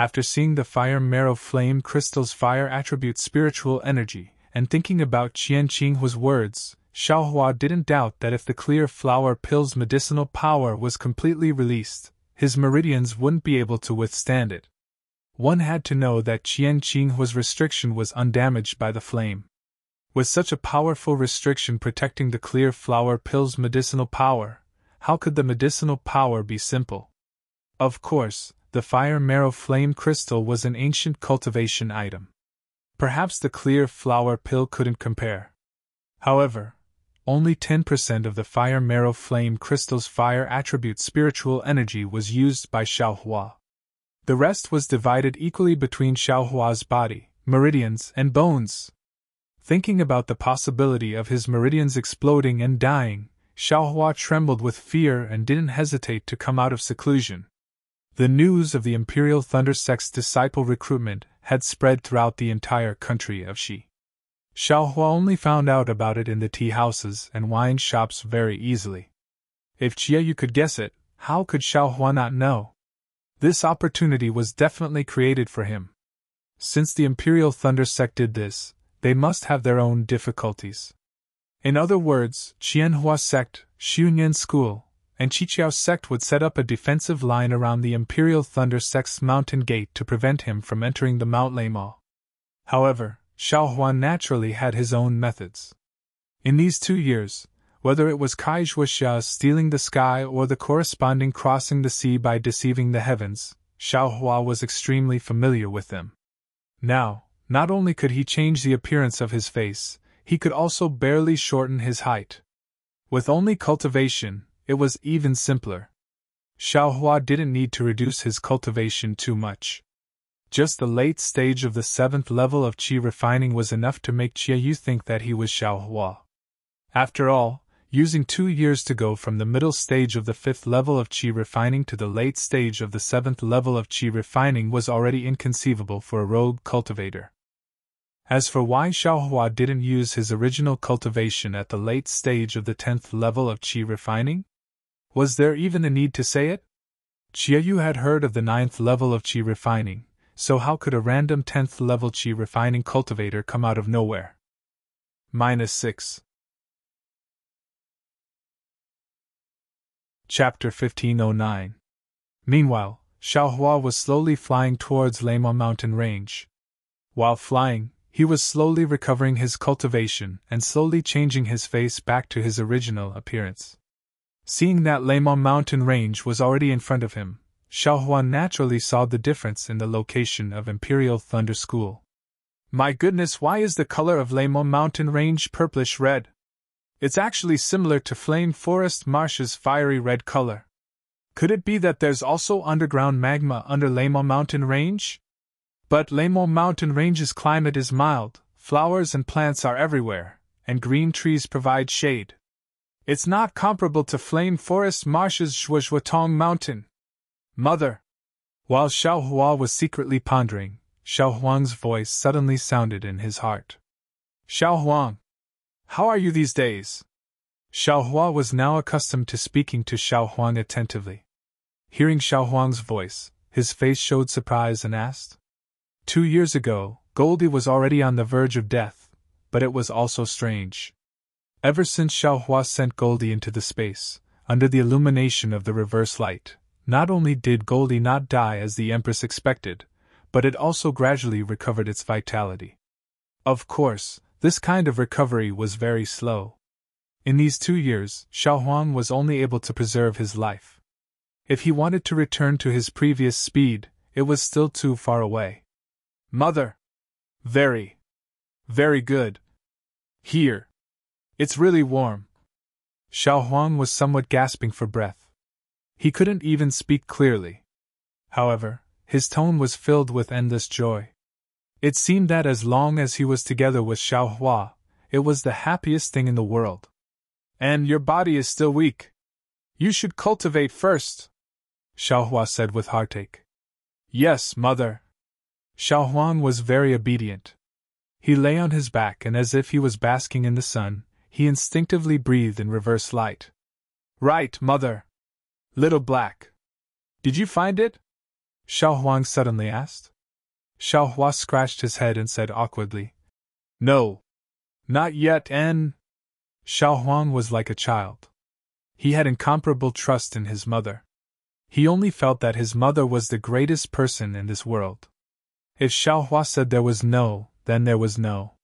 After seeing the fire marrow flame crystal's fire attribute spiritual energy, and thinking about Qian Qinghua's words, Xiaohua didn't doubt that if the clear flower pill's medicinal power was completely released, his meridians wouldn't be able to withstand it. One had to know that Qian Qinghua's restriction was undamaged by the flame. With such a powerful restriction protecting the clear flower pill's medicinal power, how could the medicinal power be simple? Of course, the fire marrow flame crystal was an ancient cultivation item. Perhaps the clear flower pill couldn't compare. However, only 10% of the fire marrow flame crystal's fire attribute spiritual energy was used by Xiaohua. The rest was divided equally between Xiaohua's body, meridians, and bones. Thinking about the possibility of his meridians exploding and dying, Xiaohua trembled with fear and didn't hesitate to come out of seclusion. The news of the Imperial Thunder Sect's disciple recruitment had spread throughout the entire country of Xi. Xiaohua only found out about it in the tea houses and wine shops very easily. If Qiaoyu could guess it, how could Xiaohua not know? This opportunity was definitely created for him. Since the Imperial Thunder Sect did this, they must have their own difficulties. In other words, Qianhua Sect, Xuyuan School, and Qiqiao Sect would set up a defensive line around the Imperial Thunder Sect's mountain gate to prevent him from entering the Mount Leimo. However, Xiaohua naturally had his own methods. In these 2 years, whether it was Kai Zhuoxia stealing the sky or the corresponding crossing the sea by deceiving the heavens, Xiaohua was extremely familiar with them. Now, not only could he change the appearance of his face, he could also barely shorten his height. With only cultivation, it was even simpler. Xiaohua didn't need to reduce his cultivation too much. Just the late stage of the 7th level of qi refining was enough to make Qiaoyu think that he was Xiaohua. After all, using 2 years to go from the middle stage of the 5th level of qi refining to the late stage of the 7th level of qi refining was already inconceivable for a rogue cultivator. As for why Xiaohua didn't use his original cultivation at the late stage of the 10th level of qi refining? Was there even a need to say it? Qiaoyu had heard of the 9th level of qi refining, so how could a random 10th level qi refining cultivator come out of nowhere? -6. Chapter 1509. Meanwhile, Xiaohua was slowly flying towards Leimo mountain range. While flying, he was slowly recovering his cultivation and slowly changing his face back to his original appearance. Seeing that Leimo mountain range was already in front of him, Xiaohua naturally saw the difference in the location of Imperial Thunder School. My goodness, why is the color of Leimo mountain range purplish-red? It's actually similar to Flame Forest Marsh's fiery red color. Could it be that there's also underground magma under Leimo mountain range? But Leimo mountain range's climate is mild, flowers and plants are everywhere, and green trees provide shade. It's not comparable to Flame Forest Marsh's Zhuozhuotong mountain. Mother! While Xiaohua was secretly pondering, Xiaohuang's voice suddenly sounded in his heart. Xiaohuang! How are you these days? Xiaohua was now accustomed to speaking to Xiaohuang attentively. Hearing Xiaohuang's voice, his face showed surprise and asked. 2 years ago, Goldie was already on the verge of death, but it was also strange. Ever since Xiaohua sent Goldie into the space, under the illumination of the reverse light, not only did Goldie not die as the Empress expected, but it also gradually recovered its vitality. Of course, this kind of recovery was very slow. In these 2 years, Xiaohuang was only able to preserve his life. If he wanted to return to his previous speed, it was still too far away. Mother! Very good. Here. It's really warm. Xiaohuang was somewhat gasping for breath. He couldn't even speak clearly. However, his tone was filled with endless joy. It seemed that as long as he was together with Xiaohua, it was the happiest thing in the world. And your body is still weak. You should cultivate first, Xiaohua said with heartache. Yes, mother. Xiaohuang was very obedient. He lay on his back and as if he was basking in the sun, he instinctively breathed in reverse light. Right, mother. Little Black. Did you find it? Xiao Huang suddenly asked. Xiao Hua scratched his head and said awkwardly, "No. Not yet, and…" Xiao Huang was like a child. He had incomparable trust in his mother. He only felt that his mother was the greatest person in this world. If Xiao Hua said there was no, then there was no.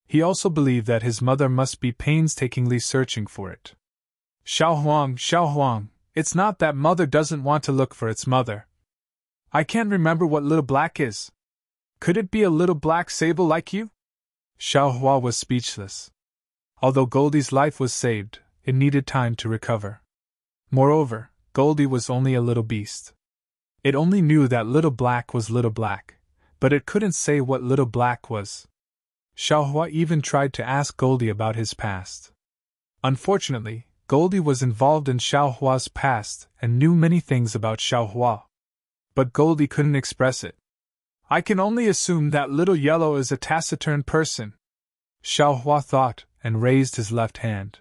He also believed that his mother must be painstakingly searching for it. Xiao Huang, it's not that mother doesn't want to look for its mother. I can't remember what little black is. Could it be a little black sable like you? Xiao Hua was speechless. Although Goldie's life was saved, it needed time to recover. Moreover, Goldie was only a little beast. It only knew that little black was little black, but it couldn't say what little black was. Xiao Hua even tried to ask Goldie about his past. Unfortunately, Goldie was involved in Xiao Hua's past and knew many things about Xiao Hua. But Goldie couldn't express it. I can only assume that Little Yellow is a taciturn person, Xiao Hua thought, and raised his left hand.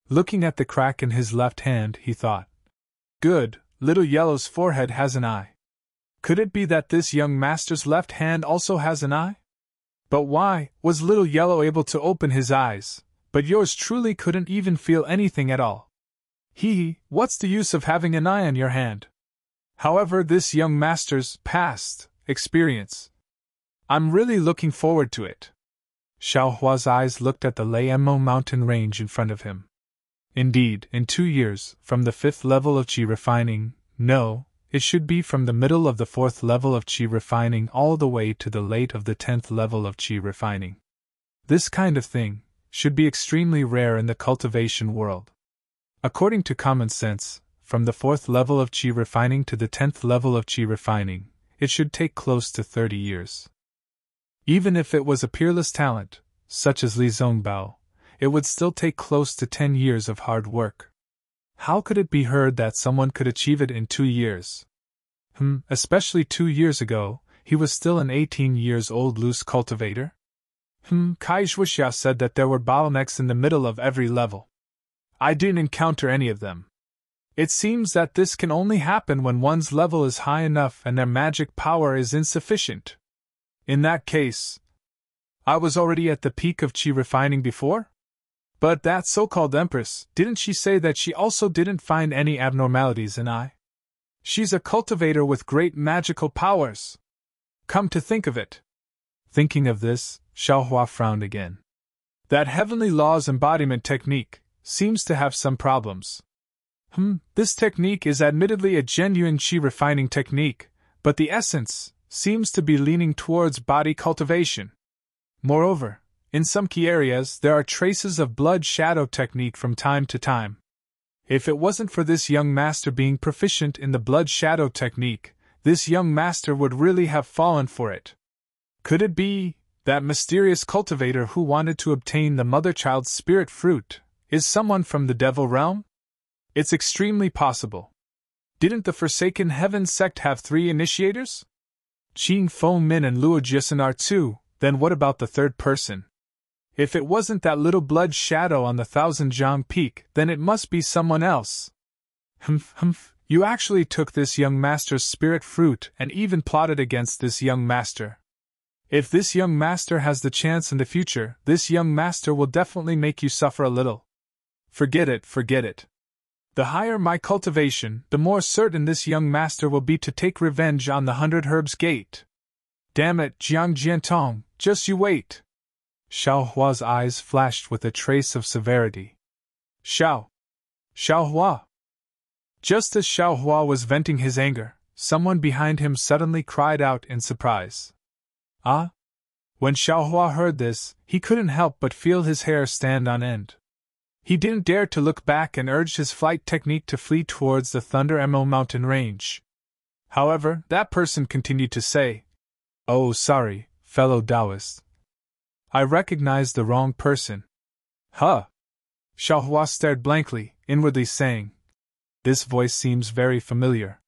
Looking at the crack in his left hand, he thought, "Good, Little Yellow's forehead has an eye. Could it be that this young master's left hand also has an eye? But why was Little Yellow able to open his eyes, but yours truly couldn't even feel anything at all? What's the use of having an eye on your hand? However, this young master's past experience, I'm really looking forward to it." Xiao Hua's eyes looked at the Liemo mountain range in front of him. Indeed, in 2 years, from the 5th level of qi refining, no, it should be from the middle of the 4th level of qi refining all the way to the late of the 10th level of qi refining. This kind of thing should be extremely rare in the cultivation world. According to common sense, from the 4th level of qi refining to the 10th level of qi refining, it should take close to 30 years. Even if it was a peerless talent, such as Li Zongbao, it would still take close to 10 years of hard work. How could it be heard that someone could achieve it in 2 years? Especially 2 years ago, he was still an 18-years-old loose cultivator? Kai Zhuoxia said that there were bottlenecks in the middle of every level. I didn't encounter any of them. It seems that this can only happen when one's level is high enough and their magic power is insufficient. In that case, I was already at the peak of qi refining before? But that so-called empress, didn't she say that she also didn't find any abnormalities in I? She's a cultivator with great magical powers. Come to think of it. Thinking of this, Xiao Hua frowned again. That heavenly law's embodiment technique seems to have some problems. This technique is admittedly a genuine qi refining technique, but the essence seems to be leaning towards body cultivation. Moreover, in some key areas there are traces of blood shadow technique from time to time. If it wasn't for this young master being proficient in the blood shadow technique, this young master would really have fallen for it. Could it be that mysterious cultivator who wanted to obtain the mother-child's spirit fruit is someone from the devil realm? It's extremely possible. Didn't the Forsaken Heaven sect have 3 initiators? Qing Feng Min and Luo Jisun are 2, then what about the third person? If it wasn't that little blood shadow on the Thousand Zhang Peak, then it must be someone else. You actually took this young master's spirit fruit and even plotted against this young master. If this young master has the chance in the future, this young master will definitely make you suffer a little. Forget it. The higher my cultivation, the more certain this young master will be to take revenge on the 100 Herbs Gate. Damn it, Jiang Jiantong, just you wait. Xiao Hua's eyes flashed with a trace of severity. Xiao Hua. Just as Xiao Hua was venting his anger, someone behind him suddenly cried out in surprise. Ah? When Xiao Hua heard this, he couldn't help but feel his hair stand on end. He didn't dare to look back and urged his flight technique to flee towards the Thunder Mo mountain range. However, that person continued to say, "Oh, sorry, fellow Taoist. I recognized the wrong person." Huh? Xiao Hua stared blankly, inwardly saying, "This voice seems very familiar.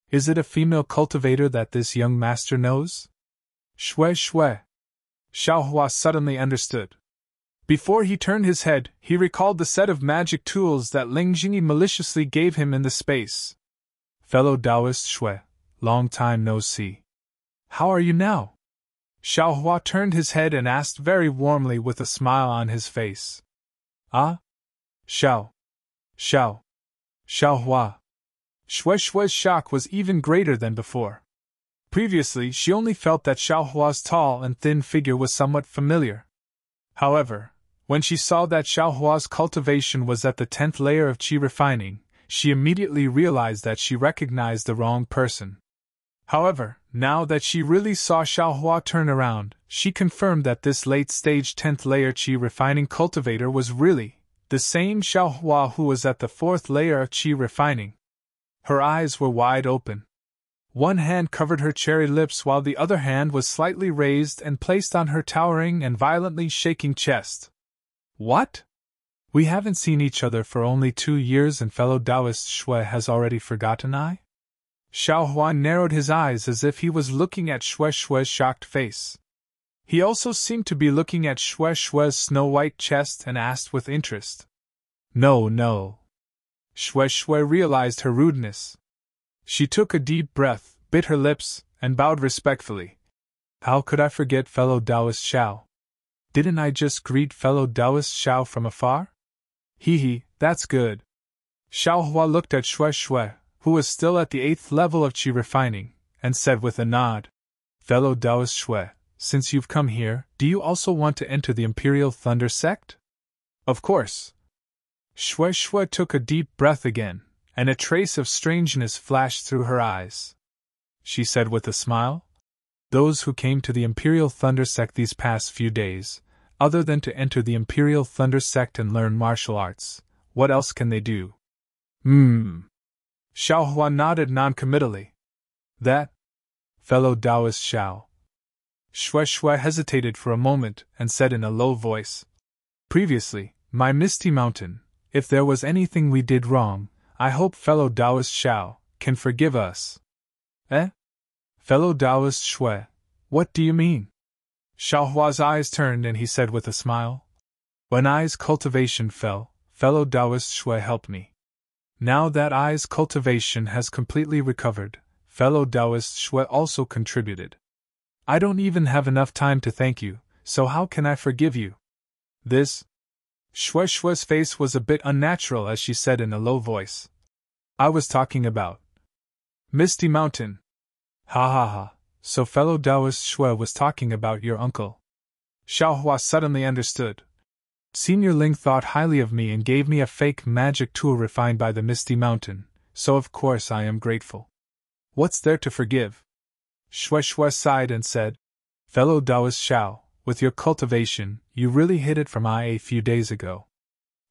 Is it a female cultivator that this young master knows?" Shui. Xiao Hua suddenly understood. Before he turned his head, he recalled the set of magic tools that Ling Jingyi maliciously gave him in the space. "Fellow Taoist Shui, long time no see. How are you now? Xiaohua turned his head and asked very warmly with a smile on his face. Ah? Xiaohua. Shui Shui's shock was even greater than before. Previously, she only felt that Xiaohua's tall and thin figure was somewhat familiar. However, when she saw that Xiaohua's cultivation was at the 10th layer of qi refining, she immediately realized that she recognized the wrong person. However, now that she really saw Xiaohua turn around, she confirmed that this late-stage 10th layer qi refining cultivator was really the same Xiaohua who was at the 4th layer of qi refining. Her eyes were wide open. One hand covered her cherry lips while the other hand was slightly raised and placed on her towering and violently shaking chest. What? We haven't seen each other for only 2 years and fellow Taoist Shui has already forgotten I? Xiaohua narrowed his eyes as if he was looking at Shui Shui's shocked face. He also seemed to be looking at Shui Shui's snow-white chest and asked with interest. No. Shui Shui realized her rudeness. She took a deep breath, bit her lips, and bowed respectfully. How could I forget fellow Taoist Xiao? Didn't I just greet fellow Taoist Xiao from afar? That's good. Xiaohua looked at Shui Shui, who was still at the 8th level of qi refining, and said with a nod, Fellow Taoist Shui, since you've come here, do you also want to enter the Imperial Thunder Sect? Of course. Shui Shui took a deep breath again, and a trace of strangeness flashed through her eyes. She said with a smile, Those who came to the Imperial Thunder Sect these past few days, other than to enter the Imperial Thunder Sect and learn martial arts, what else can they do? Xiaohua nodded noncommittally. That? Fellow Taoist Xiao. Shui Shui hesitated for a moment and said in a low voice, Previously, my Misty Mountain, if there was anything we did wrong, I hope fellow Taoist Xiao can forgive us. Eh? Fellow Taoist Shui, what do you mean? Xiaohua's eyes turned and he said with a smile, When I's cultivation fell, fellow Taoist Shui helped me. Now that I's cultivation has completely recovered, fellow Taoist Shui also contributed. I don't even have enough time to thank you, so how can I forgive you? This? Shui Shui's face was a bit unnatural as she said in a low voice. I was talking about Misty Mountain. Ha. So fellow Taoist Shui was talking about your uncle. Xiaohua suddenly understood. Senior Ling thought highly of me and gave me a fake magic tool refined by the Misty Mountain, so of course I am grateful. What's there to forgive? Shui Shui sighed and said, Fellow Taoist Xiao, with your cultivation, you really hid it from I a few days ago.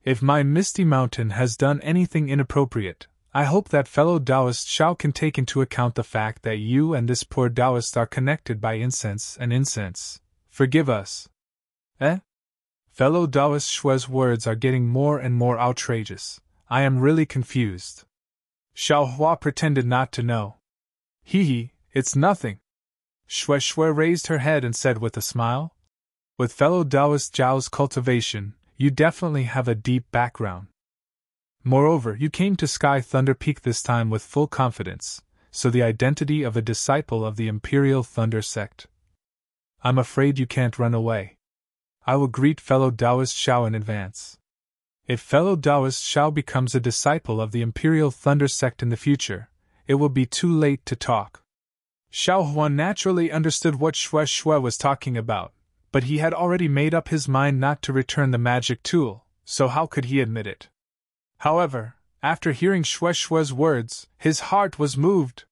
If my Misty Mountain has done anything inappropriate, I hope that fellow Taoist Xiao can take into account the fact that you and this poor Taoist are connected by incense and incense. Forgive us. Eh? Fellow Taoist Shui's words are getting more and more outrageous. I am really confused. Xiaohua pretended not to know. It's nothing. Shui Shui raised her head and said with a smile, With fellow Taoist Zhao's cultivation, you definitely have a deep background. Moreover, you came to Sky Thunder Peak this time with full confidence, so the identity of a disciple of the Imperial Thunder Sect. I'm afraid you can't run away. I will greet fellow Taoist Xiao in advance. If fellow Taoist Xiao becomes a disciple of the Imperial Thunder Sect in the future, it will be too late to talk. Xiaohua naturally understood what Shui Shui was talking about, but he had already made up his mind not to return the magic tool, so how could he admit it? However, after hearing Shui Shui's words, his heart was moved.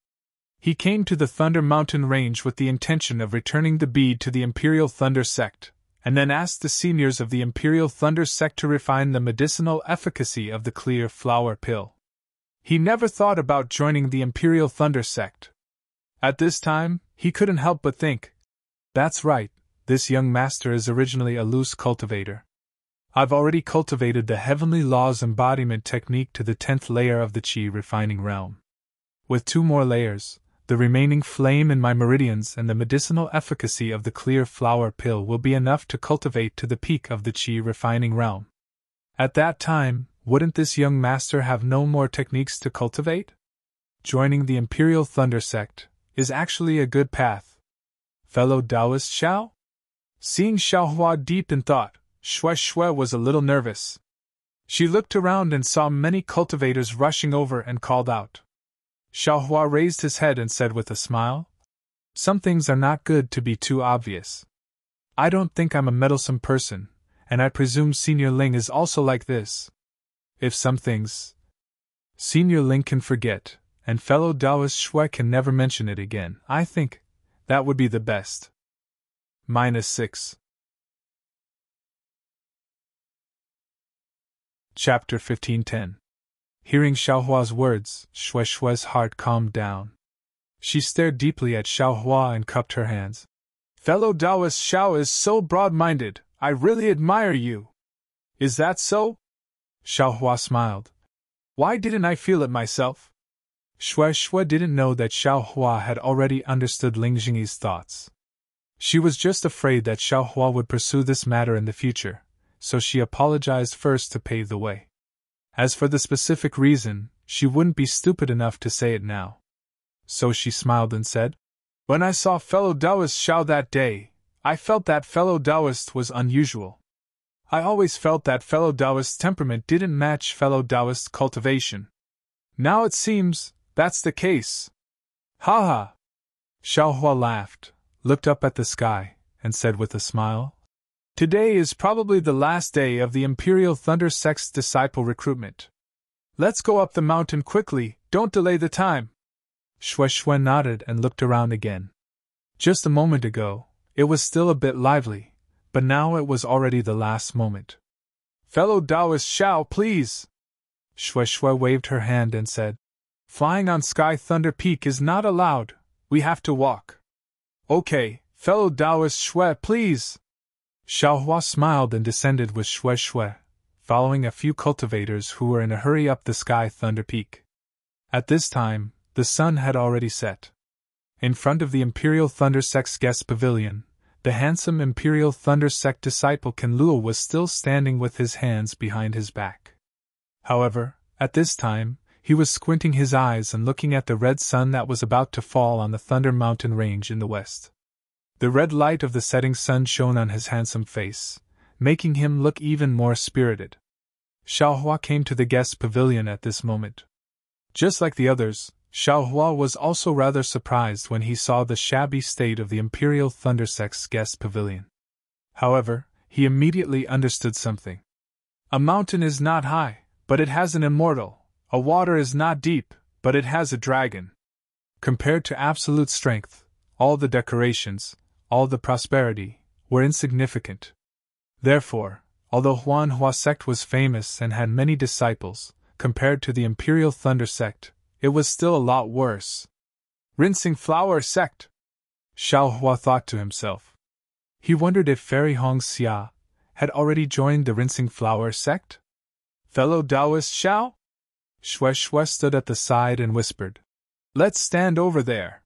He came to the Thunder Mountain Range with the intention of returning the bead to the Imperial Thunder Sect, and then asked the seniors of the Imperial Thunder Sect to refine the medicinal efficacy of the clear flower pill. He never thought about joining the Imperial Thunder Sect. At this time, he couldn't help but think, That's right, this young master is originally a loose cultivator. I've already cultivated the Heavenly Laws embodiment technique to the 10th layer of the Qi refining realm. With 2 more layers, the remaining flame in my meridians and the medicinal efficacy of the clear flower pill will be enough to cultivate to the peak of the Qi refining realm. At that time, wouldn't this young master have no more techniques to cultivate? joining the Imperial Thunder sect, is actually a good path. Fellow Taoist Xiao? Seeing Xiaohua deep in thought, Xue Xue was a little nervous. She looked around and saw many cultivators rushing over and called out. Xiaohua raised his head and said with a smile, "Some things are not good to be too obvious. I don't think I'm a meddlesome person, and I presume Senior Ling is also like this. If some things Senior Ling can forget, and fellow Taoist Xue can never mention it again, I think that would be the best." -6. Chapter 15:10. Hearing Xiaohua's words, Xue Xue's heart calmed down. She stared deeply at Xiaohua and cupped her hands. "Fellow Taoist Xiao is so broad-minded, I really admire you." "Is that so?" Xiaohua smiled. "Why didn't I feel it myself?" Xue Xue didn't know that Xiaohua had already understood Ling Jingyi's thoughts. She was just afraid that Xiaohua would pursue this matter in the future, so she apologized first to pave the way. As for the specific reason, she wouldn't be stupid enough to say it now. So she smiled and said, "When I saw fellow Taoist Xiao that day, I felt that fellow Taoist was unusual. I always felt that fellow Taoist's temperament didn't match fellow Taoist cultivation. Now it seems that's the case." "Ha ha!" Xiaohua laughed, looked up at the sky, and said with a smile, "Today is probably the last day of the Imperial Thunder Sect's disciple recruitment. Let's go up the mountain quickly, don't delay the time." Xue Xue nodded and looked around again. Just a moment ago, it was still a bit lively, but now it was already the last moment. "Fellow Taoist Xiao, please!" Xue Xue waved her hand and said, "Flying on Sky Thunder Peak is not allowed, we have to walk." "Okay, fellow Taoist Xue, please!" Xiaohua smiled and descended with Xue Xue, following a few cultivators who were in a hurry up the Sky Thunder Peak. At this time, the sun had already set. In front of the Imperial Thunder Sect's guest pavilion, the handsome Imperial Thunder Sect disciple Kenluo was still standing with his hands behind his back. However, at this time, he was squinting his eyes and looking at the red sun that was about to fall on the Thunder Mountain range in the west. The red light of the setting sun shone on his handsome face, making him look even more spirited. Xiaohua came to the guest pavilion at this moment. Just like the others, Xiaohua was also rather surprised when he saw the shabby state of the Imperial Thunder Sect's guest pavilion. However, he immediately understood something. A mountain is not high, but it has an immortal. A water is not deep, but it has a dragon. Compared to absolute strength, all the decorations, all the prosperity, were insignificant. Therefore, although Huanhua sect was famous and had many disciples, compared to the Imperial Thunder sect, it was still a lot worse. Rinsing Flower sect! Xiaohua thought to himself. He wondered if Fairy Hong Xia had already joined the Rinsing Flower sect? Fellow Taoist Xiao? Xue Xue stood at the side and whispered, "Let's stand over there."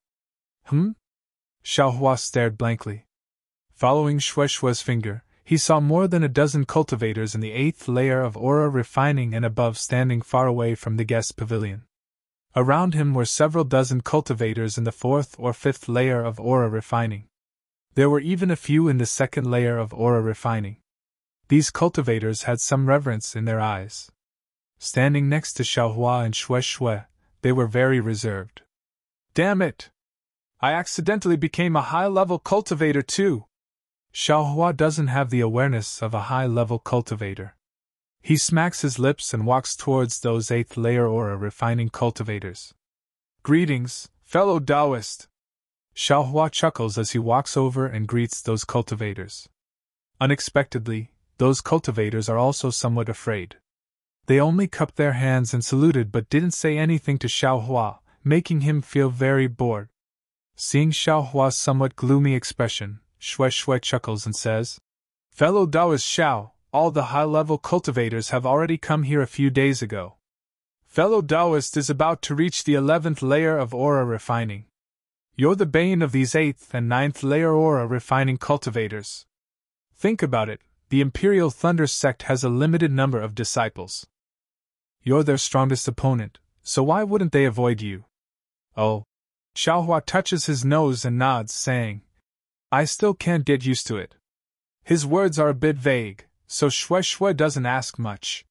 Xiaohua stared blankly. Following Xue Xue's finger, he saw more than a dozen cultivators in the 8th layer of aura refining and above standing far away from the guest pavilion. Around him were several dozen cultivators in the 4th or 5th layer of aura refining. There were even a few in the 2nd layer of aura refining. These cultivators had some reverence in their eyes. Standing next to Xiaohua and Xue Xue, they were very reserved. "Damn it! I accidentally became a high-level cultivator too." Xiaohua doesn't have the awareness of a high-level cultivator. He smacks his lips and walks towards those 8th layer aura refining cultivators. "Greetings, fellow Taoist." Xiaohua chuckles as he walks over and greets those cultivators. Unexpectedly, those cultivators are also somewhat afraid. They only cupped their hands and saluted but didn't say anything to Xiaohua, making him feel very bored. Seeing Xiaohua's somewhat gloomy expression, Xue Xue chuckles and says, "Fellow Taoist Xiao, all the high-level cultivators have already come here a few days ago. Fellow Taoist is about to reach the 11th layer of aura refining. You're the bane of these 8th and 9th layer aura refining cultivators. Think about it, the Imperial Thunder sect has a limited number of disciples. You're their strongest opponent, so why wouldn't they avoid you? Oh. Xiaohua touches his nose and nods, saying, I still can't get used to it. His words are a bit vague, so Shui Shui doesn't ask much.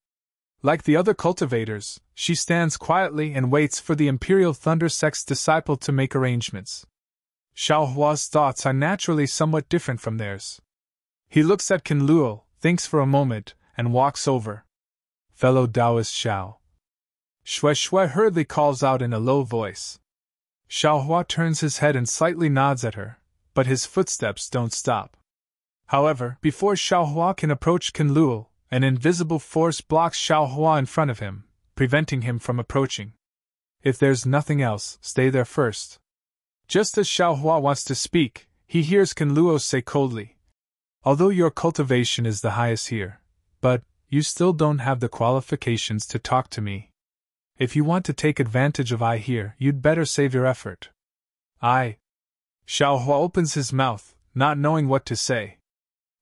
Like the other cultivators, she stands quietly and waits for the Imperial Thunder Sect's disciple to make arrangements. Xiaohua's thoughts are naturally somewhat different from theirs. He looks at Qin Luo, thinks for a moment, and walks over. Fellow Taoist Xiao. Shui Shui hurriedly calls out in a low voice. Xiaohua turns his head and slightly nods at her, but his footsteps don't stop. However, before Xiaohua can approach Qin Luo, an invisible force blocks Xiaohua in front of him, preventing him from approaching. If there's nothing else, stay there first. Just as Xiaohua wants to speak, he hears Qin Luo say coldly, Although your cultivation is the highest here, but you still don't have the qualifications to talk to me. If you want to take advantage of I here, you'd better save your effort. Xiaohua opens his mouth, not knowing what to say.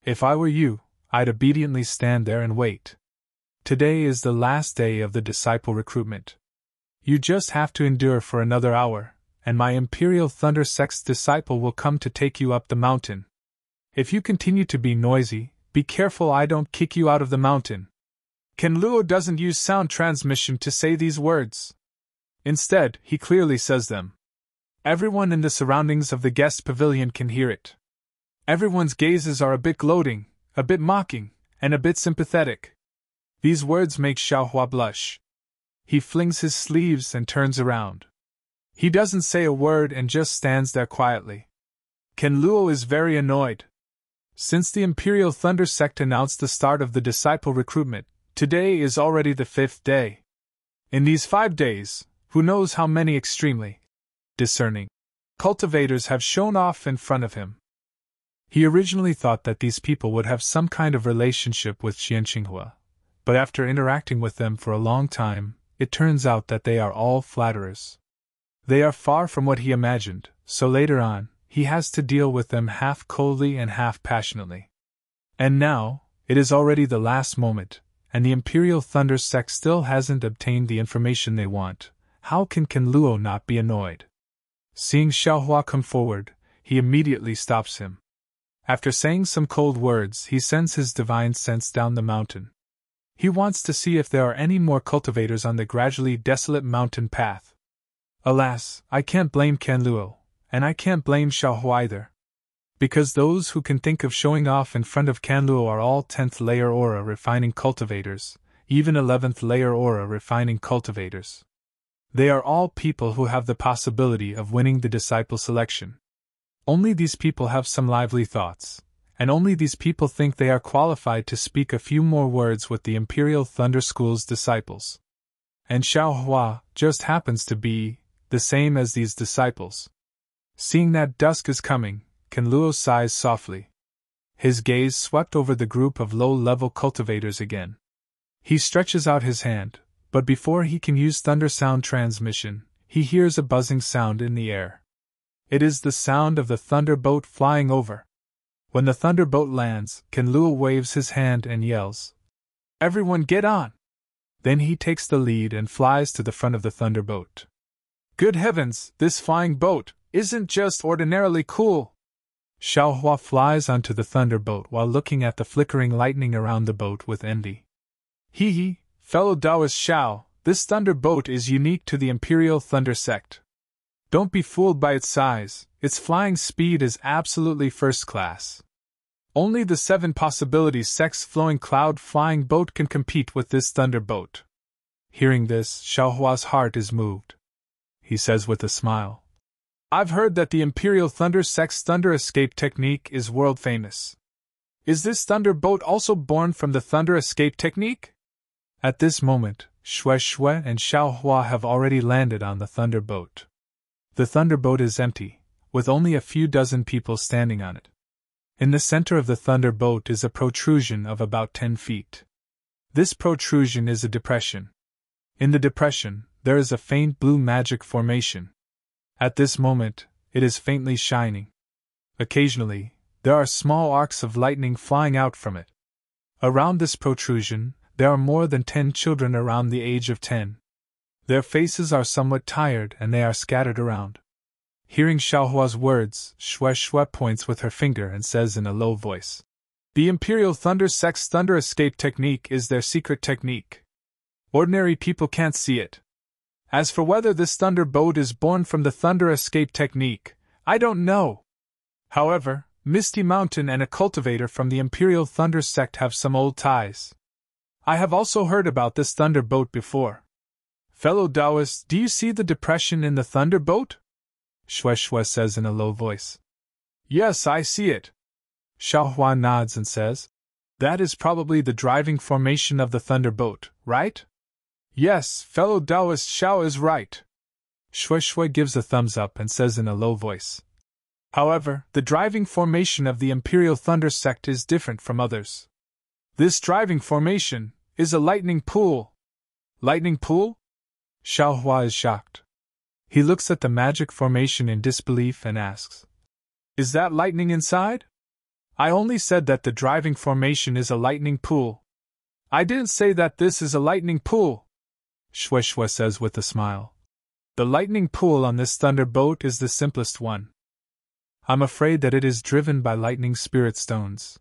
If I were you, I'd obediently stand there and wait. Today is the last day of the disciple recruitment. You just have to endure for another hour, and my Imperial Thunder Sect's disciple will come to take you up the mountain. If you continue to be noisy, be careful I don't kick you out of the mountain. Qin Luo doesn't use sound transmission to say these words. Instead, he clearly says them. Everyone in the surroundings of the guest pavilion can hear it. Everyone's gazes are a bit gloating, a bit mocking, and a bit sympathetic. These words make Xiaohua blush. He flings his sleeves and turns around. He doesn't say a word and just stands there quietly. Qin Luo is very annoyed. Since the Imperial Thunder Sect announced the start of the disciple recruitment, today is already the 5th day. In these 5 days, who knows how many extremely discerning cultivators have shown off in front of him. He originally thought that these people would have some kind of relationship with Xianxinghua, but after interacting with them for a long time, it turns out that they are all flatterers. They are far from what he imagined, so later on, he has to deal with them half coldly and half passionately. And now, it is already the last moment, and the Imperial Thunder Sect still hasn't obtained the information they want. How can Qin Luo not be annoyed? Seeing Xiaohua come forward, he immediately stops him. After saying some cold words, he sends his divine sense down the mountain. He wants to see if there are any more cultivators on the gradually desolate mountain path. Alas, I can't blame Qin Luo, and I can't blame Xiaohua either. Because those who can think of showing off in front of Qin Luo are all 10th layer aura refining cultivators, even 11th layer aura refining cultivators. They are all people who have the possibility of winning the disciple selection. Only these people have some lively thoughts, and only these people think they are qualified to speak a few more words with the Imperial Thunder School's disciples. And Xiaohua just happens to be the same as these disciples. Seeing that dusk is coming, Qin Luo sighs softly. His gaze swept over the group of low-level cultivators again. He stretches out his hand, but before he can use thunder sound transmission, he hears a buzzing sound in the air. It is the sound of the thunderbolt flying over. When the thunderbolt lands, Qin Luo waves his hand and yells, "Everyone get on!" Then he takes the lead and flies to the front of the thunderboat. Good heavens, this flying boat isn't just ordinarily cool! Xiaohua flies onto the thunderboat while looking at the flickering lightning around the boat with envy. Hee, fellow Taoist Xiao, this thunderboat is unique to the Imperial Thunder Sect. Don't be fooled by its size, its flying speed is absolutely first class. Only the 7 possibilities sect's flowing cloud flying boat can compete with this thunderboat. Hearing this, Xiaohua's heart is moved. He says with a smile, I've heard that the Imperial Thunder Sect's thunder escape technique is world famous. Is this thunderboat also born from the thunder escape technique? At this moment, Shui Shui and Xiaohua have already landed on the thunderboat. The thunderboat is empty, with only a few dozen people standing on it. In the center of the thunderboat is a protrusion of about 10 feet. This protrusion is a depression. In the depression, there is a faint blue magic formation. At this moment, it is faintly shining. Occasionally, there are small arcs of lightning flying out from it. Around this protrusion, there are more than 10 children around the age of 10. Their faces are somewhat tired and they are scattered around. Hearing Xiaohua's words, Shui points with her finger and says in a low voice, "The Imperial Thunder Sect's thunder escape technique is their secret technique. Ordinary people can't see it. As for whether this thunderbolt is born from the thunder escape technique, I don't know. However, Misty Mountain and a cultivator from the Imperial Thunder Sect have some old ties. I have also heard about this thunderbolt before. Fellow Taoists, do you see the depression in the thunderbolt?" Shui says in a low voice. "Yes, I see it." Xiaohua nods and says, "That is probably the driving formation of the thunderbolt, right?" "Yes, fellow Taoist, Xiao is right." Shui gives a thumbs up and says in a low voice, "However, the driving formation of the Imperial Thunder Sect is different from others. This driving formation is a lightning pool." "Lightning pool?" Xiaohua is shocked. He looks at the magic formation in disbelief and asks, "Is that lightning inside?" "I only said that the driving formation is a lightning pool. I didn't say that this is a lightning pool," Shui says with a smile. "The lightning pool on this thunderbolt is the simplest one. I'm afraid that it is driven by lightning spirit stones.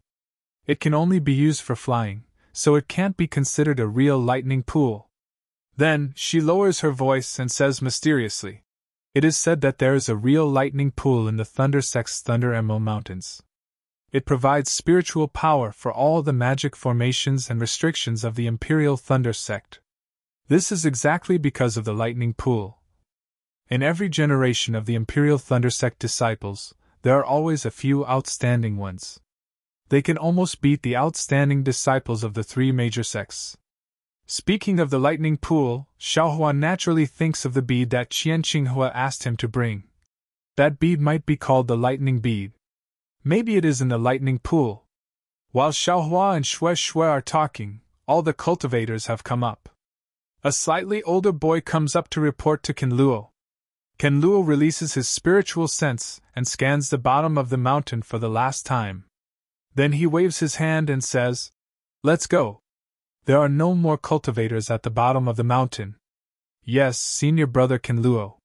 It can only be used for flying, so it can't be considered a real lightning pool." Then, she lowers her voice and says mysteriously, "It is said that there is a real lightning pool in the Thunder Sect's Thunder Emerald Mountains. It provides spiritual power for all the magic formations and restrictions of the Imperial Thunder Sect. This is exactly because of the lightning pool. In every generation of the Imperial Thunder Sect disciples, there are always a few outstanding ones. They can almost beat the outstanding disciples of the three major sects." Speaking of the lightning pool, Xiaohua naturally thinks of the bead that Qian Qinghua asked him to bring. That bead might be called the lightning bead. Maybe it is in the lightning pool. While Xiaohua and Shui are talking, all the cultivators have come up. A slightly older boy comes up to report to Kenluo. Kenluo releases his spiritual sense and scans the bottom of the mountain for the last time. Then he waves his hand and says, "Let's go. There are no more cultivators at the bottom of the mountain." "Yes, senior brother Kenluo."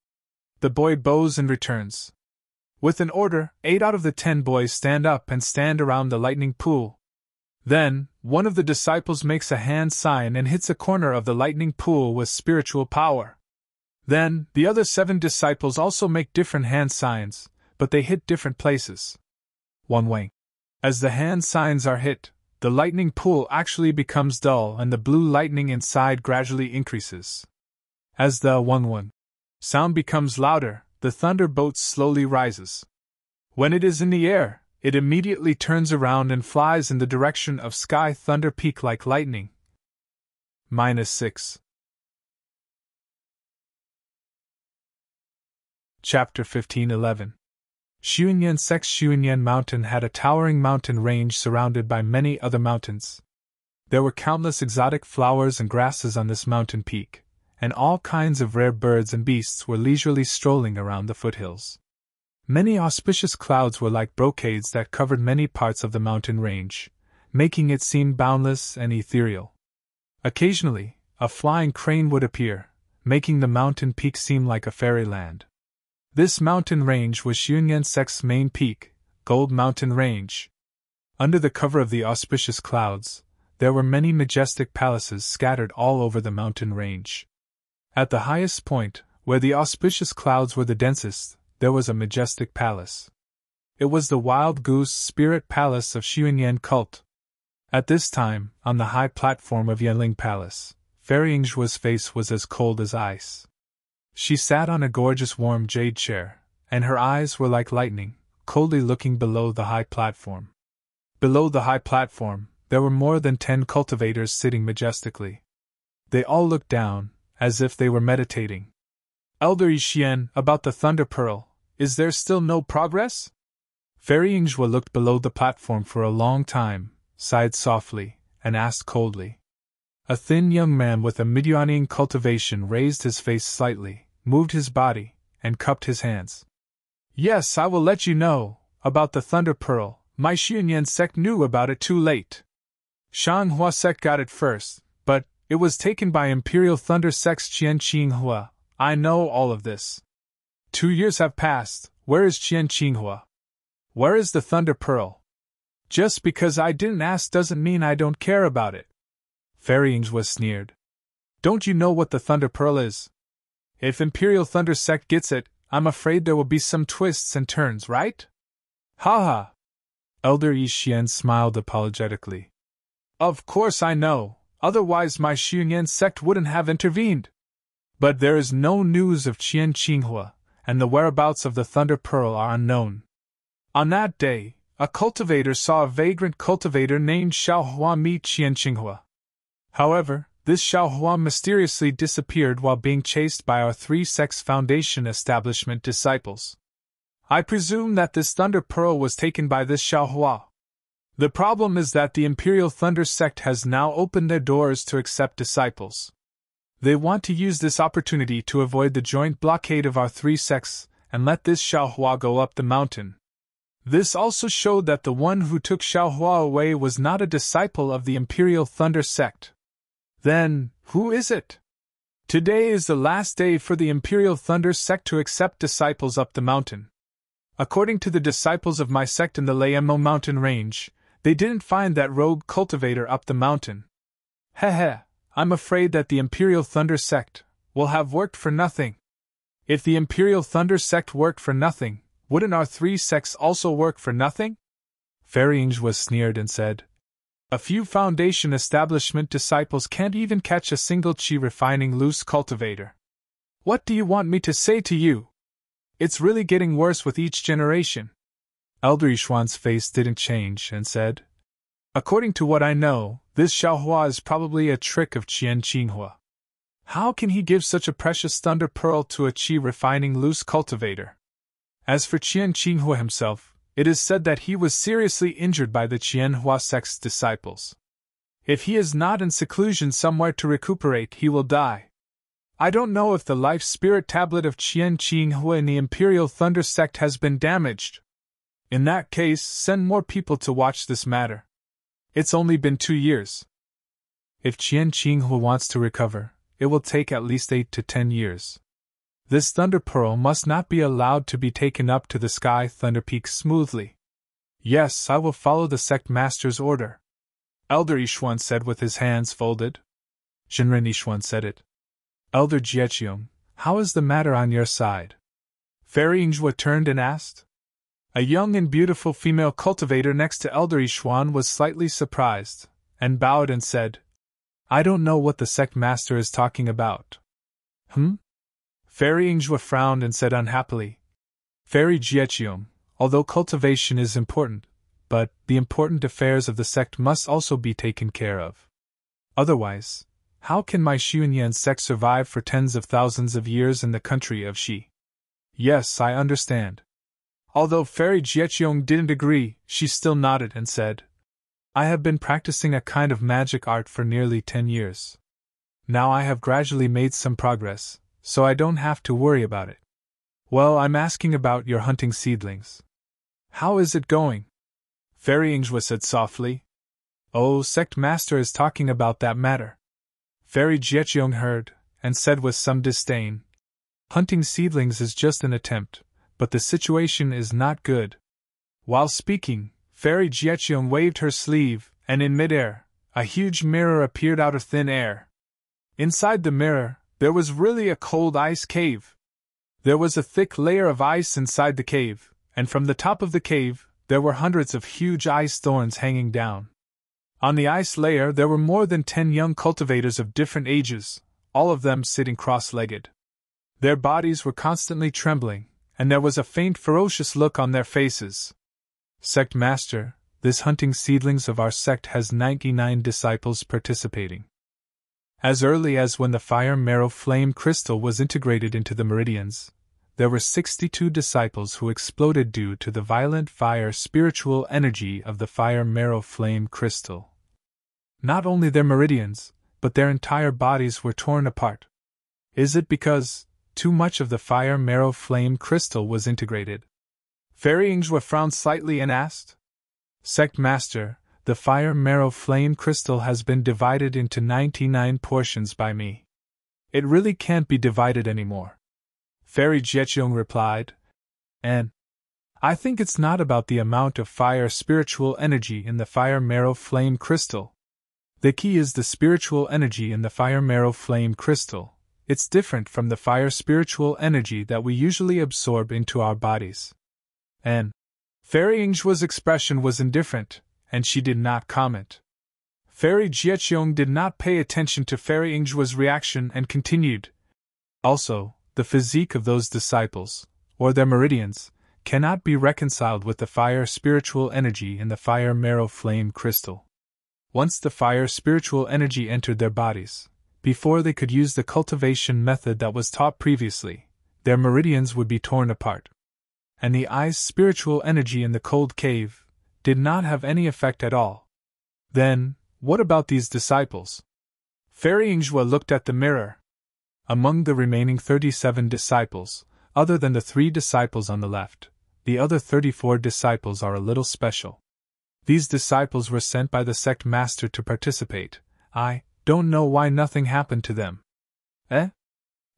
The boy bows and returns. With an order, 8 out of the 10 boys stand up and stand around the lightning pool. Then, one of the disciples makes a hand sign and hits a corner of the lightning pool with spiritual power. Then, the other 7 disciples also make different hand signs, but they hit different places. One way. As the hand signs are hit, the lightning pool actually becomes dull and the blue lightning inside gradually increases. As the 1-1 sound becomes louder, the thunderbolt slowly rises. When it is in the air, it immediately turns around and flies in the direction of Sky Thunder Peak like lightning. -6. Chapter 15:11. Xuyuan Sect's Xuyuan Mountain had a towering mountain range surrounded by many other mountains. There were countless exotic flowers and grasses on this mountain peak, and all kinds of rare birds and beasts were leisurely strolling around the foothills. Many auspicious clouds were like brocades that covered many parts of the mountain range, making it seem boundless and ethereal. Occasionally, a flying crane would appear, making the mountain peak seem like a fairyland. This mountain range was Xuyuan Sect's main peak, Gold Mountain Range. Under the cover of the auspicious clouds, there were many majestic palaces scattered all over the mountain range. At the highest point, where the auspicious clouds were the densest, there was a majestic palace. It was the Wild Goose Spirit Palace of Xuyuan Cult. At this time, on the high platform of Yanling Palace, Fairy Yingzhua's face was as cold as ice. She sat on a gorgeous warm jade chair, and her eyes were like lightning, coldly looking below the high platform. Below the high platform, there were more than 10 cultivators sitting majestically. They all looked down, as if they were meditating. "Elder Yixian, about the Thunder Pearl, is there still no progress?" Fairy Yingzhua looked below the platform for a long time, sighed softly, and asked coldly. A thin young man with a Midyuanian cultivation raised his face slightly, moved his body, and cupped his hands. "Yes, I will let you know about the Thunder Pearl. My Xuyuan sect knew about it too late. Shanghua sect got it first, but It was taken by Imperial Thunder Sect's Qian Qinghua. I know all of this. 2 years have passed. Where is Qian Qinghua? Where is the Thunder Pearl? Just because I didn't ask doesn't mean I don't care about it. Fairy Ingwa sneered. Don't you know what the Thunder Pearl is? If Imperial Thunder Sect gets it, I'm afraid there will be some twists and turns, right? Ha ha! Elder Yi Xian smiled apologetically. Of course I know, otherwise my Xuyuan sect wouldn't have intervened. But there is no news of Qian Qinghua, and the whereabouts of the Thunder Pearl are unknown. On that day, a cultivator saw a vagrant cultivator named Xiaohua meet Qian Qinghua. However, this Xiaohua mysteriously disappeared while being chased by our 3 Sects Foundation establishment disciples. I presume that this Thunder Pearl was taken by this Xiaohua. The problem is that the Imperial Thunder Sect has now opened their doors to accept disciples. They want to use this opportunity to avoid the joint blockade of our 3 sects and let this Xiaohua go up the mountain. This also showed that the one who took Xiaohua away was not a disciple of the Imperial Thunder Sect. Then, who is it? Today is the last day for the Imperial Thunder Sect to accept disciples up the mountain. According to the disciples of my sect in the Layemo mountain range, they didn't find that rogue cultivator up the mountain. Heh, I'm afraid that the Imperial Thunder Sect will have worked for nothing. If the Imperial Thunder Sect worked for nothing, wouldn't our 3 sects also work for nothing? Fairy Ingwa sneered and said, A few Foundation establishment disciples can't even catch a single chi refining loose cultivator. What do you want me to say to you? It's really getting worse with each generation. Elder Yishuan's face didn't change and said, According to what I know, this Xiaohua is probably a trick of Qian Qinghua. How can he give such a precious Thunder Pearl to a chi refining loose cultivator? As for Qian Qinghua himself, it is said that he was seriously injured by the Qianhua sect's disciples. If he is not in seclusion somewhere to recuperate, he will die. I don't know if the life spirit tablet of Qian Qinghua in the Imperial Thunder Sect has been damaged. In that case, send more people to watch this matter. It's only been 2 years. If Qian Qinghua wants to recover, it will take at least 8 to 10 years. This Thunder Pearl must not be allowed to be taken up to the Sky Thunder Peak smoothly. Yes, I will follow the sect master's order. Elder Yishuan said with his hands folded. Jinren Yishuan said it. Elder Jiechiong, how is the matter on your side? Fairy Ingwa turned and asked. A young and beautiful female cultivator next to Elder Yishuan was slightly surprised, and bowed and said, I don't know what the sect master is talking about. Fairy Ingwa frowned and said unhappily, Fairy Jiechiong, although cultivation is important, but the important affairs of the sect must also be taken care of. Otherwise, how can my Xuyuan sect survive for tens of thousands of years in the country of Xi? Yes, I understand. Although Fairy Jiechiong didn't agree, she still nodded and said, I have been practicing a kind of magic art for nearly 10 years. Now I have gradually made some progress, so I don't have to worry about it. Well, I'm asking about your hunting seedlings. How is it going? Fairy Ingwa said softly. Oh, sect master is talking about that matter. Fairy Jiechiong heard, and said with some disdain, Hunting seedlings is just an attempt, but the situation is not good. While speaking, Fairy Jiechiong waved her sleeve, and in midair, a huge mirror appeared out of thin air. Inside the mirror, there was really a cold ice cave. There was a thick layer of ice inside the cave, and from the top of the cave, there were hundreds of huge ice thorns hanging down. On the ice layer there were more than 10 young cultivators of different ages, all of them sitting cross-legged. Their bodies were constantly trembling, and there was a faint ferocious look on their faces. Sect Master, this hunting seedlings of our sect has 99 disciples participating. As early as when the fire marrow flame crystal was integrated into the meridians, there were 62 disciples who exploded due to the violent fire spiritual energy of the fire marrow flame crystal. Not only their meridians, but their entire bodies were torn apart. Is it because too much of the fire marrow flame crystal was integrated? Fairy Ingwa frowned slightly and asked. Sect Master, the fire marrow flame crystal has been divided into 99 portions by me. It really can't be divided anymore. Fairy Jiecheong replied. And I think it's not about the amount of fire spiritual energy in the fire marrow flame crystal. The key is the spiritual energy in the fire marrow flame crystal. It's different from the fire spiritual energy that we usually absorb into our bodies. And Fairy Yingzhua's expression was indifferent, and she did not comment. Fairy Jiecheong did not pay attention to Fairy Yingzhua's reaction and continued. Also, the physique of those disciples, or their meridians, cannot be reconciled with the fire spiritual energy in the fire marrow flame crystal. Once the fire spiritual energy entered their bodies, before they could use the cultivation method that was taught previously, their meridians would be torn apart. And the eye's spiritual energy in the cold cave did not have any effect at all. Then, what about these disciples? Fairy Yingzhua looked at the mirror. Among the remaining 37 disciples, other than the 3 disciples on the left, the other 34 disciples are a little special. These disciples were sent by the sect master to participate. I don't know why nothing happened to them.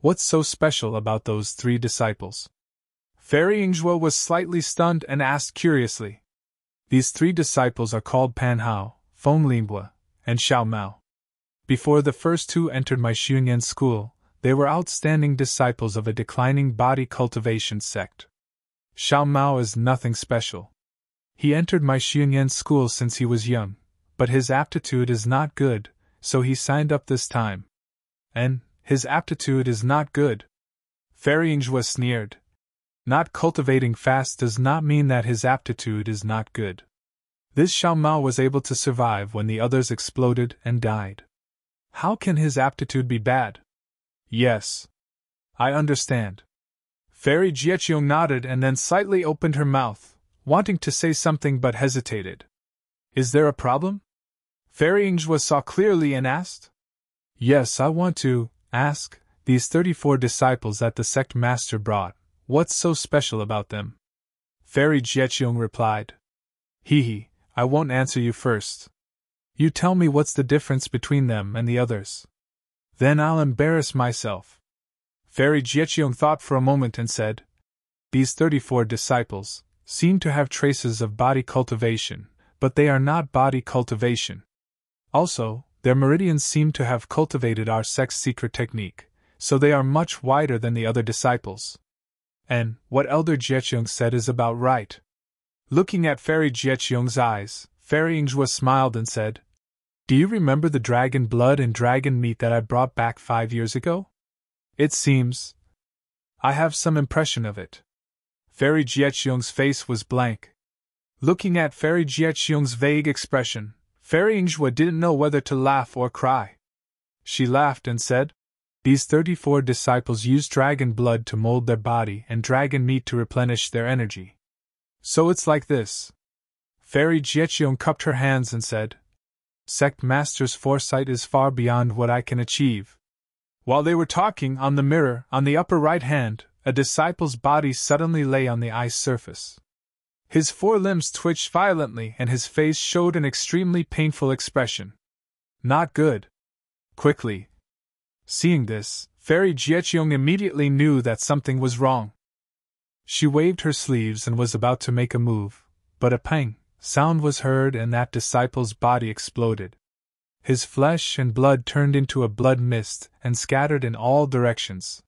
What's so special about those 3 disciples? Fairy Yingzhua was slightly stunned and asked curiously. These 3 disciples are called Pan Hao, Feng Linghua, and Xiao Mao. Before the first 2 entered my Xunyan school, they were outstanding disciples of a declining body cultivation sect. Xiao Mao is nothing special. He entered my Xunyan school since he was young, but his aptitude is not good, so he signed up this time. And his aptitude is not good. Fairy Yingzhua sneered. Not cultivating fast does not mean that his aptitude is not good. This Xiao Mao was able to survive when the others exploded and died. How can his aptitude be bad? Yes. I understand. Fairy Jiecheong nodded and then slightly opened her mouth, wanting to say something but hesitated. Is there a problem? Fairy Yingzhua saw clearly and asked. Yes, I want to ask these 34 disciples that the sect master brought. What's so special about them? Fairy Jiecheong replied. I won't answer you first. You tell me what's the difference between them and the others. Then I'll embarrass myself. Fairy Jiecheong thought for a moment and said, These 34 disciples seem to have traces of body cultivation, but they are not body cultivation. Also, their meridians seem to have cultivated our sect's secret technique, so they are much wider than the other disciples. And what Elder Jiecheong said is about right. Looking at Fairy Jiecheong's eyes, Fairy Yingzhua smiled and said, Do you remember the dragon blood and dragon meat that I brought back 5 years ago? It seems I have some impression of it. Fairy Jiecheong's face was blank. Looking at Fairy Jiecheong's vague expression, Fairy Yingzhua didn't know whether to laugh or cry. She laughed and said, These 34 disciples use dragon blood to mold their body and dragon meat to replenish their energy. So it's like this. Fairy Jiecheong cupped her hands and said, Sect Master's foresight is far beyond what I can achieve. While they were talking, on the mirror, on the upper right hand, a disciple's body suddenly lay on the ice surface. His 4 limbs twitched violently and his face showed an extremely painful expression. Not good. Quickly. Seeing this, Fairy Jiecheong immediately knew that something was wrong. She waved her sleeves and was about to make a move, but a pang sound was heard and that disciple's body exploded. His flesh and blood turned into a blood mist and scattered in all directions.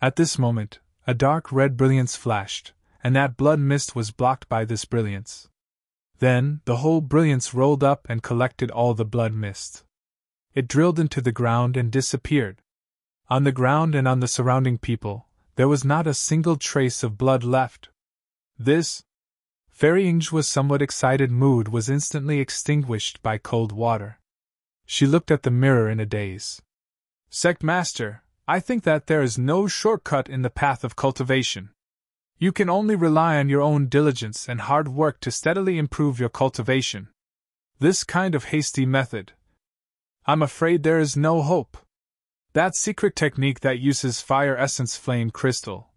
At this moment, a dark red brilliance flashed, and that blood mist was blocked by this brilliance. Then, the whole brilliance rolled up and collected all the blood mist. It drilled into the ground and disappeared. On the ground and on the surrounding people, there was not a single trace of blood left. This Fairy Yingzhua's somewhat excited mood was instantly extinguished by cold water. She looked at the mirror in a daze. Sect Master, I think that there is no shortcut in the path of cultivation. You can only rely on your own diligence and hard work to steadily improve your cultivation. This kind of hasty method, I'm afraid there is no hope. That secret technique that uses fire essence flame crystal,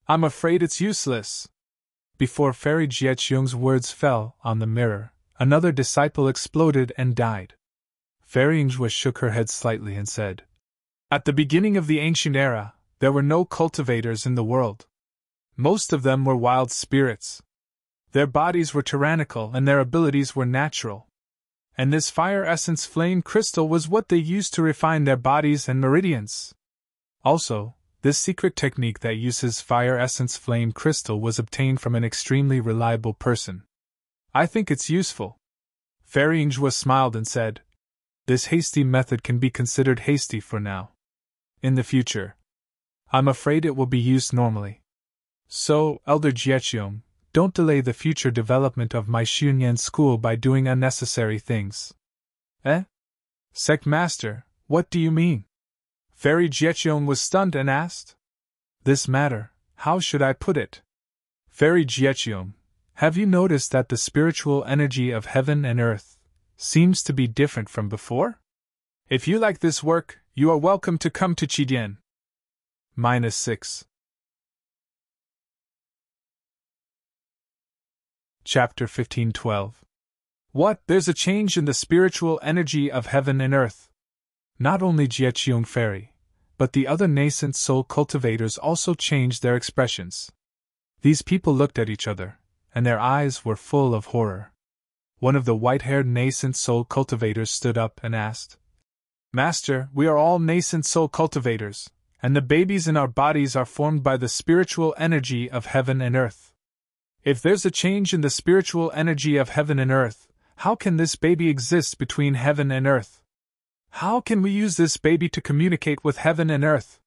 I'm afraid it's useless. Before Fairy Jiecheong's words fell on the mirror, another disciple exploded and died. Fairy Ingwa shook her head slightly and said, At the beginning of the ancient era, there were no cultivators in the world. Most of them were wild spirits. Their bodies were tyrannical and their abilities were natural. And this fire essence flame crystal was what they used to refine their bodies and meridians. Also, this secret technique that uses fire essence flame crystal was obtained from an extremely reliable person. I think it's useful. Fairy Ingwa smiled and said, This hasty method can be considered hasty for now. In the future, I'm afraid it will be used normally. So, Elder Jiecheong, don't delay the future development of my Xunyan school by doing unnecessary things. Eh? Sect Master, what do you mean? Fairy Jiecheong was stunned and asked. This matter, how should I put it? Fairy Jiecheong, have you noticed that the spiritual energy of heaven and earth seems to be different from before? If you like this work, you are welcome to come to Chidian. -6. Chapter 15:12. What? There's a change in the spiritual energy of heaven and earth. Not only Jiecheong Fairy, but the other nascent soul cultivators also changed their expressions. These people looked at each other, and their eyes were full of horror. One of the white-haired nascent soul cultivators stood up and asked, Master, we are all nascent soul cultivators, and the babies in our bodies are formed by the spiritual energy of heaven and earth. If there's a change in the spiritual energy of heaven and earth, how can this baby exist between heaven and earth? How can we use this baby to communicate with heaven and earth?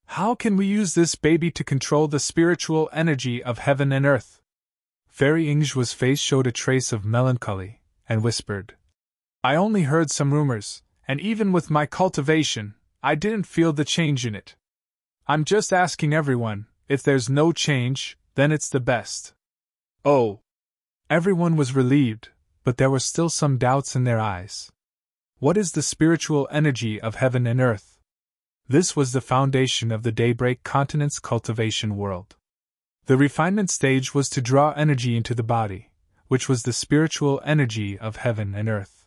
How can we use this baby to control the spiritual energy of heaven and earth? Fairy Ingwa's face showed a trace of melancholy, and whispered, I only heard some rumors, and even with my cultivation, I didn't feel the change in it. I'm just asking everyone, if there's no change, then it's the best. Oh! Everyone was relieved, but there were still some doubts in their eyes. What is the spiritual energy of heaven and earth? This was the foundation of the Daybreak Continent's cultivation world. The refinement stage was to draw energy into the body, which was the spiritual energy of heaven and earth.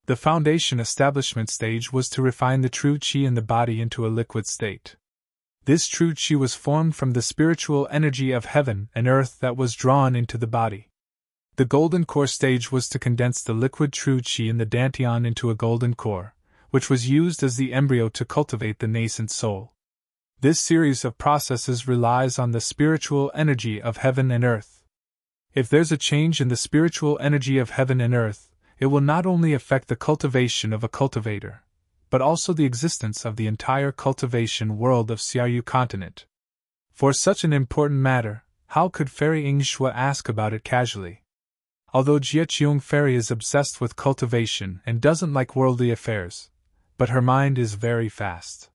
The foundation establishment stage was to refine the true chi in the body into a liquid state. This true chi was formed from the spiritual energy of heaven and earth that was drawn into the body. The golden core stage was to condense the liquid true chi in the dantian into a golden core, which was used as the embryo to cultivate the nascent soul. This series of processes relies on the spiritual energy of heaven and earth. If there's a change in the spiritual energy of heaven and earth, it will not only affect the cultivation of a cultivator, but also the existence of the entire cultivation world of Xiaoyu continent. For such an important matter, how could Fairy Ingwa ask about it casually? Although Jiecheong Fairy is obsessed with cultivation and doesn't like worldly affairs, but her mind is very fast.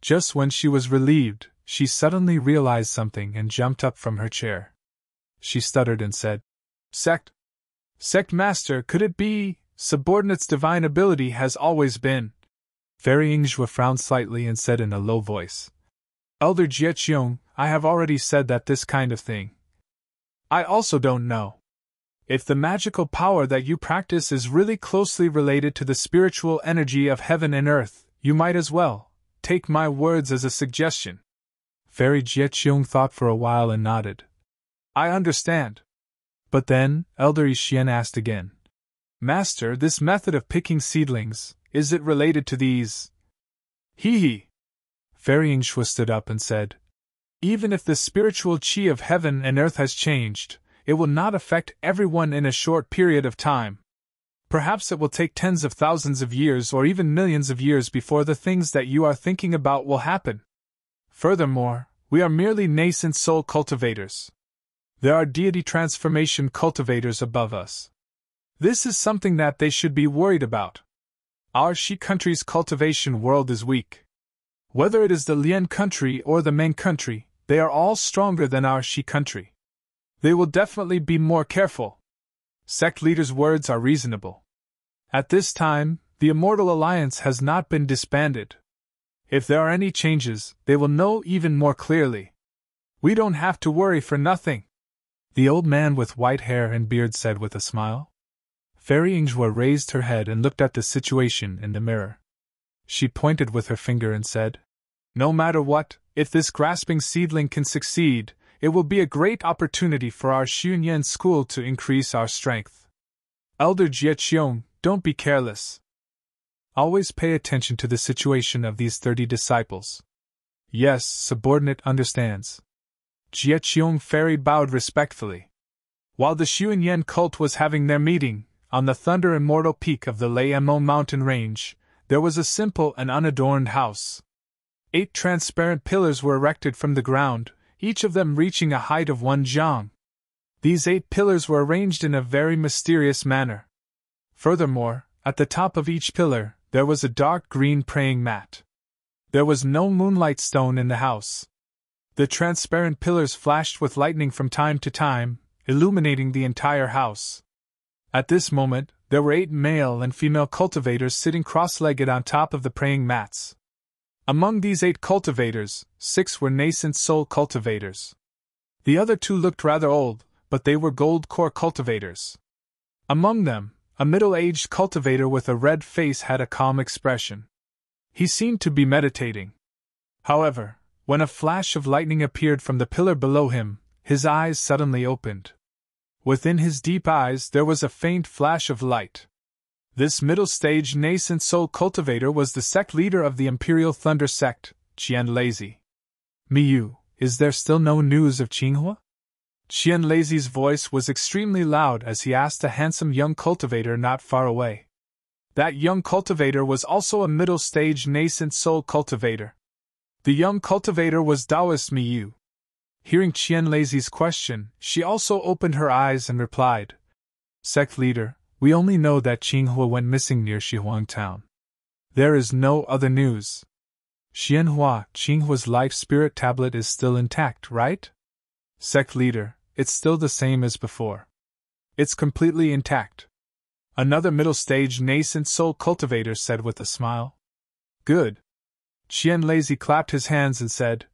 Just when she was relieved, she suddenly realized something and jumped up from her chair. She stuttered and said, Sect Master, could it be, subordinate's divine ability has always been? Fairy Ingwa frowned slightly and said in a low voice, Elder Jiecheong, I have already said that this kind of thing. I also don't know. If the magical power that you practice is really closely related to the spiritual energy of heaven and earth, you might as well take my words as a suggestion. Fairy Jiecheong thought for a while and nodded. I understand. But then, Elder Ishian asked again, Master, this method of picking seedlings, is it related to these? Hee. Fairy Ingwa stood up and said, Even if the spiritual chi of heaven and earth has changed, it will not affect everyone in a short period of time. Perhaps it will take tens of thousands of years or even millions of years before the things that you are thinking about will happen. Furthermore, we are merely nascent soul cultivators. There are deity transformation cultivators above us. This is something that they should be worried about. Our Shi country's cultivation world is weak. Whether it is the Lian country or the Meng country, they are all stronger than our Shi country. They will definitely be more careful. Sect leader's words are reasonable. At this time, the Immortal Alliance has not been disbanded. If there are any changes, they will know even more clearly. We don't have to worry for nothing. The old man with white hair and beard said with a smile. Fairy Inghua raised her head and looked at the situation in the mirror. She pointed with her finger and said, "No matter what, if this grasping seedling can succeed, it will be a great opportunity for our Xunyan school to increase our strength. Elder Jieqiong, don't be careless. Always pay attention to the situation of these 30 disciples." "Yes, subordinate understands." Jieqiong Fairy bowed respectfully. While the Xunyan cult was having their meeting, on the Thunder Immortal peak of the Mo mountain range, there was a simple and unadorned house. 8 transparent pillars were erected from the ground, each of them reaching a height of 1 zhang. These 8 pillars were arranged in a very mysterious manner. Furthermore, at the top of each pillar, there was a dark green praying mat. There was no moonlight stone in the house. The transparent pillars flashed with lightning from time to time, illuminating the entire house. At this moment, there were 8 male and female cultivators sitting cross-legged on top of the praying mats. Among these 8 cultivators, 6 were nascent soul cultivators. The other 2 looked rather old, but they were gold core cultivators. Among them, a middle-aged cultivator with a red face had a calm expression. He seemed to be meditating. However, when a flash of lightning appeared from the pillar below him, his eyes suddenly opened. Within his deep eyes there was a faint flash of light. This middle-stage nascent soul cultivator was the sect leader of the Imperial Thunder sect, Qianlazi. "Miyu, is there still no news of Qinghua?" Qianlazi's voice was extremely loud as he asked a handsome young cultivator not far away. That young cultivator was also a middle-stage nascent soul cultivator. The young cultivator was Taoist Miyu. Hearing Qianlazi's question, she also opened her eyes and replied, "Sect leader, we only know that Qinghua went missing near Shihuang town. There is no other news. Xianhua, Qinghua's life spirit tablet is still intact, right?" "Sect leader, it's still the same as before. It's completely intact," another middle-stage nascent soul cultivator said with a smile. "Good." Qianlazi clapped his hands and said,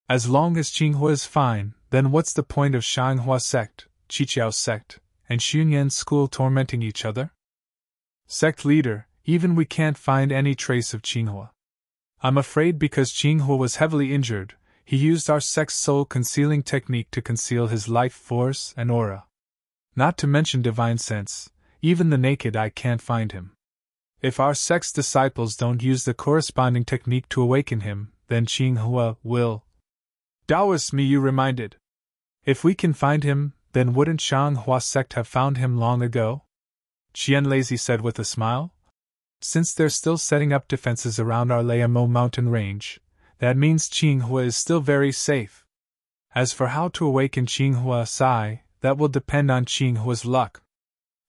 "As long as Qinghua is fine, then what's the point of Shanghua sect, Qiqiao sect, and Xunyan school tormenting each other?" "Sect leader, even we can't find any trace of Qinghua. I'm afraid because Qinghua was heavily injured, he used our sect's soul concealing technique to conceal his life force and aura. Not to mention divine sense, even the naked eye can't find him. If our sect's disciples don't use the corresponding technique to awaken him, then Qinghua will." Taoist Miyu reminded. "If we can find him, then wouldn't Shanghua sect have found him long ago?" Qianlazi said with a smile. "Since they're still setting up defenses around our Mo mountain range, that means Qinghua is still very safe. As for how to awaken Qinghua Sai, that will depend on Qinghua's luck.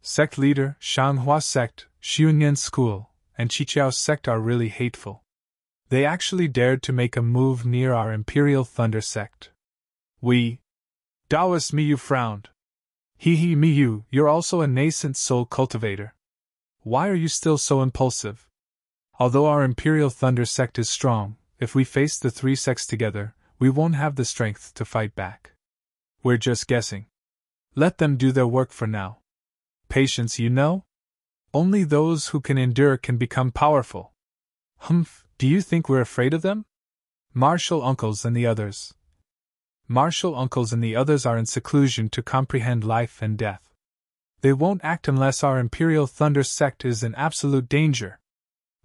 Sect leader, Shanghua sect, Xunyan school, and Qiqiao sect are really hateful. They actually dared to make a move near our Imperial Thunder sect. Taoist Miyu frowned. He Miyu, you're also a nascent soul cultivator. Why are you still so impulsive? Although our Imperial Thunder sect is strong, if we face the 3 sects together, we won't have the strength to fight back. We're just guessing. Let them do their work for now. Patience, you know? Only those who can endure can become powerful. Humph, do you think we're afraid of them? Martial uncles and the others. Martial uncles and the others are in seclusion to comprehend life and death. They won't act unless our Imperial Thunder sect is in absolute danger.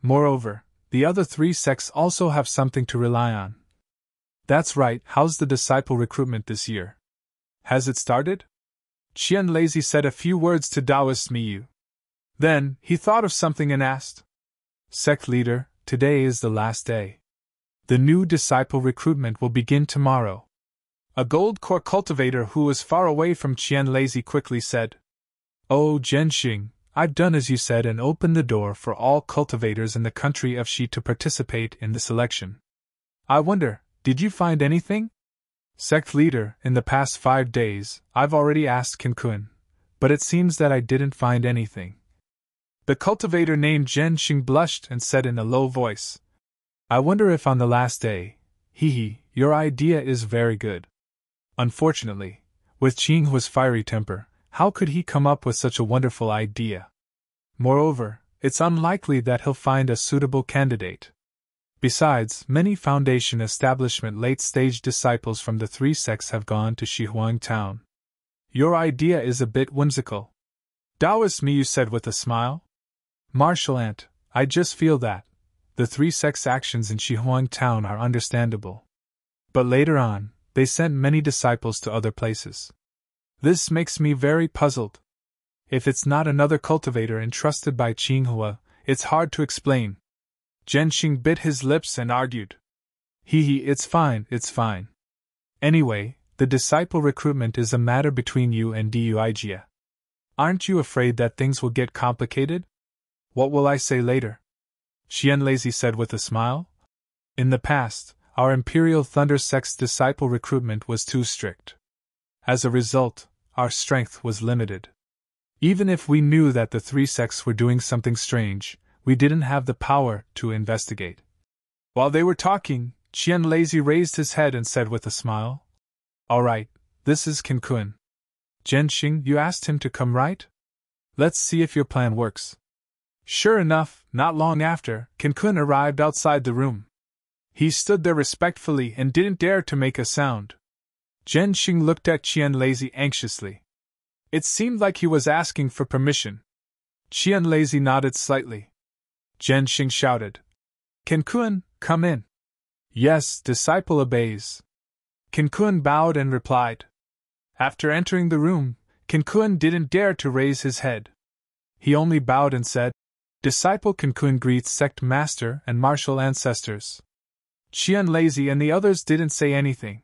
Moreover, the other 3 sects also have something to rely on. That's right, how's the disciple recruitment this year? Has it started?" Qianlazi said a few words to Taoist Miyu. Then, he thought of something and asked, "Sect leader, today is the last day. The new disciple recruitment will begin tomorrow." A gold core cultivator who was far away from Qianlazi quickly said, "Oh, Zhenxing, I've done as you said and opened the door for all cultivators in the country of Shi to participate in the selection. I wonder, did you find anything?" "Sect leader, in the past 5 days, I've already asked Kinkun, but it seems that I didn't find anything." The cultivator named Zhenxing blushed and said in a low voice, "I wonder if on the last day, your idea is very good. Unfortunately, with Qinghua's fiery temper, how could he come up with such a wonderful idea?" Moreover, it's unlikely that he'll find a suitable candidate. Besides, many Foundation establishment late-stage disciples from the three sects have gone to Shihuang Town. Your idea is a bit whimsical. Taoist Miyu said with a smile. Martial Ant, I just feel that the three sects' actions in Shihuang Town are understandable. But later on, they sent many disciples to other places. This makes me very puzzled. If it's not another cultivator entrusted by Qinghua, it's hard to explain. Zhenxing bit his lips and argued. It's fine. Anyway, the disciple recruitment is a matter between you and Duijia. Aren't you afraid that things will get complicated? What will I say later? Xianlazi said with a smile. In the past, our Imperial Thunder Sect's disciple recruitment was too strict. As a result, our strength was limited. Even if we knew that the three sects were doing something strange, we didn't have the power to investigate. While they were talking, Xianlazi raised his head and said with a smile, All right, this is Qinkun. Zhenxing, you asked him to come, right? Let's see if your plan works. Sure enough, not long after, Qinkun arrived outside the room. He stood there respectfully and didn't dare to make a sound. Zhenxing looked at Qianlazi anxiously. It seemed like he was asking for permission. Qianlazi nodded slightly. Zhenxing shouted, Qinkun, come in. Yes, disciple obeys. Qinkun bowed and replied. After entering the room, Qinkun didn't dare to raise his head. He only bowed and said, Disciple Qinkun greets sect master and martial ancestors. Qianlazi and the others didn't say anything.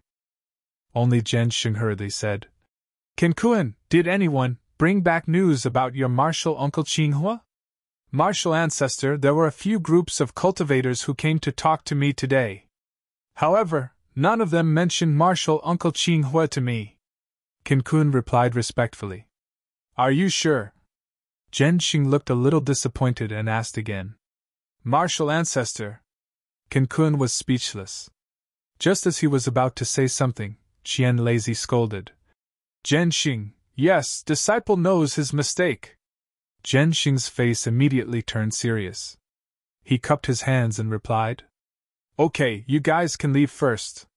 Only Zhenxing hurriedly said, Qinkun, did anyone bring back news about your martial uncle Qinghua? Martial ancestor, there were a few groups of cultivators who came to talk to me today. However, none of them mentioned martial uncle Qinghua to me. Qinkun replied respectfully. Are you sure? Zhenxing looked a little disappointed and asked again. Martial ancestor. Qinkun was speechless. Just as he was about to say something, Qianlazi scolded. Zhenxing, yes, disciple knows his mistake. Zhenxing's face immediately turned serious. He cupped his hands and replied, Okay, you guys can leave first.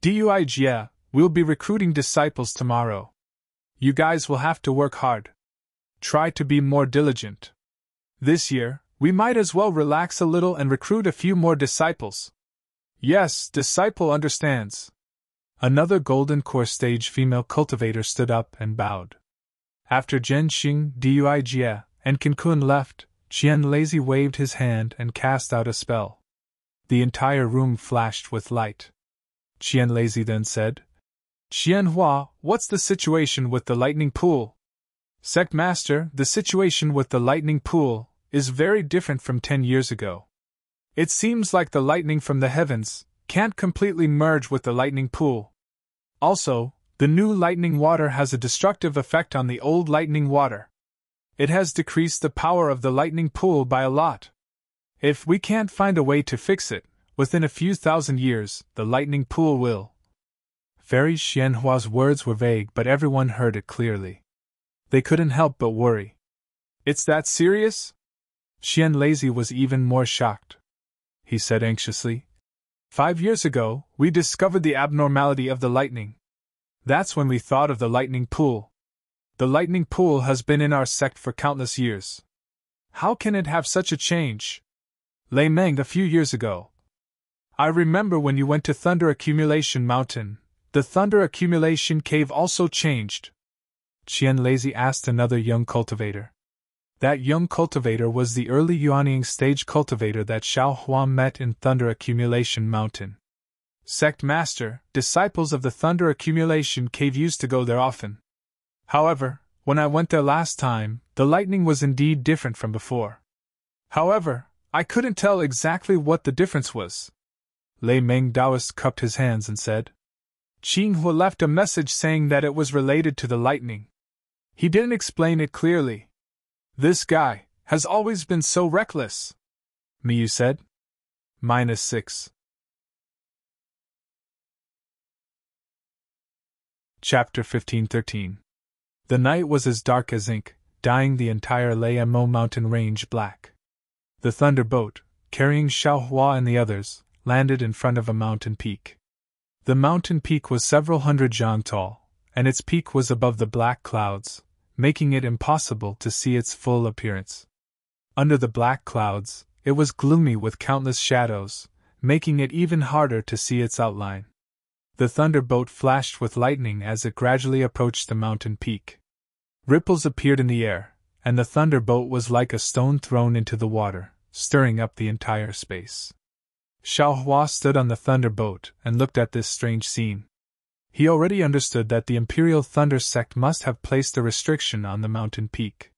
Duijia, we'll be recruiting disciples tomorrow. You guys will have to work hard. Try to be more diligent. This year, we might as well relax a little and recruit a few more disciples. Yes, disciple understands. Another Golden Core stage female cultivator stood up and bowed. After Zhenxing, Duijia, and Qinkun left, Qianlazi waved his hand and cast out a spell. The entire room flashed with light. Qianlazi then said, Qianhua, what's the situation with the lightning pool? Sect Master, the situation with the lightning pool is very different from 10 years ago. It seems like the lightning from the heavens can't completely merge with the lightning pool. Also, the new lightning water has a destructive effect on the old lightning water. It has decreased the power of the lightning pool by a lot. If we can't find a way to fix it, within a few thousand years, the lightning pool will. Fairy Xianhua's words were vague, but everyone heard it clearly. They couldn't help but worry. It's that serious? Xianlazi was even more shocked. He said anxiously, 5 years ago, we discovered the abnormality of the lightning. That's when we thought of the lightning pool. The lightning pool has been in our sect for countless years. How can it have such a change? Lei Meng, a few years ago. I remember when you went to Thunder Accumulation Mountain, the Thunder Accumulation Cave also changed. Qianlazi asked another young cultivator. That young cultivator was the early Yuanying stage cultivator that Xiao Hua met in Thunder Accumulation Mountain. Sect Master, disciples of the Thunder Accumulation Cave used to go there often. However, when I went there last time, the lightning was indeed different from before. However, I couldn't tell exactly what the difference was. Lei Meng Taoist cupped his hands and said, Qinghua left a message saying that it was related to the lightning. He didn't explain it clearly. This guy has always been so reckless, Miyu said. -6. Chapter 15-13. The night was as dark as ink, dyeing the entire Lamo mountain range black. The thunderboat, carrying Xiaohua and the others, landed in front of a mountain peak. The mountain peak was several hundred zhang tall, and its peak was above the black clouds, making it impossible to see its full appearance. Under the black clouds, it was gloomy with countless shadows, making it even harder to see its outline. The thunderboat flashed with lightning as it gradually approached the mountain peak. Ripples appeared in the air, and the thunderboat was like a stone thrown into the water, stirring up the entire space. Xiaohua stood on the thunderboat and looked at this strange scene. He already understood that the Imperial Thunder Sect must have placed a restriction on the mountain peak.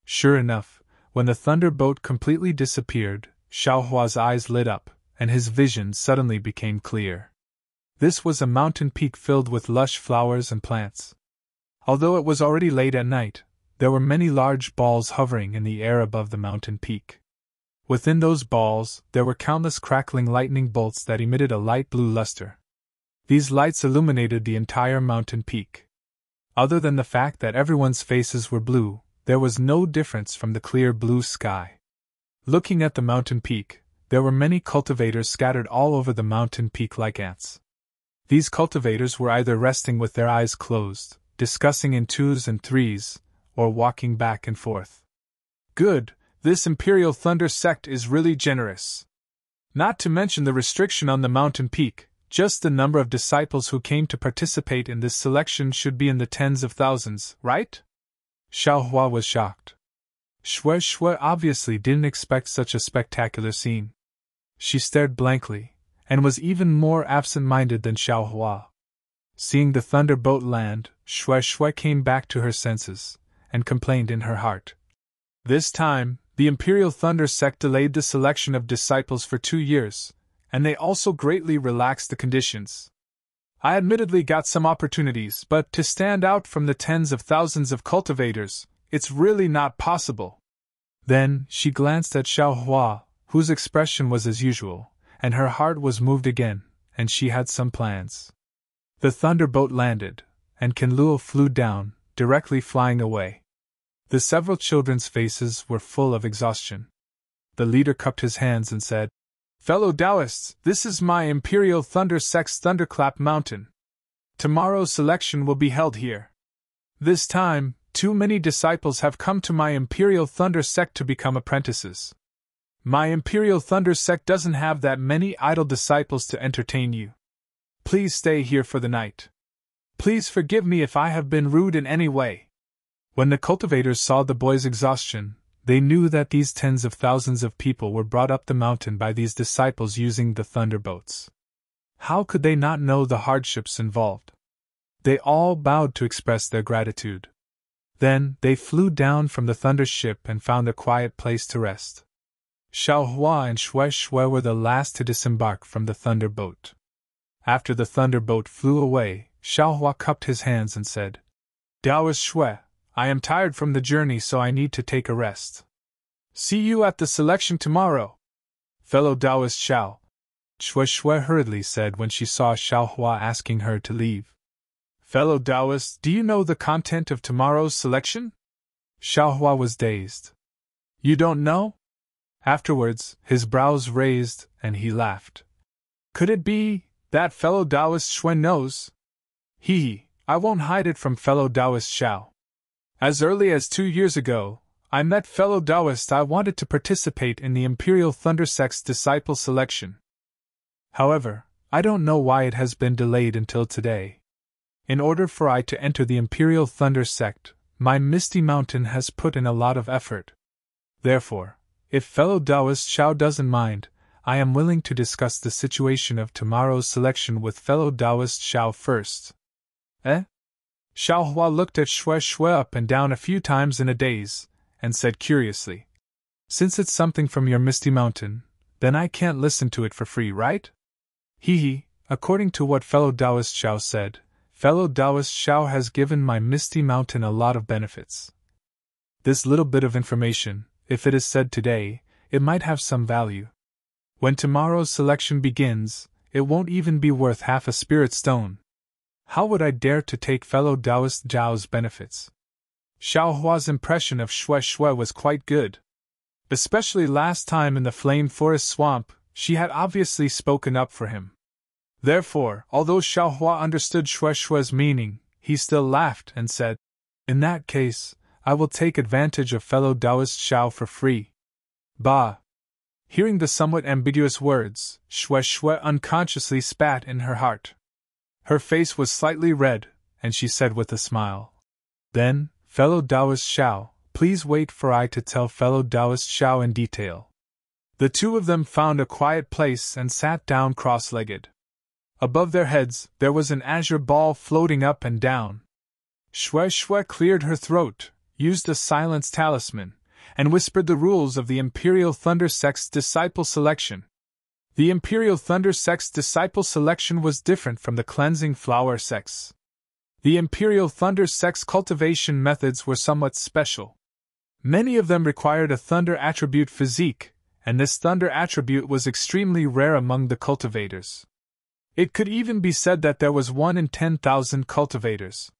Sure enough, when the thunderboat completely disappeared, Xiaohua's eyes lit up, and his vision suddenly became clear. This was a mountain peak filled with lush flowers and plants. Although it was already late at night, there were many large balls hovering in the air above the mountain peak. Within those balls, there were countless crackling lightning bolts that emitted a light blue luster. These lights illuminated the entire mountain peak. Other than the fact that everyone's faces were blue, there was no difference from the clear blue sky. Looking at the mountain peak, there were many cultivators scattered all over the mountain peak like ants. These cultivators were either resting with their eyes closed, discussing in twos and threes, or walking back and forth. Good, this Imperial Thunder Sect is really generous. Not to mention the restriction on the mountain peak, just the number of disciples who came to participate in this selection should be in the tens of thousands, right? Xiaohua was shocked. Shui obviously didn't expect such a spectacular scene. She stared blankly, and was even more absent-minded than Xiaohua. Seeing the thunderboat land, Shui came back to her senses, and complained in her heart. This time, the Imperial Thunder Sect delayed the selection of disciples for 2 years, and they also greatly relaxed the conditions. I admittedly got some opportunities, but to stand out from the tens of thousands of cultivators, it's really not possible. Then, she glanced at Xiaohua, whose expression was as usual, and her heart was moved again, and she had some plans. The thunderboat landed, and Kinluo flew down, directly flying away. The several children's faces were full of exhaustion. The leader cupped his hands and said, "Fellow Taoists, this is my Imperial Thunder Sect's Thunderclap Mountain. Tomorrow's selection will be held here. This time, too many disciples have come to my Imperial Thunder Sect to become apprentices. My Imperial Thunder Sect doesn't have that many idle disciples to entertain you. Please stay here for the night. Please forgive me if I have been rude in any way." When the cultivators saw the boy's exhaustion, they knew that these tens of thousands of people were brought up the mountain by these disciples using the thunderboats. How could they not know the hardships involved? They all bowed to express their gratitude. Then, they flew down from the thunder ship and found a quiet place to rest. Xiaohua and Shui were the last to disembark from the thunderboat. After the thunderboat flew away, Xiaohua cupped his hands and said, "Taoist Shui, I am tired from the journey, so I need to take a rest. See you at the selection tomorrow. Fellow Taoist Xiao," Shui hurriedly said when she saw Xiaohua asking her to leave. "Fellow Taoist, do you know the content of tomorrow's selection?" Xiaohua was dazed. "You don't know?" Afterwards, his brows raised, and he laughed. "Could it be that fellow Taoist Shui knows? Hee, I won't hide it from fellow Taoist Xiao. As early as 2 years ago, I met fellow Taoist I wanted to participate in the Imperial Thunder Sect's disciple selection. However, I don't know why it has been delayed until today. In order for I to enter the Imperial Thunder Sect, my Misty Mountain has put in a lot of effort. Therefore, if fellow Taoist Xiao doesn't mind, I am willing to discuss the situation of tomorrow's selection with fellow Taoist Xiao first." "Eh?" Xiaohua looked at Shui up and down a few times in a daze, and said curiously, "Since it's something from your Misty Mountain, then I can't listen to it for free, right?" Hee, according to what fellow Taoist Xiao said, fellow Taoist Xiao has given my Misty Mountain a lot of benefits. This little bit of information, if it is said today, it might have some value. When tomorrow's selection begins, it won't even be worth half a spirit stone. How would I dare to take fellow Taoist Zhao's benefits? Xiaohua's impression of Shui Shui was quite good. Especially last time in the Flame Forest Swamp, she had obviously spoken up for him. Therefore, although Xiaohua understood Shui Shui's meaning, he still laughed and said, "In that case, I will take advantage of fellow Taoist Xiao for free." Bah! Hearing the somewhat ambiguous words, Shui Shui unconsciously spat in her heart. Her face was slightly red, and she said with a smile, "Then, fellow Taoist Xiao, please wait for I to tell fellow Taoist Xiao in detail." The two of them found a quiet place and sat down cross-legged. Above their heads, there was an azure ball floating up and down. Shui Shui cleared her throat, used a silence talisman, and whispered the rules of the Imperial Thunder Sect's disciple selection. The Imperial Thunder Sect's disciple selection was different from the Cleansing Flower Sect's. The Imperial Thunder Sect's cultivation methods were somewhat special. Many of them required a thunder attribute physique, and this thunder attribute was extremely rare among the cultivators. It could even be said that there was 1 in 10,000 cultivators.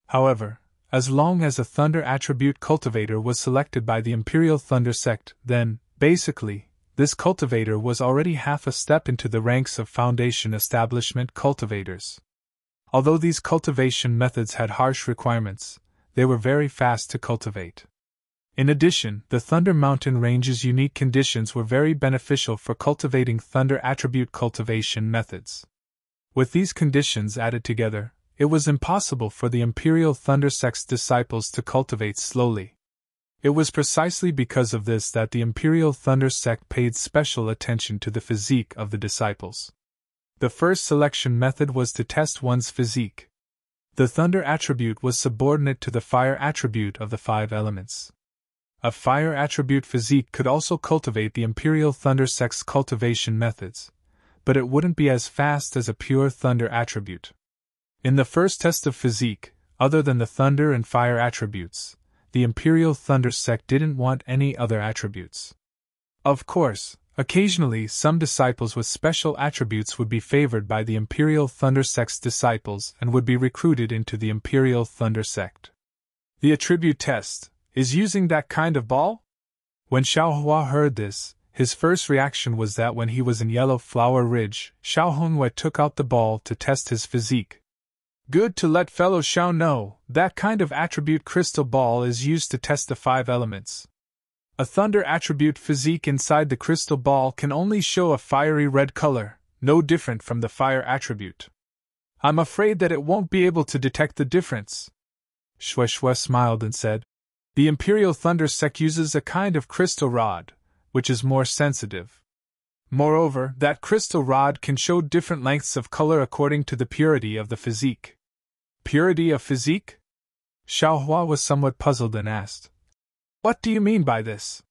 However, as long as a thunder attribute cultivator was selected by the Imperial Thunder Sect, then, basically, this cultivator was already half a step into the ranks of Foundation Establishment cultivators. Although these cultivation methods had harsh requirements, they were very fast to cultivate. In addition, the Thunder Mountain Range's unique conditions were very beneficial for cultivating thunder attribute cultivation methods. With these conditions added together, it was impossible for the Imperial Thunder Sect's disciples to cultivate slowly. It was precisely because of this that the Imperial Thunder Sect paid special attention to the physique of the disciples. The first selection method was to test one's physique. The thunder attribute was subordinate to the fire attribute of the 5 elements. A fire attribute physique could also cultivate the Imperial Thunder Sect's cultivation methods, but it wouldn't be as fast as a pure thunder attribute. In the first test of physique, other than the thunder and fire attributes, the Imperial Thunder Sect didn't want any other attributes. Of course, occasionally some disciples with special attributes would be favored by the Imperial Thunder Sect's disciples and would be recruited into the Imperial Thunder Sect. The attribute test is using that kind of ball? When Xiaohua heard this, his first reaction was that when he was in Yellow Flower Ridge, Xiao Hongwei took out the ball to test his physique. Good to let fellow Xiao know, that kind of attribute crystal ball is used to test the 5 elements. A thunder attribute physique inside the crystal ball can only show a fiery red color, no different from the fire attribute. I'm afraid that it won't be able to detect the difference. Shui Shui smiled and said, "The Imperial Thunder Sect uses a kind of crystal rod, which is more sensitive. Moreover, that crystal rod can show different lengths of color according to the purity of the physique." Purity of physique? Xiaohua was somewhat puzzled and asked, "What do you mean by this?"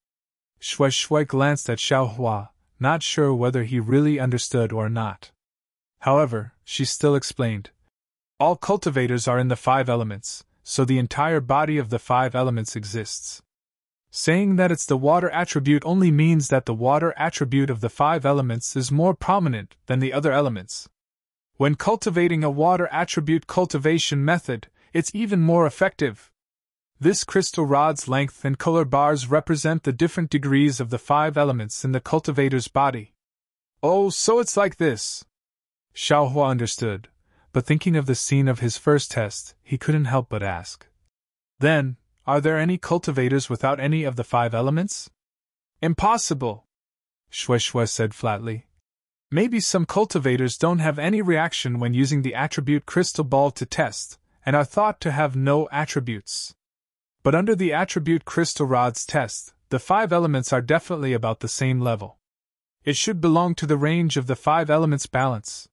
Shui Shui glanced at Xiaohua, not sure whether he really understood or not. However, she still explained, "All cultivators are in the 5 elements, so the entire body of the 5 elements exists. Saying that it's the water attribute only means that the water attribute of the 5 elements is more prominent than the other elements. When cultivating a water attribute cultivation method, it's even more effective. This crystal rod's length and color bars represent the different degrees of the 5 elements in the cultivator's body." "Oh, so it's like this." Xiaohua understood, but thinking of the scene of his first test, he couldn't help but ask, "Then, are there any cultivators without any of the 5 elements?" "Impossible," Shui Shui said flatly. "Maybe some cultivators don't have any reaction when using the attribute crystal ball to test, and are thought to have no attributes. But under the attribute crystal rod's test, the 5 elements are definitely about the same level. It should belong to the range of the 5 elements balance.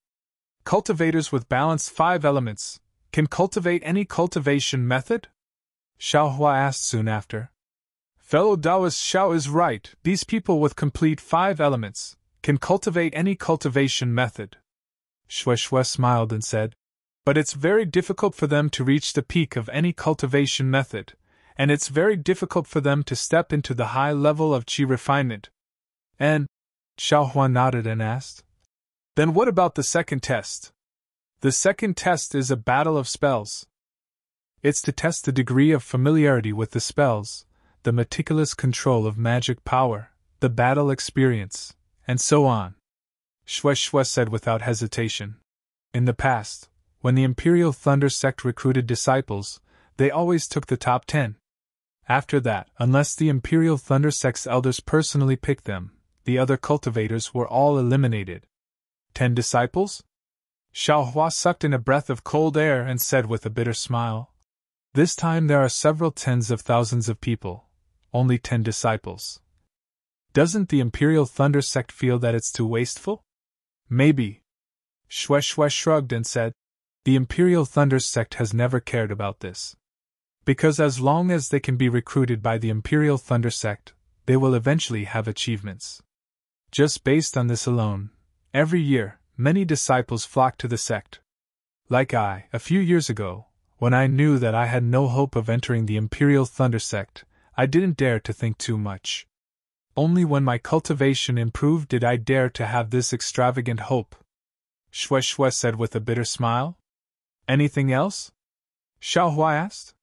Cultivators with balanced 5 elements can cultivate any cultivation method?" Xiaohua asked soon after. "Fellow Taoist Xiao is right, these people with complete 5 elements can cultivate any cultivation method." Shui Shui smiled and said, "But it's very difficult for them to reach the peak of any cultivation method, and it's very difficult for them to step into the high level of qi refinement." "And?" Xiaohua nodded and asked, "Then what about the second test?" "The second test is a battle of spells." It's to test the degree of familiarity with the spells, the meticulous control of magic power, the battle experience, and so on. Shwe said without hesitation. In the past, when the Imperial Thunder Sect recruited disciples, they always took the top 10. After that, unless the Imperial Thunder Sect's elders personally picked them, the other cultivators were all eliminated. 10 disciples? Xiaohua sucked in a breath of cold air and said with a bitter smile. This time there are several tens of thousands of people, only 10 disciples. Doesn't the Imperial Thunder Sect feel that it's too wasteful? Maybe. Shwe shrugged and said, the Imperial Thunder Sect has never cared about this. Because as long as they can be recruited by the Imperial Thunder Sect, they will eventually have achievements. Just based on this alone, every year, many disciples flock to the sect. Like a few years ago, when I knew that I had no hope of entering the Imperial Thunder Sect, I didn't dare to think too much. Only when my cultivation improved did I dare to have this extravagant hope. Shwe said with a bitter smile. Anything else? Xiaohua asked.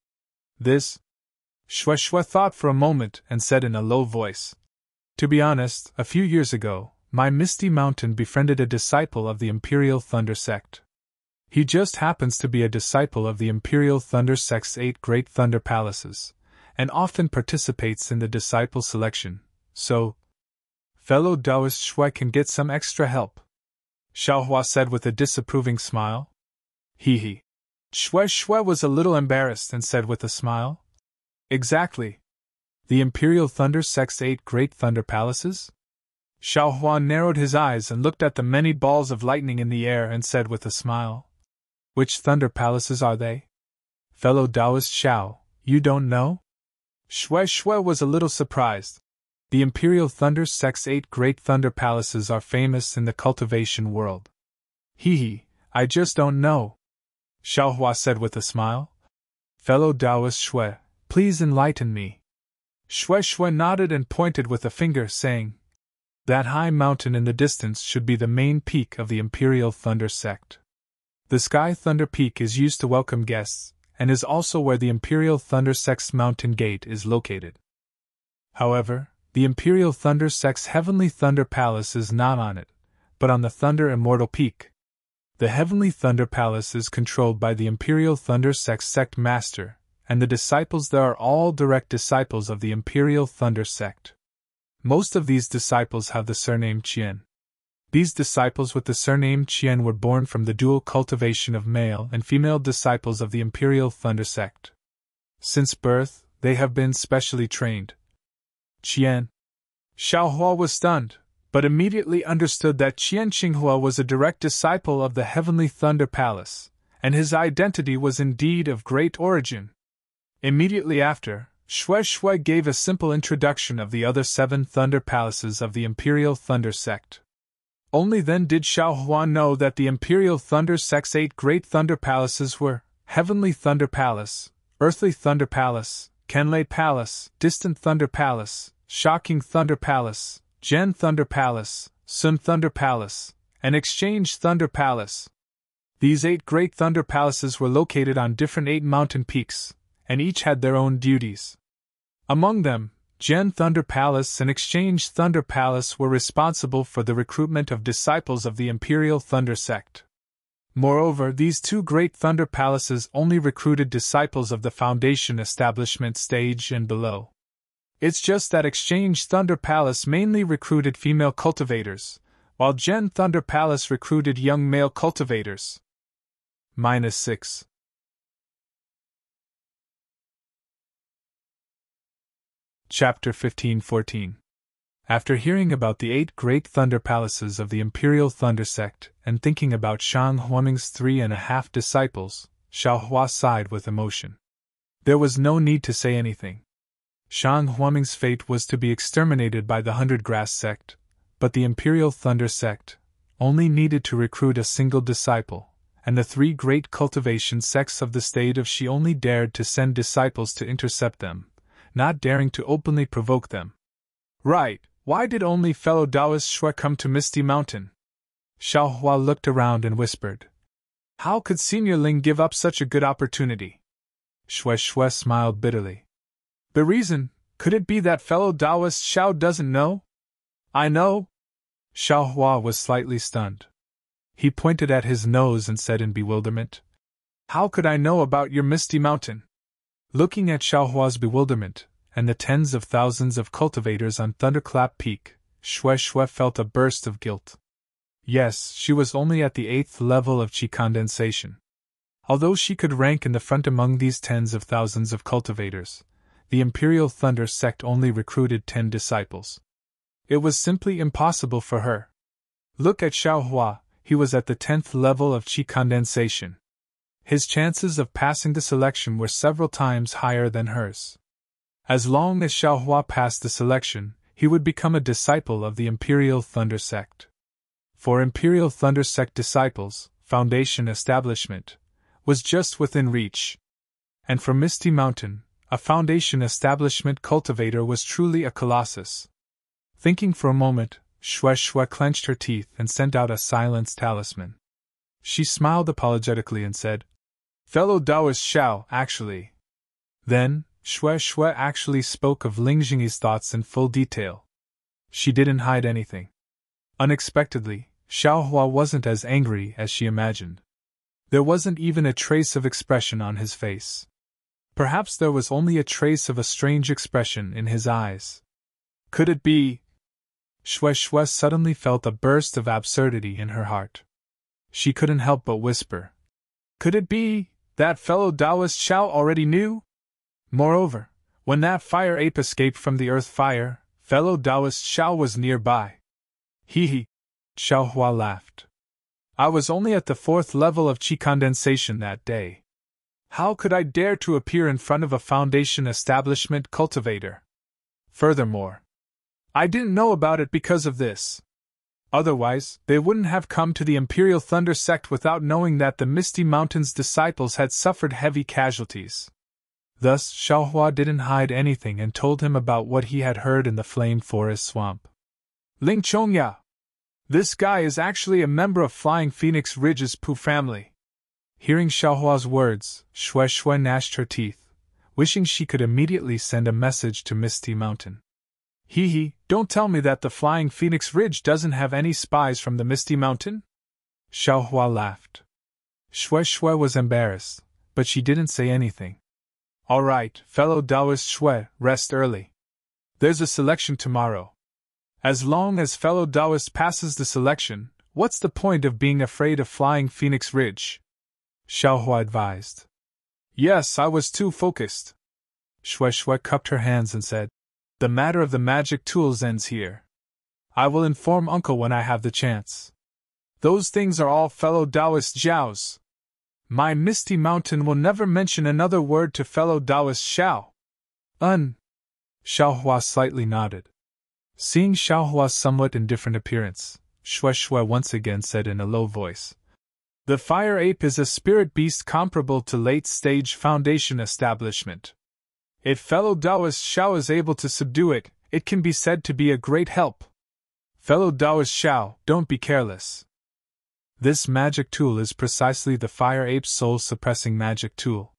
This? Shwe thought for a moment and said in a low voice. To be honest, a few years ago, my Misty Mountain befriended a disciple of the Imperial Thunder Sect. He just happens to be a disciple of the Imperial Thunder Sect's 8 Great Thunder Palaces, and often participates in the disciple selection, so fellow Taoist Shwe can get some extra help. Xiaohua said with a disapproving smile. Hee. Shwe was a little embarrassed and said with a smile. Exactly. The Imperial Thunder Sect's 8 Great Thunder Palaces? Xiaohua narrowed his eyes and looked at the many balls of lightning in the air and said with a smile. Which thunder palaces are they? Fellow Taoist Xiao, you don't know? Shwe was a little surprised. The Imperial Thunder Sect's 8 Great Thunder Palaces are famous in the cultivation world. Hee, I just don't know. Xiaohua said with a smile. Fellow Taoist Shwe, please enlighten me. Shwe nodded and pointed with a finger, saying, that high mountain in the distance should be the main peak of the Imperial Thunder Sect. The Sky Thunder Peak is used to welcome guests, and is also where the Imperial Thunder Sect's mountain gate is located. However, the Imperial Thunder Sect's Heavenly Thunder Palace is not on it, but on the Thunder Immortal Peak. The Heavenly Thunder Palace is controlled by the Imperial Thunder Sect's Sect Master, and the disciples there are all direct disciples of the Imperial Thunder Sect. Most of these disciples have the surname Qian. These disciples with the surname Qian were born from the dual cultivation of male and female disciples of the Imperial Thunder Sect. Since birth, they have been specially trained. Qian. Xiaohua was stunned, but immediately understood that Qian Qinghua was a direct disciple of the Heavenly Thunder Palace, and his identity was indeed of great origin. Immediately after, Shwe gave a simple introduction of the other 7 Thunder Palaces of the Imperial Thunder Sect. Only then did Xiaohua know that the Imperial Thunder Sect's 8 Great Thunder Palaces were Heavenly Thunder Palace, Earthly Thunder Palace, Kenlei Palace, Distant Thunder Palace, Shocking Thunder Palace, Gen Thunder Palace, Sun Thunder Palace, and Exchange Thunder Palace. These 8 Great Thunder Palaces were located on different 8 mountain peaks, and each had their own duties. Among them, Gen Thunder Palace and Exchange Thunder Palace were responsible for the recruitment of disciples of the Imperial Thunder Sect. Moreover, these 2 Great Thunder Palaces only recruited disciples of the Foundation Establishment stage and below. It's just that Exchange Thunder Palace mainly recruited female cultivators, while Gen Thunder Palace recruited young male cultivators. -6. Chapter 15-14. After hearing about the 8 Great Thunder Palaces of the Imperial Thunder Sect and thinking about Shang Huaming's 3.5 disciples, Xiaohua sighed with emotion. There was no need to say anything. Shang Huaming's fate was to be exterminated by the 100 Grass Sect, but the Imperial Thunder Sect only needed to recruit a single disciple, and the 3 great cultivation sects of the state of Shi only dared to send disciples to intercept them, not daring to openly provoke them. Right, why did only fellow Taoist Shwe come to Misty Mountain? Xiaohua looked around and whispered. How could Senior Ling give up such a good opportunity? Shui Shui smiled bitterly. The reason, could it be that fellow Taoist Xiao doesn't know? I know. Xiao Hua was slightly stunned. He pointed at his nose and said in bewilderment, How could I know about your misty mountain? Looking at Xiao Hua's bewilderment, and the tens of thousands of cultivators on Thunderclap Peak, Shui Shui felt a burst of guilt. Yes, she was only at the 8th level of Qi condensation. Although she could rank in the front among these tens of thousands of cultivators, the Imperial Thunder sect only recruited 10 disciples. It was simply impossible for her. Look at Xiao Hua, he was at the 10th level of Qi condensation. His chances of passing the selection were several times higher than hers. As long as Xiao Hua passed the selection, he would become a disciple of the Imperial Thunder sect. For Imperial Thunder sect disciples, foundation establishment was just within reach. And for Misty Mountain, a foundation establishment cultivator was truly a colossus. Thinking for a moment, Shui Shui clenched her teeth and sent out a silence talisman. She smiled apologetically and said, Fellow Taoist Xiao, actually. Then, Shui Shui actually spoke of Ling Jingyi's thoughts in full detail. She didn't hide anything. Unexpectedly, Xiao Hua wasn't as angry as she imagined. There wasn't even a trace of expression on his face. Perhaps there was only a trace of a strange expression in his eyes. Could it be? Shui Shui suddenly felt a burst of absurdity in her heart. She couldn't help but whisper, Could it be that fellow Taoist Xiao already knew? Moreover, when that fire ape escaped from the earth fire, fellow Taoist Xiao was nearby. Hee hee, Xiao Hua laughed. I was only at the 4th level of Qi condensation that day. How could I dare to appear in front of a foundation establishment cultivator? Furthermore, I didn't know about it because of this. Otherwise, they wouldn't have come to the Imperial Thunder sect without knowing that the Misty Mountain's disciples had suffered heavy casualties. Thus, Xiao Hua didn't hide anything and told him about what he had heard in the Flame Forest Swamp. Ling Chongya! This guy is actually a member of Flying Phoenix Ridge's Pooh family. Hearing Xiao Hua's words, Shui Shui gnashed her teeth, wishing she could immediately send a message to Misty Mountain. Hee hee, don't tell me that the Flying Phoenix Ridge doesn't have any spies from the Misty Mountain? Xiao Hua laughed. Shui Shui was embarrassed, but she didn't say anything. All right, fellow Taoist Shui, rest early. There's a selection tomorrow. As long as fellow Taoist passes the selection, what's the point of being afraid of Flying Phoenix Ridge? Xiao Hua advised. Yes, I was too focused. Shui Shui cupped her hands and said, The matter of the magic tools ends here. I will inform Uncle when I have the chance. Those things are all fellow Taoist Zhao's. My Misty Mountain will never mention another word to fellow Taoist Xiao. Xiao Hua slightly nodded. Seeing Xiao Hua's somewhat indifferent appearance, Shui Shui once again said in a low voice, The fire ape is a spirit beast comparable to late-stage foundation establishment. If fellow Taoist Xiao is able to subdue it, it can be said to be a great help. Fellow Taoist Xiao, don't be careless. This magic tool is precisely the fire ape's soul-suppressing magic tool.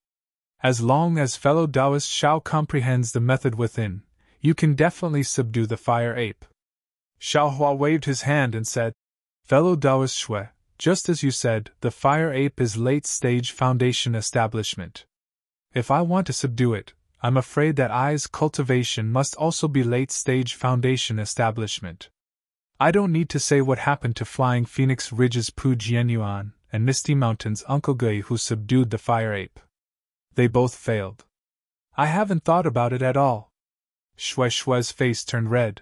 As long as fellow Taoist Xiao comprehends the method within, you can definitely subdue the fire ape. Xiao Hua waved his hand and said, Fellow Taoist Shui, just as you said, the fire ape is late-stage foundation establishment. If I want to subdue it, I'm afraid that I's cultivation must also be late-stage foundation establishment. I don't need to say what happened to Flying Phoenix Ridge's Pu Jianyuan and Misty Mountain's Uncle Gui who subdued the fire ape. They both failed. I haven't thought about it at all. Shui Shui's face turned red.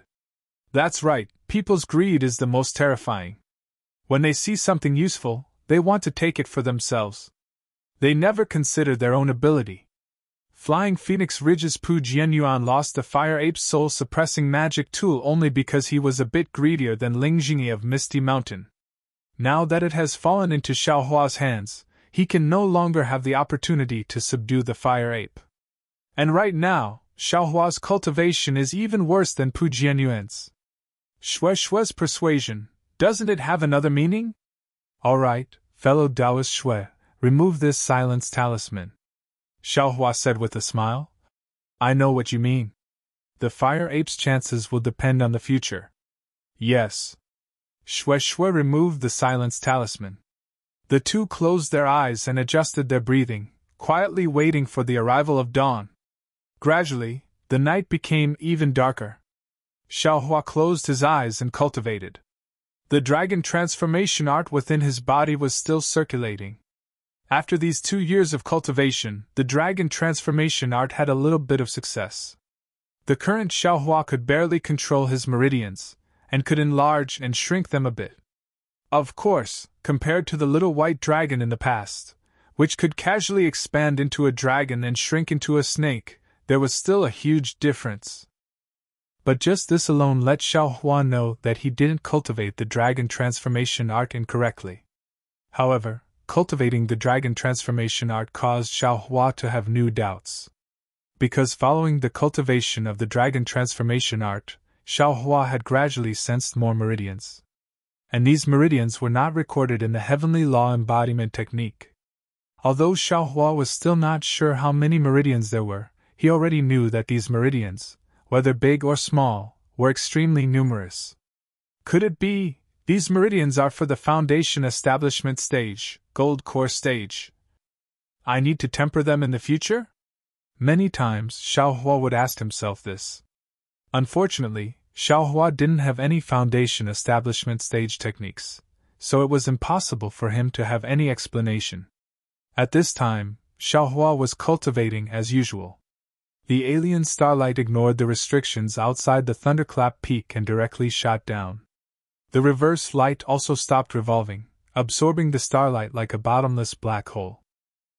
That's right, people's greed is the most terrifying. When they see something useful, they want to take it for themselves. They never consider their own ability. Flying Phoenix Ridge's Pu Jianyuan lost the fire ape's soul-suppressing magic tool only because he was a bit greedier than Ling Jingyi of Misty Mountain. Now that it has fallen into Xiao Hua's hands, he can no longer have the opportunity to subdue the fire ape. And right now, Xiao Hua's cultivation is even worse than Pu Jianyuan's. Shui Shui's persuasion, doesn't it have another meaning? All right, fellow Taoist Shui, remove this silence talisman. Xiaohua said with a smile. I know what you mean. The fire ape's chances will depend on the future. Yes. Shui Shui removed the silence talisman. The two closed their eyes and adjusted their breathing, quietly waiting for the arrival of dawn. Gradually, the night became even darker. Xiaohua closed his eyes and cultivated. The dragon transformation art within his body was still circulating. After these 2 years of cultivation, the dragon transformation art had a little bit of success. The current Xiaohua could barely control his meridians, and could enlarge and shrink them a bit. Of course, compared to the little white dragon in the past, which could casually expand into a dragon and shrink into a snake, there was still a huge difference. But just this alone let Xiaohua know that he didn't cultivate the dragon transformation art incorrectly. However, cultivating the dragon transformation art caused Xiaohua to have new doubts. Because following the cultivation of the dragon transformation art, Xiaohua had gradually sensed more meridians. And these meridians were not recorded in the heavenly law embodiment technique. Although Xiaohua was still not sure how many meridians there were, he already knew that these meridians, whether big or small, were extremely numerous. Could it be, these meridians are for the foundation establishment stage, gold core stage? I need to temper them in the future? Many times Xiaohua would ask himself this. Unfortunately, Xiaohua didn't have any foundation establishment stage techniques, so it was impossible for him to have any explanation. At this time, Xiaohua was cultivating as usual. The alien starlight ignored the restrictions outside the thunderclap peak and directly shot down. The reverse light also stopped revolving, absorbing the starlight like a bottomless black hole.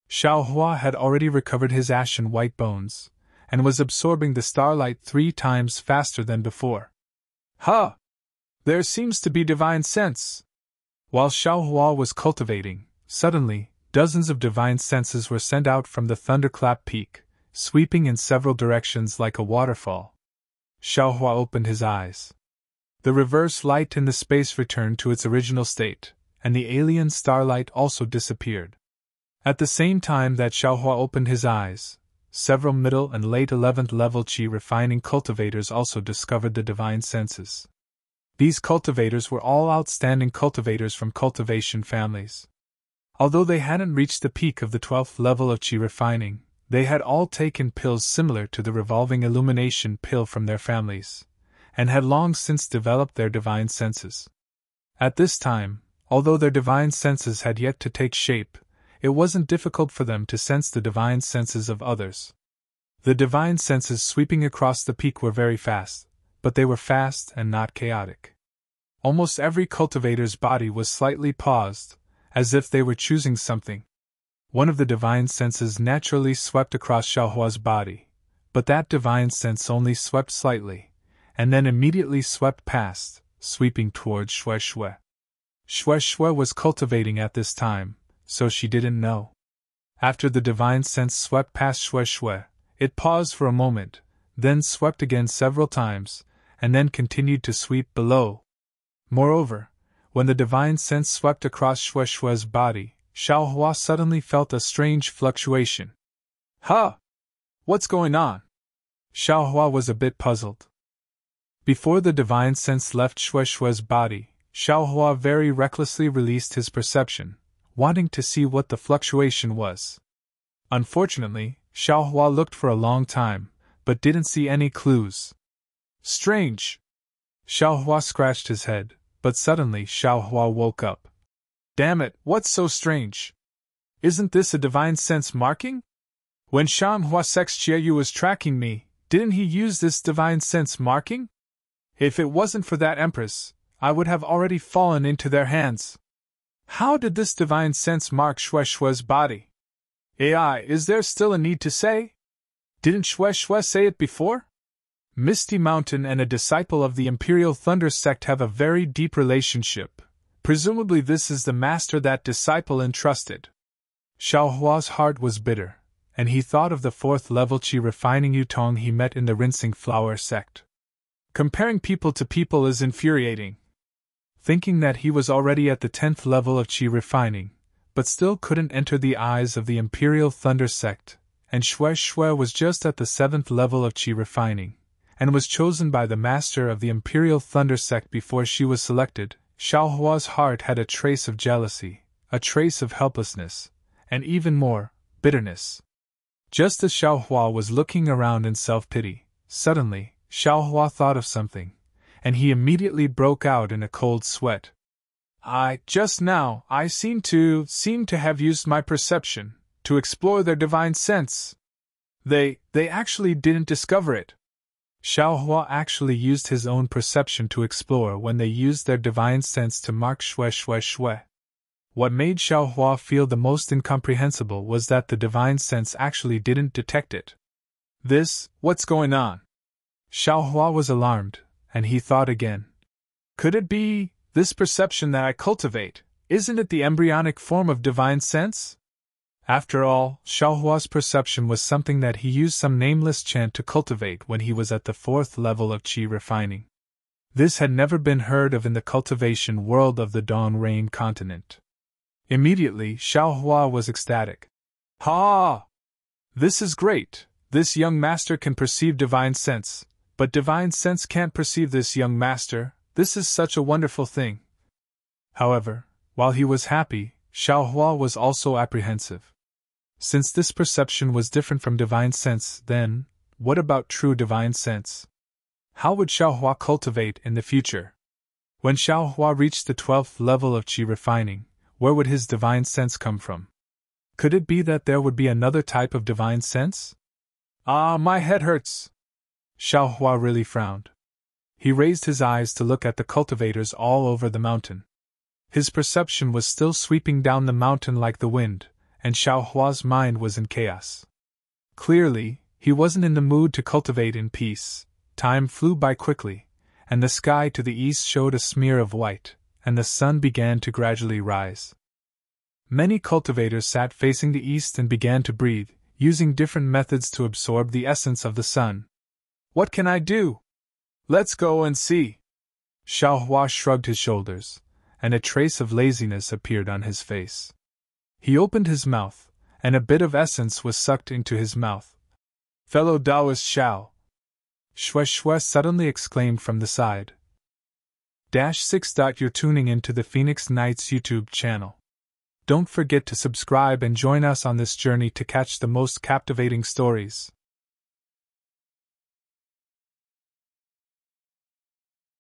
Xiaohua had already recovered his ashen white bones, and was absorbing the starlight 3 times faster than before. Ha! There seems to be divine sense. While Xiaohua was cultivating, suddenly, dozens of divine senses were sent out from the thunderclap peak, sweeping in several directions like a waterfall. Xiaohua opened his eyes. The reverse light in the space returned to its original state, and the alien starlight also disappeared. At the same time that Xiaohua opened his eyes, several middle and late 11th level Qi refining cultivators also discovered the divine senses. These cultivators were all outstanding cultivators from cultivation families. Although they hadn't reached the peak of the 12th level of Qi refining, they had all taken pills similar to the revolving illumination pill from their families, and had long since developed their divine senses. At this time, although their divine senses had yet to take shape, it wasn't difficult for them to sense the divine senses of others. The divine senses sweeping across the peak were very fast, but they were fast and not chaotic. Almost every cultivator's body was slightly paused, as if they were choosing something. One of the divine senses naturally swept across Xiaohua's body, but that divine sense only swept slightly, and then immediately swept past, sweeping towards Shui Shui. Shui Shui was cultivating at this time, so she didn't know. After the divine sense swept past Shui Shui, it paused for a moment, then swept again several times, and then continued to sweep below. Moreover, when the divine sense swept across Shui Shui's body, Xiaohua suddenly felt a strange fluctuation. Huh! What's going on? Xiaohua was a bit puzzled. Before the divine sense left Shui Shui's body, Xiaohua very recklessly released his perception, wanting to see what the fluctuation was. Unfortunately, Xiaohua looked for a long time, but didn't see any clues. Strange! Xiaohua scratched his head, but suddenly Xiaohua woke up. Damn it, what's so strange? Isn't this a divine sense marking? When Shanhua Sex Chiayu was tracking me, didn't he use this divine sense marking? If it wasn't for that Empress, I would have already fallen into their hands. How did this divine sense mark Shui Shui's body? AI, is there still a need to say? Didn't Shui Shui say it before? Misty Mountain and a disciple of the Imperial Thunder sect have a very deep relationship. Presumably this is the master that disciple entrusted. Xiaohua's heart was bitter, and he thought of the 4th level Qi refining Yutong he met in the Rinsing Flower sect. Comparing people to people is infuriating. Thinking that he was already at the 10th level of Qi refining, but still couldn't enter the eyes of the Imperial Thunder sect, and Shui Shui was just at the 7th level of Qi refining, and was chosen by the master of the Imperial Thunder Sect before she was selected. Xiaohua's heart had a trace of jealousy, a trace of helplessness, and even more, bitterness. Just as Xiaohua was looking around in self-pity, suddenly, Xiaohua thought of something, and he immediately broke out in a cold sweat. Just now, I seem to have used my perception to explore their divine sense. They actually didn't discover it. Xiaohua actually used his own perception to explore when they used their divine sense to mark Shui Shui Shui. What made Xiaohua feel the most incomprehensible was that the divine sense actually didn't detect it. What's going on? Xiaohua was alarmed, and he thought again. Could it be, this perception that I cultivate, isn't it the embryonic form of divine sense? After all, Xiaohua's perception was something that he used some nameless chant to cultivate when he was at the 4th level of Qi refining. This had never been heard of in the cultivation world of the Dawn Rain continent. Immediately, Xiaohua was ecstatic. Ha! This is great! This young master can perceive divine sense, but divine sense can't perceive this young master. This is such a wonderful thing. However, while he was happy, Xiaohua was also apprehensive. Since this perception was different from divine sense, then, what about true divine sense? How would Xiaohua cultivate in the future? When Xiaohua reached the 12th level of Qi refining, where would his divine sense come from? Could it be that there would be another type of divine sense? My head hurts! Xiaohua really frowned. He raised his eyes to look at the cultivators all over the mountain. His perception was still sweeping down the mountain like the wind, and Xiaohua's mind was in chaos. Clearly, he wasn't in the mood to cultivate in peace. Time flew by quickly, and the sky to the east showed a smear of white, and the sun began to gradually rise. Many cultivators sat facing the east and began to breathe, using different methods to absorb the essence of the sun. What can I do? Let's go and see. Xiaohua shrugged his shoulders, and a trace of laziness appeared on his face. He opened his mouth, and a bit of essence was sucked into his mouth. Fellow Taoist Xiao! Shui Shui suddenly exclaimed from the side. -6. You're tuning into the Phoenix Nights YouTube channel. Don't forget to subscribe and join us on this journey to catch the most captivating stories.